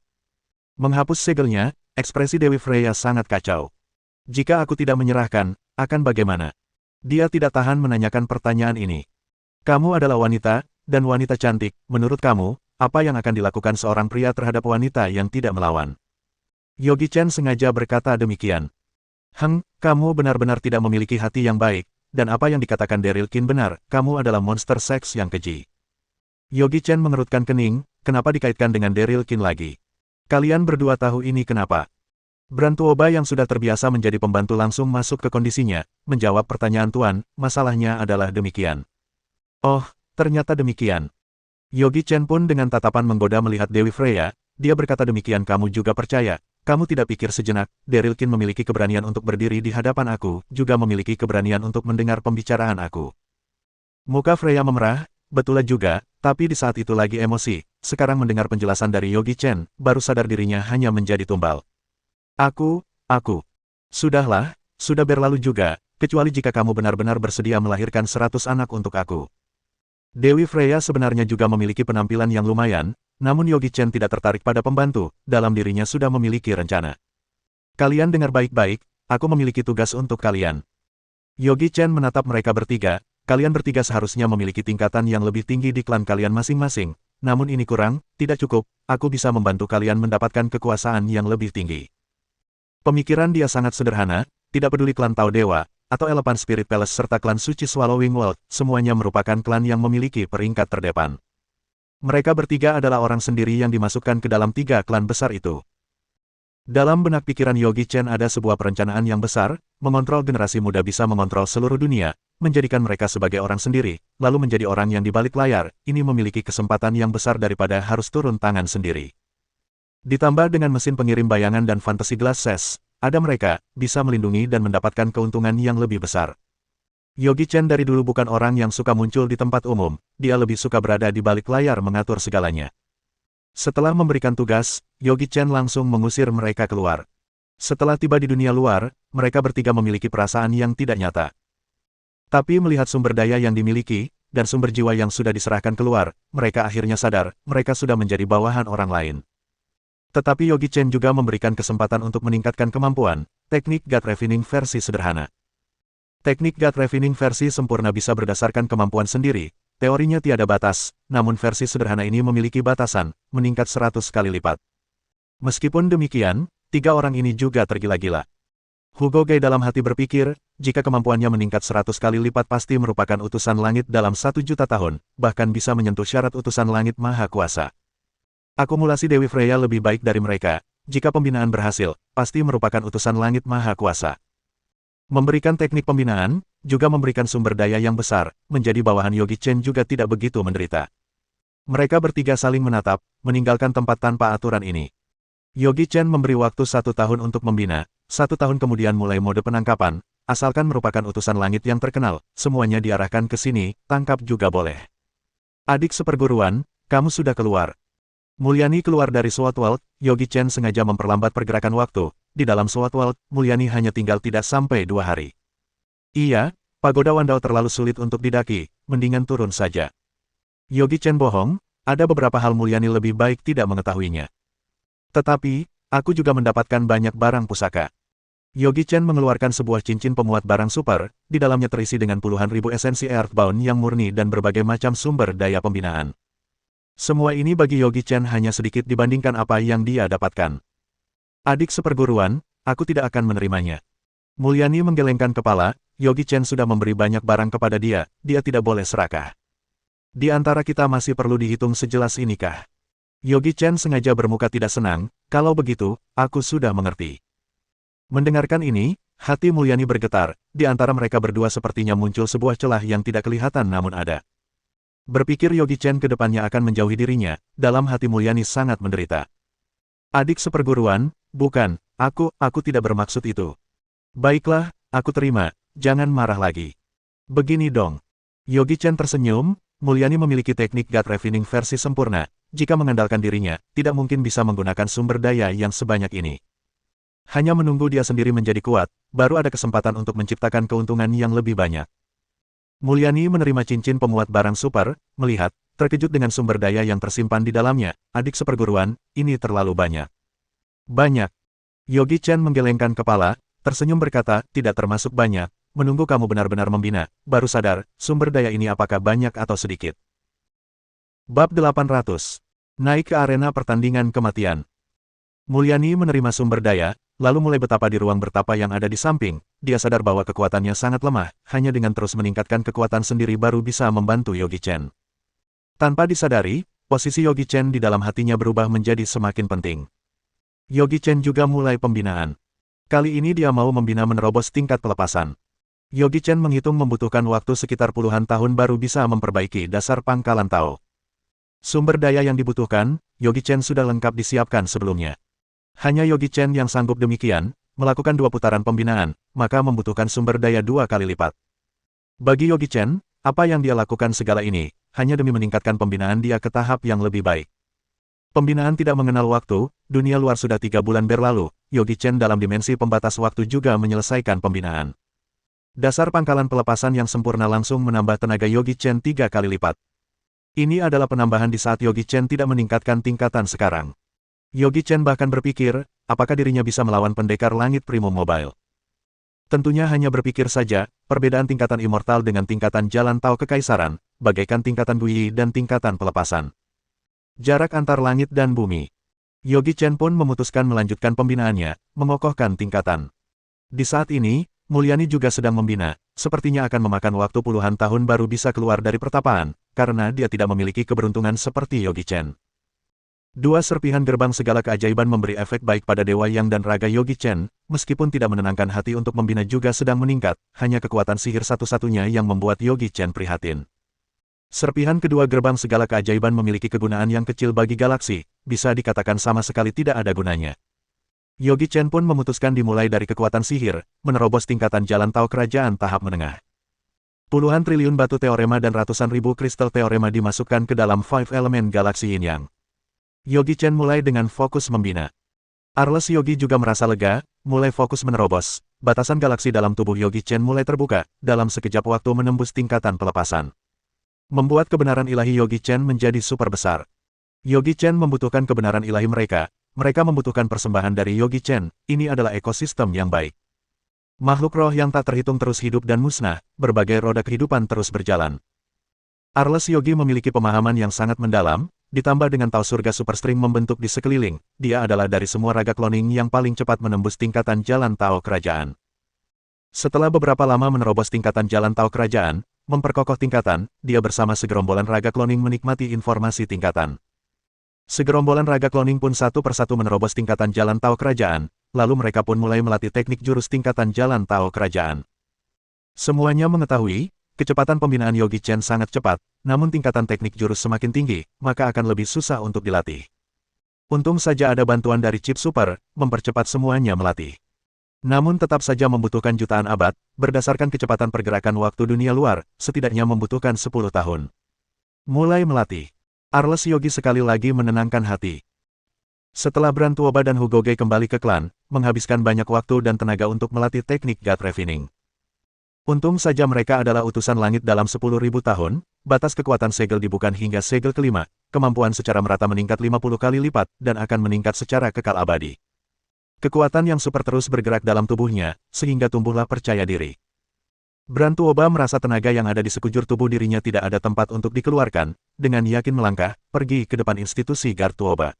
Menghapus segelnya, ekspresi Dewi Freya sangat kacau. Jika aku tidak menyerahkan, akan bagaimana? Dia tidak tahan menanyakan pertanyaan ini. Kamu adalah wanita, dan wanita cantik, menurut kamu, apa yang akan dilakukan seorang pria terhadap wanita yang tidak melawan? Yogi Chen sengaja berkata demikian. Kamu benar-benar tidak memiliki hati yang baik, dan apa yang dikatakan Daryl Kin benar, kamu adalah monster seks yang keji. Yogi Chen mengerutkan kening, kenapa dikaitkan dengan Daryl Kin lagi? Kalian berdua tahu ini kenapa? Brantuoba yang sudah terbiasa menjadi pembantu langsung masuk ke kondisinya, menjawab pertanyaan Tuan, masalahnya adalah demikian. Oh, ternyata demikian. Yogi Chen pun dengan tatapan menggoda melihat Dewi Freya, dia berkata demikian kamu juga percaya, kamu tidak pikir sejenak, Daryl Kin memiliki keberanian untuk berdiri di hadapan aku, juga memiliki keberanian untuk mendengar pembicaraan aku. Muka Freya memerah, betulah juga, tapi di saat itu lagi emosi, sekarang mendengar penjelasan dari Yogi Chen, baru sadar dirinya hanya menjadi tumbal. Aku. Sudahlah, sudah berlalu juga, kecuali jika kamu benar-benar bersedia melahirkan 100 anak untuk aku. Dewi Freya sebenarnya juga memiliki penampilan yang lumayan, namun Yogi Chen tidak tertarik pada pembantu, dalam dirinya sudah memiliki rencana. Kalian dengar baik-baik, aku memiliki tugas untuk kalian. Yogi Chen menatap mereka bertiga, kalian bertiga seharusnya memiliki tingkatan yang lebih tinggi di klan kalian masing-masing, namun ini kurang, tidak cukup, aku bisa membantu kalian mendapatkan kekuasaan yang lebih tinggi. Pemikiran dia sangat sederhana, tidak peduli klan Tao Dewa, atau Elephant Spirit Palace serta klan Suci Swallowing World, semuanya merupakan klan yang memiliki peringkat terdepan. Mereka bertiga adalah orang sendiri yang dimasukkan ke dalam tiga klan besar itu. Dalam benak pikiran Yogi Chen ada sebuah perencanaan yang besar, mengontrol generasi muda bisa mengontrol seluruh dunia, menjadikan mereka sebagai orang sendiri, lalu menjadi orang yang di balik layar, ini memiliki kesempatan yang besar daripada harus turun tangan sendiri. Ditambah dengan mesin pengirim bayangan dan fantasi glasses, ada mereka, bisa melindungi dan mendapatkan keuntungan yang lebih besar. Yogi Chen dari dulu bukan orang yang suka muncul di tempat umum, dia lebih suka berada di balik layar mengatur segalanya. Setelah memberikan tugas, Yogi Chen langsung mengusir mereka keluar. Setelah tiba di dunia luar, mereka bertiga memiliki perasaan yang tidak nyata. Tapi melihat sumber daya yang dimiliki, dan sumber jiwa yang sudah diserahkan keluar, mereka akhirnya sadar, mereka sudah menjadi bawahan orang lain. Tetapi Yogi Chen juga memberikan kesempatan untuk meningkatkan kemampuan, teknik God Refining versi sederhana. Teknik God Refining versi sempurna bisa berdasarkan kemampuan sendiri, teorinya tiada batas, namun versi sederhana ini memiliki batasan, meningkat 100 kali lipat. Meskipun demikian, tiga orang ini juga tergila-gila. Hugo Gai dalam hati berpikir, jika kemampuannya meningkat 100 kali lipat pasti merupakan utusan langit dalam 1 juta tahun, bahkan bisa menyentuh syarat utusan langit maha kuasa. Akumulasi Dewi Freya lebih baik dari mereka, jika pembinaan berhasil, pasti merupakan utusan langit maha kuasa. Memberikan teknik pembinaan, juga memberikan sumber daya yang besar, menjadi bawahan Yogi Chen juga tidak begitu menderita. Mereka bertiga saling menatap, meninggalkan tempat tanpa aturan ini. Yogi Chen memberi waktu 1 tahun untuk membina, 1 tahun kemudian mulai mode penangkapan, asalkan merupakan utusan langit yang terkenal, semuanya diarahkan ke sini, tangkap juga boleh. Adik seperguruan, kamu sudah keluar. Mulyani keluar dari Sword World, Yogi Chen sengaja memperlambat pergerakan waktu, di dalam Sword World, Mulyani hanya tinggal tidak sampai 2 hari. Iya, pagoda Wandao terlalu sulit untuk didaki, mendingan turun saja. Yogi Chen bohong, ada beberapa hal Mulyani lebih baik tidak mengetahuinya. Tetapi, aku juga mendapatkan banyak barang pusaka. Yogi Chen mengeluarkan sebuah cincin pemuat barang super, di dalamnya terisi dengan puluhan ribu esensi Earthbound yang murni dan berbagai macam sumber daya pembinaan. Semua ini bagi Yogi Chen hanya sedikit dibandingkan apa yang dia dapatkan. Adik seperguruan, aku tidak akan menerimanya. Mulyani menggelengkan kepala, Yogi Chen sudah memberi banyak barang kepada dia tidak boleh serakah. Di antara kita masih perlu dihitung sejelas inikah? Yogi Chen sengaja bermuka tidak senang, kalau begitu, aku sudah mengerti. Mendengarkan ini, hati Mulyani bergetar, di antara mereka berdua sepertinya muncul sebuah celah yang tidak kelihatan namun ada. Berpikir Yogi Chen ke depannya akan menjauhi dirinya, dalam hati Mulyani sangat menderita. Adik seperguruan, bukan, aku tidak bermaksud itu. Baiklah, aku terima, jangan marah lagi. Begini dong. Yogi Chen tersenyum, Mulyani memiliki teknik God Refining versi sempurna, jika mengandalkan dirinya, tidak mungkin bisa menggunakan sumber daya yang sebanyak ini. Hanya menunggu dia sendiri menjadi kuat, baru ada kesempatan untuk menciptakan keuntungan yang lebih banyak. Mulyani menerima cincin pemuat barang super, melihat, terkejut dengan sumber daya yang tersimpan di dalamnya, adik seperguruan, ini terlalu banyak. Banyak. Yogi Chen menggelengkan kepala, tersenyum berkata, tidak termasuk banyak, menunggu kamu benar-benar membina, baru sadar, sumber daya ini apakah banyak atau sedikit. Bab 800. Naik ke arena pertandingan kematian. Mulyani menerima sumber daya, lalu mulai betapa di ruang bertapa yang ada di samping, dia sadar bahwa kekuatannya sangat lemah, hanya dengan terus meningkatkan kekuatan sendiri baru bisa membantu Yogi Chen. Tanpa disadari, posisi Yogi Chen di dalam hatinya berubah menjadi semakin penting. Yogi Chen juga mulai pembinaan. Kali ini dia mau membina menerobos tingkat pelepasan. Yogi Chen menghitung membutuhkan waktu sekitar puluhan tahun baru bisa memperbaiki dasar pangkalan Tao. Sumber daya yang dibutuhkan, Yogi Chen sudah lengkap disiapkan sebelumnya. Hanya Yogi Chen yang sanggup demikian, melakukan 2 putaran pembinaan, maka membutuhkan sumber daya 2 kali lipat. Bagi Yogi Chen, apa yang dia lakukan segala ini, hanya demi meningkatkan pembinaan dia ke tahap yang lebih baik. Pembinaan tidak mengenal waktu, dunia luar sudah 3 bulan berlalu, Yogi Chen dalam dimensi pembatas waktu juga menyelesaikan pembinaan. Dasar pangkalan pelepasan yang sempurna langsung menambah tenaga Yogi Chen 3 kali lipat. Ini adalah penambahan di saat Yogi Chen tidak meningkatkan tingkatan sekarang. Yogi Chen bahkan berpikir, apakah dirinya bisa melawan pendekar langit Primum Mobile. Tentunya hanya berpikir saja, perbedaan tingkatan immortal dengan tingkatan jalan Tao kekaisaran, bagaikan tingkatan Guyi dan tingkatan pelepasan. Jarak antar langit dan bumi. Yogi Chen pun memutuskan melanjutkan pembinaannya, mengokohkan tingkatan. Di saat ini, Mulyani juga sedang membina, sepertinya akan memakan waktu puluhan tahun baru bisa keluar dari pertapaan, karena dia tidak memiliki keberuntungan seperti Yogi Chen. 2 serpihan gerbang segala keajaiban memberi efek baik pada Dewa Yang dan raga Yogi Chen, meskipun tidak menenangkan hati untuk membina juga sedang meningkat, hanya kekuatan sihir satu-satunya yang membuat Yogi Chen prihatin. Serpihan kedua gerbang segala keajaiban memiliki kegunaan yang kecil bagi galaksi, bisa dikatakan sama sekali tidak ada gunanya. Yogi Chen pun memutuskan dimulai dari kekuatan sihir, menerobos tingkatan jalan Tao kerajaan tahap menengah. Puluhan triliun batu teorema dan ratusan ribu kristal teorema dimasukkan ke dalam 5 elemen galaksi Yin Yang. Yogi Chen mulai dengan fokus membina. Arles Yogi juga merasa lega, mulai fokus menerobos. Batasan galaksi dalam tubuh Yogi Chen mulai terbuka, dalam sekejap waktu menembus tingkatan pelepasan. Membuat kebenaran ilahi Yogi Chen menjadi super besar. Yogi Chen membutuhkan kebenaran ilahi mereka membutuhkan persembahan dari Yogi Chen, ini adalah ekosistem yang baik. Makhluk roh yang tak terhitung terus hidup dan musnah, berbagai roda kehidupan terus berjalan. Arles Yogi memiliki pemahaman yang sangat mendalam, ditambah dengan Tao surga superstring membentuk di sekeliling, dia adalah dari semua raga cloning yang paling cepat menembus tingkatan jalan Tao kerajaan. Setelah beberapa lama menerobos tingkatan jalan Tao kerajaan, memperkokoh tingkatan, dia bersama segerombolan raga cloning menikmati informasi tingkatan. Segerombolan raga cloning pun satu persatu menerobos tingkatan jalan Tao kerajaan, lalu mereka pun mulai melatih teknik jurus tingkatan jalan Tao kerajaan. Semuanya mengetahui, kecepatan pembinaan Yogi Chen sangat cepat, namun tingkatan teknik jurus semakin tinggi, maka akan lebih susah untuk dilatih. Untung saja ada bantuan dari chip super, mempercepat semuanya melatih. Namun tetap saja membutuhkan jutaan abad, berdasarkan kecepatan pergerakan waktu dunia luar, setidaknya membutuhkan 10 tahun. Mulai melatih. Arles Yogi sekali lagi menenangkan hati. Setelah Brantuoba dan Hugoge kembali ke klan, menghabiskan banyak waktu dan tenaga untuk melatih teknik God Refining. Untung saja mereka adalah utusan langit dalam 10.000 tahun, batas kekuatan segel dibuka hingga segel kelima, kemampuan secara merata meningkat 50 kali lipat, dan akan meningkat secara kekal abadi. Kekuatan yang super terus bergerak dalam tubuhnya, sehingga tumbuhlah percaya diri. Brantuoba merasa tenaga yang ada di sekujur tubuh dirinya tidak ada tempat untuk dikeluarkan, dengan yakin melangkah, pergi ke depan institusi Gartuoba.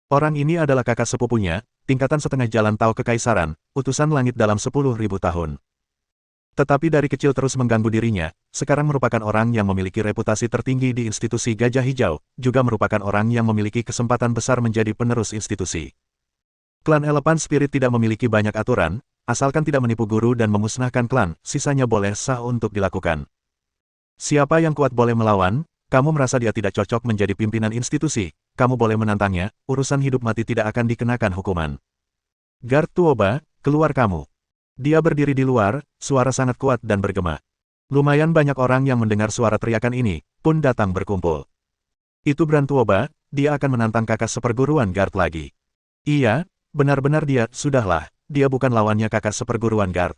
Orang ini adalah kakak sepupunya, tingkatan setengah jalan Tao Kekaisaran, utusan langit dalam 10.000 tahun. Tetapi dari kecil terus mengganggu dirinya, sekarang merupakan orang yang memiliki reputasi tertinggi di institusi Gajah Hijau, juga merupakan orang yang memiliki kesempatan besar menjadi penerus institusi. Klan Elephant Spirit tidak memiliki banyak aturan, asalkan tidak menipu guru dan memusnahkan klan, sisanya boleh sah untuk dilakukan. Siapa yang kuat boleh melawan, kamu merasa dia tidak cocok menjadi pimpinan institusi, kamu boleh menantangnya, urusan hidup mati tidak akan dikenakan hukuman. Gartuoba, keluar kamu. Dia berdiri di luar, suara sangat kuat dan bergema. Lumayan banyak orang yang mendengar suara teriakan ini, pun datang berkumpul. Itu Brantuoba, dia akan menantang kakak seperguruan Gart lagi. Iya, benar-benar dia, sudahlah. Dia bukan lawannya kakak seperguruan Gart.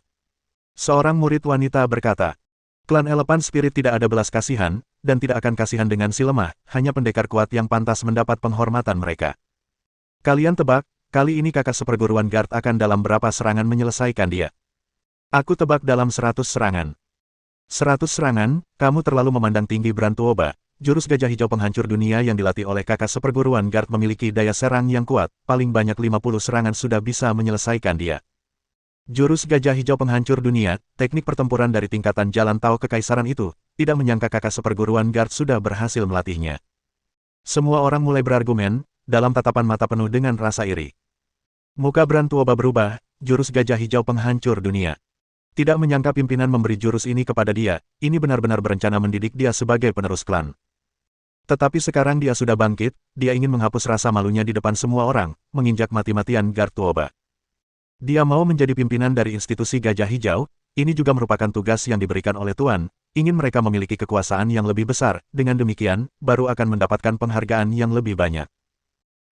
Seorang murid wanita berkata, klan Elephant Spirit tidak ada belas kasihan, dan tidak akan kasihan dengan si lemah, hanya pendekar kuat yang pantas mendapat penghormatan mereka. Kalian tebak, kali ini kakak seperguruan Gart akan dalam berapa serangan menyelesaikan dia? Aku tebak dalam 100 serangan. 100 serangan, kamu terlalu memandang tinggi Brantuoba. Jurus Gajah Hijau penghancur dunia yang dilatih oleh kakak seperguruan Gart memiliki daya serang yang kuat, paling banyak 50 serangan sudah bisa menyelesaikan dia. Jurus Gajah Hijau penghancur dunia, teknik pertempuran dari tingkatan jalan Tao Kekaisaran itu, tidak menyangka kakak seperguruan Gart sudah berhasil melatihnya. Semua orang mulai berargumen, dalam tatapan mata penuh dengan rasa iri. Muka Brantuoba berubah, jurus Gajah Hijau penghancur dunia. Tidak menyangka pimpinan memberi jurus ini kepada dia, ini benar-benar berencana mendidik dia sebagai penerus klan. Tetapi sekarang dia sudah bangkit, dia ingin menghapus rasa malunya di depan semua orang, menginjak mati-matian Gartuoba. Dia mau menjadi pimpinan dari institusi Gajah Hijau, ini juga merupakan tugas yang diberikan oleh Tuan, ingin mereka memiliki kekuasaan yang lebih besar, dengan demikian, baru akan mendapatkan penghargaan yang lebih banyak.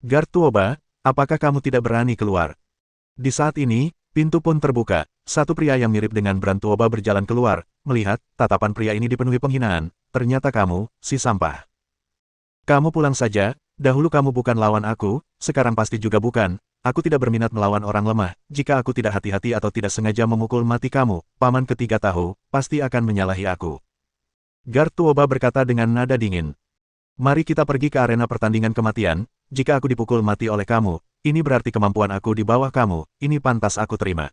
Gartuoba, apakah kamu tidak berani keluar? Di saat ini, pintu pun terbuka, satu pria yang mirip dengan Brantuoba berjalan keluar, melihat, tatapan pria ini dipenuhi penghinaan, ternyata kamu, si sampah. Kamu pulang saja, dahulu kamu bukan lawan aku, sekarang pasti juga bukan, aku tidak berminat melawan orang lemah, jika aku tidak hati-hati atau tidak sengaja memukul mati kamu, paman ketiga tahu, pasti akan menyalahi aku. Gartuoba berkata dengan nada dingin. Mari kita pergi ke arena pertandingan kematian, jika aku dipukul mati oleh kamu, ini berarti kemampuan aku di bawah kamu, ini pantas aku terima.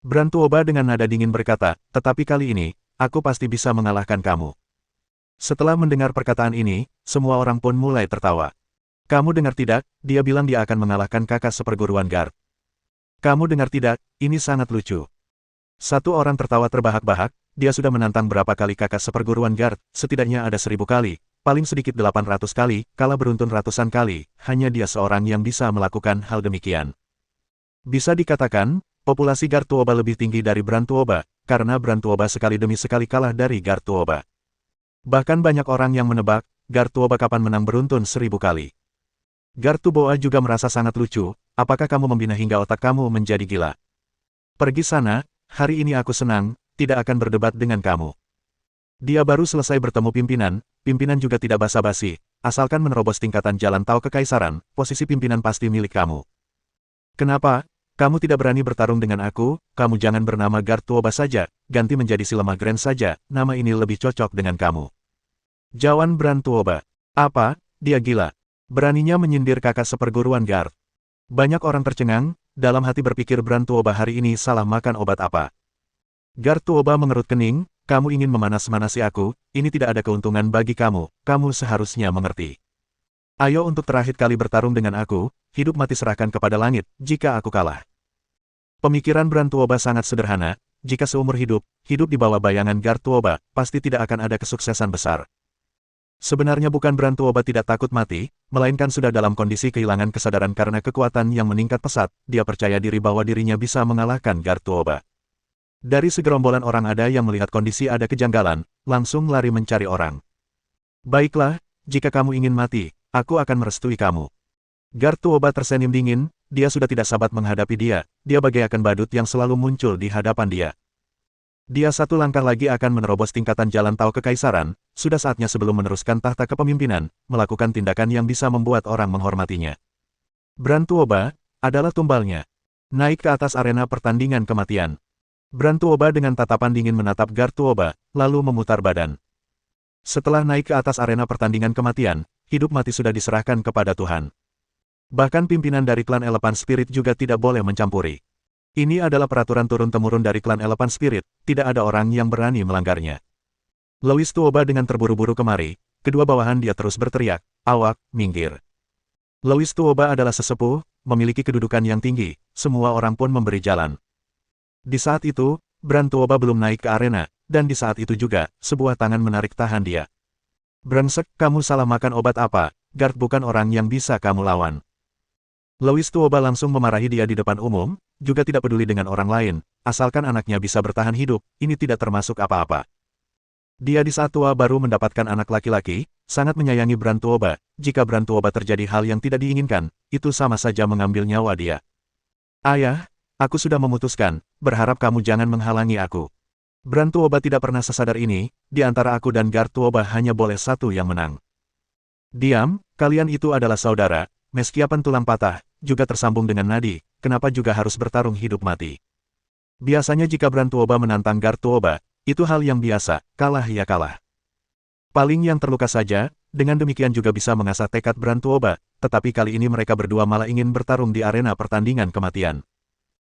Brantuoba dengan nada dingin berkata, tetapi kali ini, aku pasti bisa mengalahkan kamu. Setelah mendengar perkataan ini, semua orang pun mulai tertawa. Kamu dengar tidak, dia bilang dia akan mengalahkan kakak seperguruan Gart. Kamu dengar tidak, ini sangat lucu. Satu orang tertawa terbahak-bahak, dia sudah menantang berapa kali kakak seperguruan Gart, setidaknya ada 1000 kali, paling sedikit 800 kali, kala beruntun ratusan kali, hanya dia seorang yang bisa melakukan hal demikian. Bisa dikatakan, populasi Gartuoba lebih tinggi dari Brantuoba, karena Brantuoba sekali demi sekali kalah dari Gartuoba. Bahkan banyak orang yang menebak, Gartuoba kapan menang beruntun 1000 kali. Gartuoba juga merasa sangat lucu, apakah kamu membina hingga otak kamu menjadi gila? Pergi sana, hari ini aku senang, tidak akan berdebat dengan kamu. Dia baru selesai bertemu pimpinan juga tidak basa-basi, asalkan menerobos tingkatan jalan Tao Kekaisaran, posisi pimpinan pasti milik kamu. Kenapa? Kamu tidak berani bertarung dengan aku, kamu jangan bernama Gartuoba saja, ganti menjadi si lemah Grand saja, nama ini lebih cocok dengan kamu. Jawan Brantuoba. Apa? Dia gila. Beraninya menyindir kakak seperguruan Gart. Banyak orang tercengang, dalam hati berpikir Brantuoba hari ini salah makan obat apa. Gartuoba mengerut kening, kamu ingin memanas-manasi aku, ini tidak ada keuntungan bagi kamu, kamu seharusnya mengerti. Ayo untuk terakhir kali bertarung dengan aku, hidup mati serahkan kepada langit, jika aku kalah. Pemikiran Brantuoba sangat sederhana, jika seumur hidup di bawah bayangan Gartuoba, pasti tidak akan ada kesuksesan besar. Sebenarnya bukan Brantuoba tidak takut mati, melainkan sudah dalam kondisi kehilangan kesadaran karena kekuatan yang meningkat pesat, dia percaya diri bahwa dirinya bisa mengalahkan Gartuoba. Dari segerombolan orang ada yang melihat kondisi ada kejanggalan, langsung lari mencari orang. Baiklah, jika kamu ingin mati, aku akan merestui kamu. Gartuoba tersenyum dingin, dia sudah tidak sabar menghadapi dia bagaikan badut yang selalu muncul di hadapan dia. Dia satu langkah lagi akan menerobos tingkatan jalan tau kekaisaran, sudah saatnya sebelum meneruskan tahta kepemimpinan, melakukan tindakan yang bisa membuat orang menghormatinya. Brantuoba adalah tumbalnya. Naik ke atas arena pertandingan kematian. Brantuoba dengan tatapan dingin menatap Gartuoba, lalu memutar badan. Setelah naik ke atas arena pertandingan kematian, hidup mati sudah diserahkan kepada Tuhan. Bahkan pimpinan dari klan Elephant Spirit juga tidak boleh mencampuri. Ini adalah peraturan turun-temurun dari klan Elephant Spirit, tidak ada orang yang berani melanggarnya. Louis Tuoba dengan terburu-buru kemari, kedua bawahan dia terus berteriak, "Awak, minggir." Louis Tuoba adalah sesepuh, memiliki kedudukan yang tinggi, semua orang pun memberi jalan. Di saat itu, Brantuoba belum naik ke arena, dan di saat itu juga, sebuah tangan menarik tahan dia. "Brengsek, kamu salah makan obat apa? Guard bukan orang yang bisa kamu lawan." Louis Tuoba langsung memarahi dia di depan umum, juga tidak peduli dengan orang lain, asalkan anaknya bisa bertahan hidup, ini tidak termasuk apa-apa. Dia di saat tua baru mendapatkan anak laki-laki, sangat menyayangi Brantuoba, jika Brantuoba terjadi hal yang tidak diinginkan, itu sama saja mengambil nyawa dia. "Ayah, aku sudah memutuskan, berharap kamu jangan menghalangi aku." Brantuoba tidak pernah sesadar ini, di antara aku dan Gartuoba hanya boleh satu yang menang. "Diam, kalian itu adalah saudara, meskipun tulang patah, juga tersambung dengan nadi, kenapa juga harus bertarung hidup mati?" Biasanya jika Brantuoba menantang Gartuoba, itu hal yang biasa, kalah ya kalah. Paling yang terluka saja, dengan demikian juga bisa mengasah tekad Brantuoba, tetapi kali ini mereka berdua malah ingin bertarung di arena pertandingan kematian.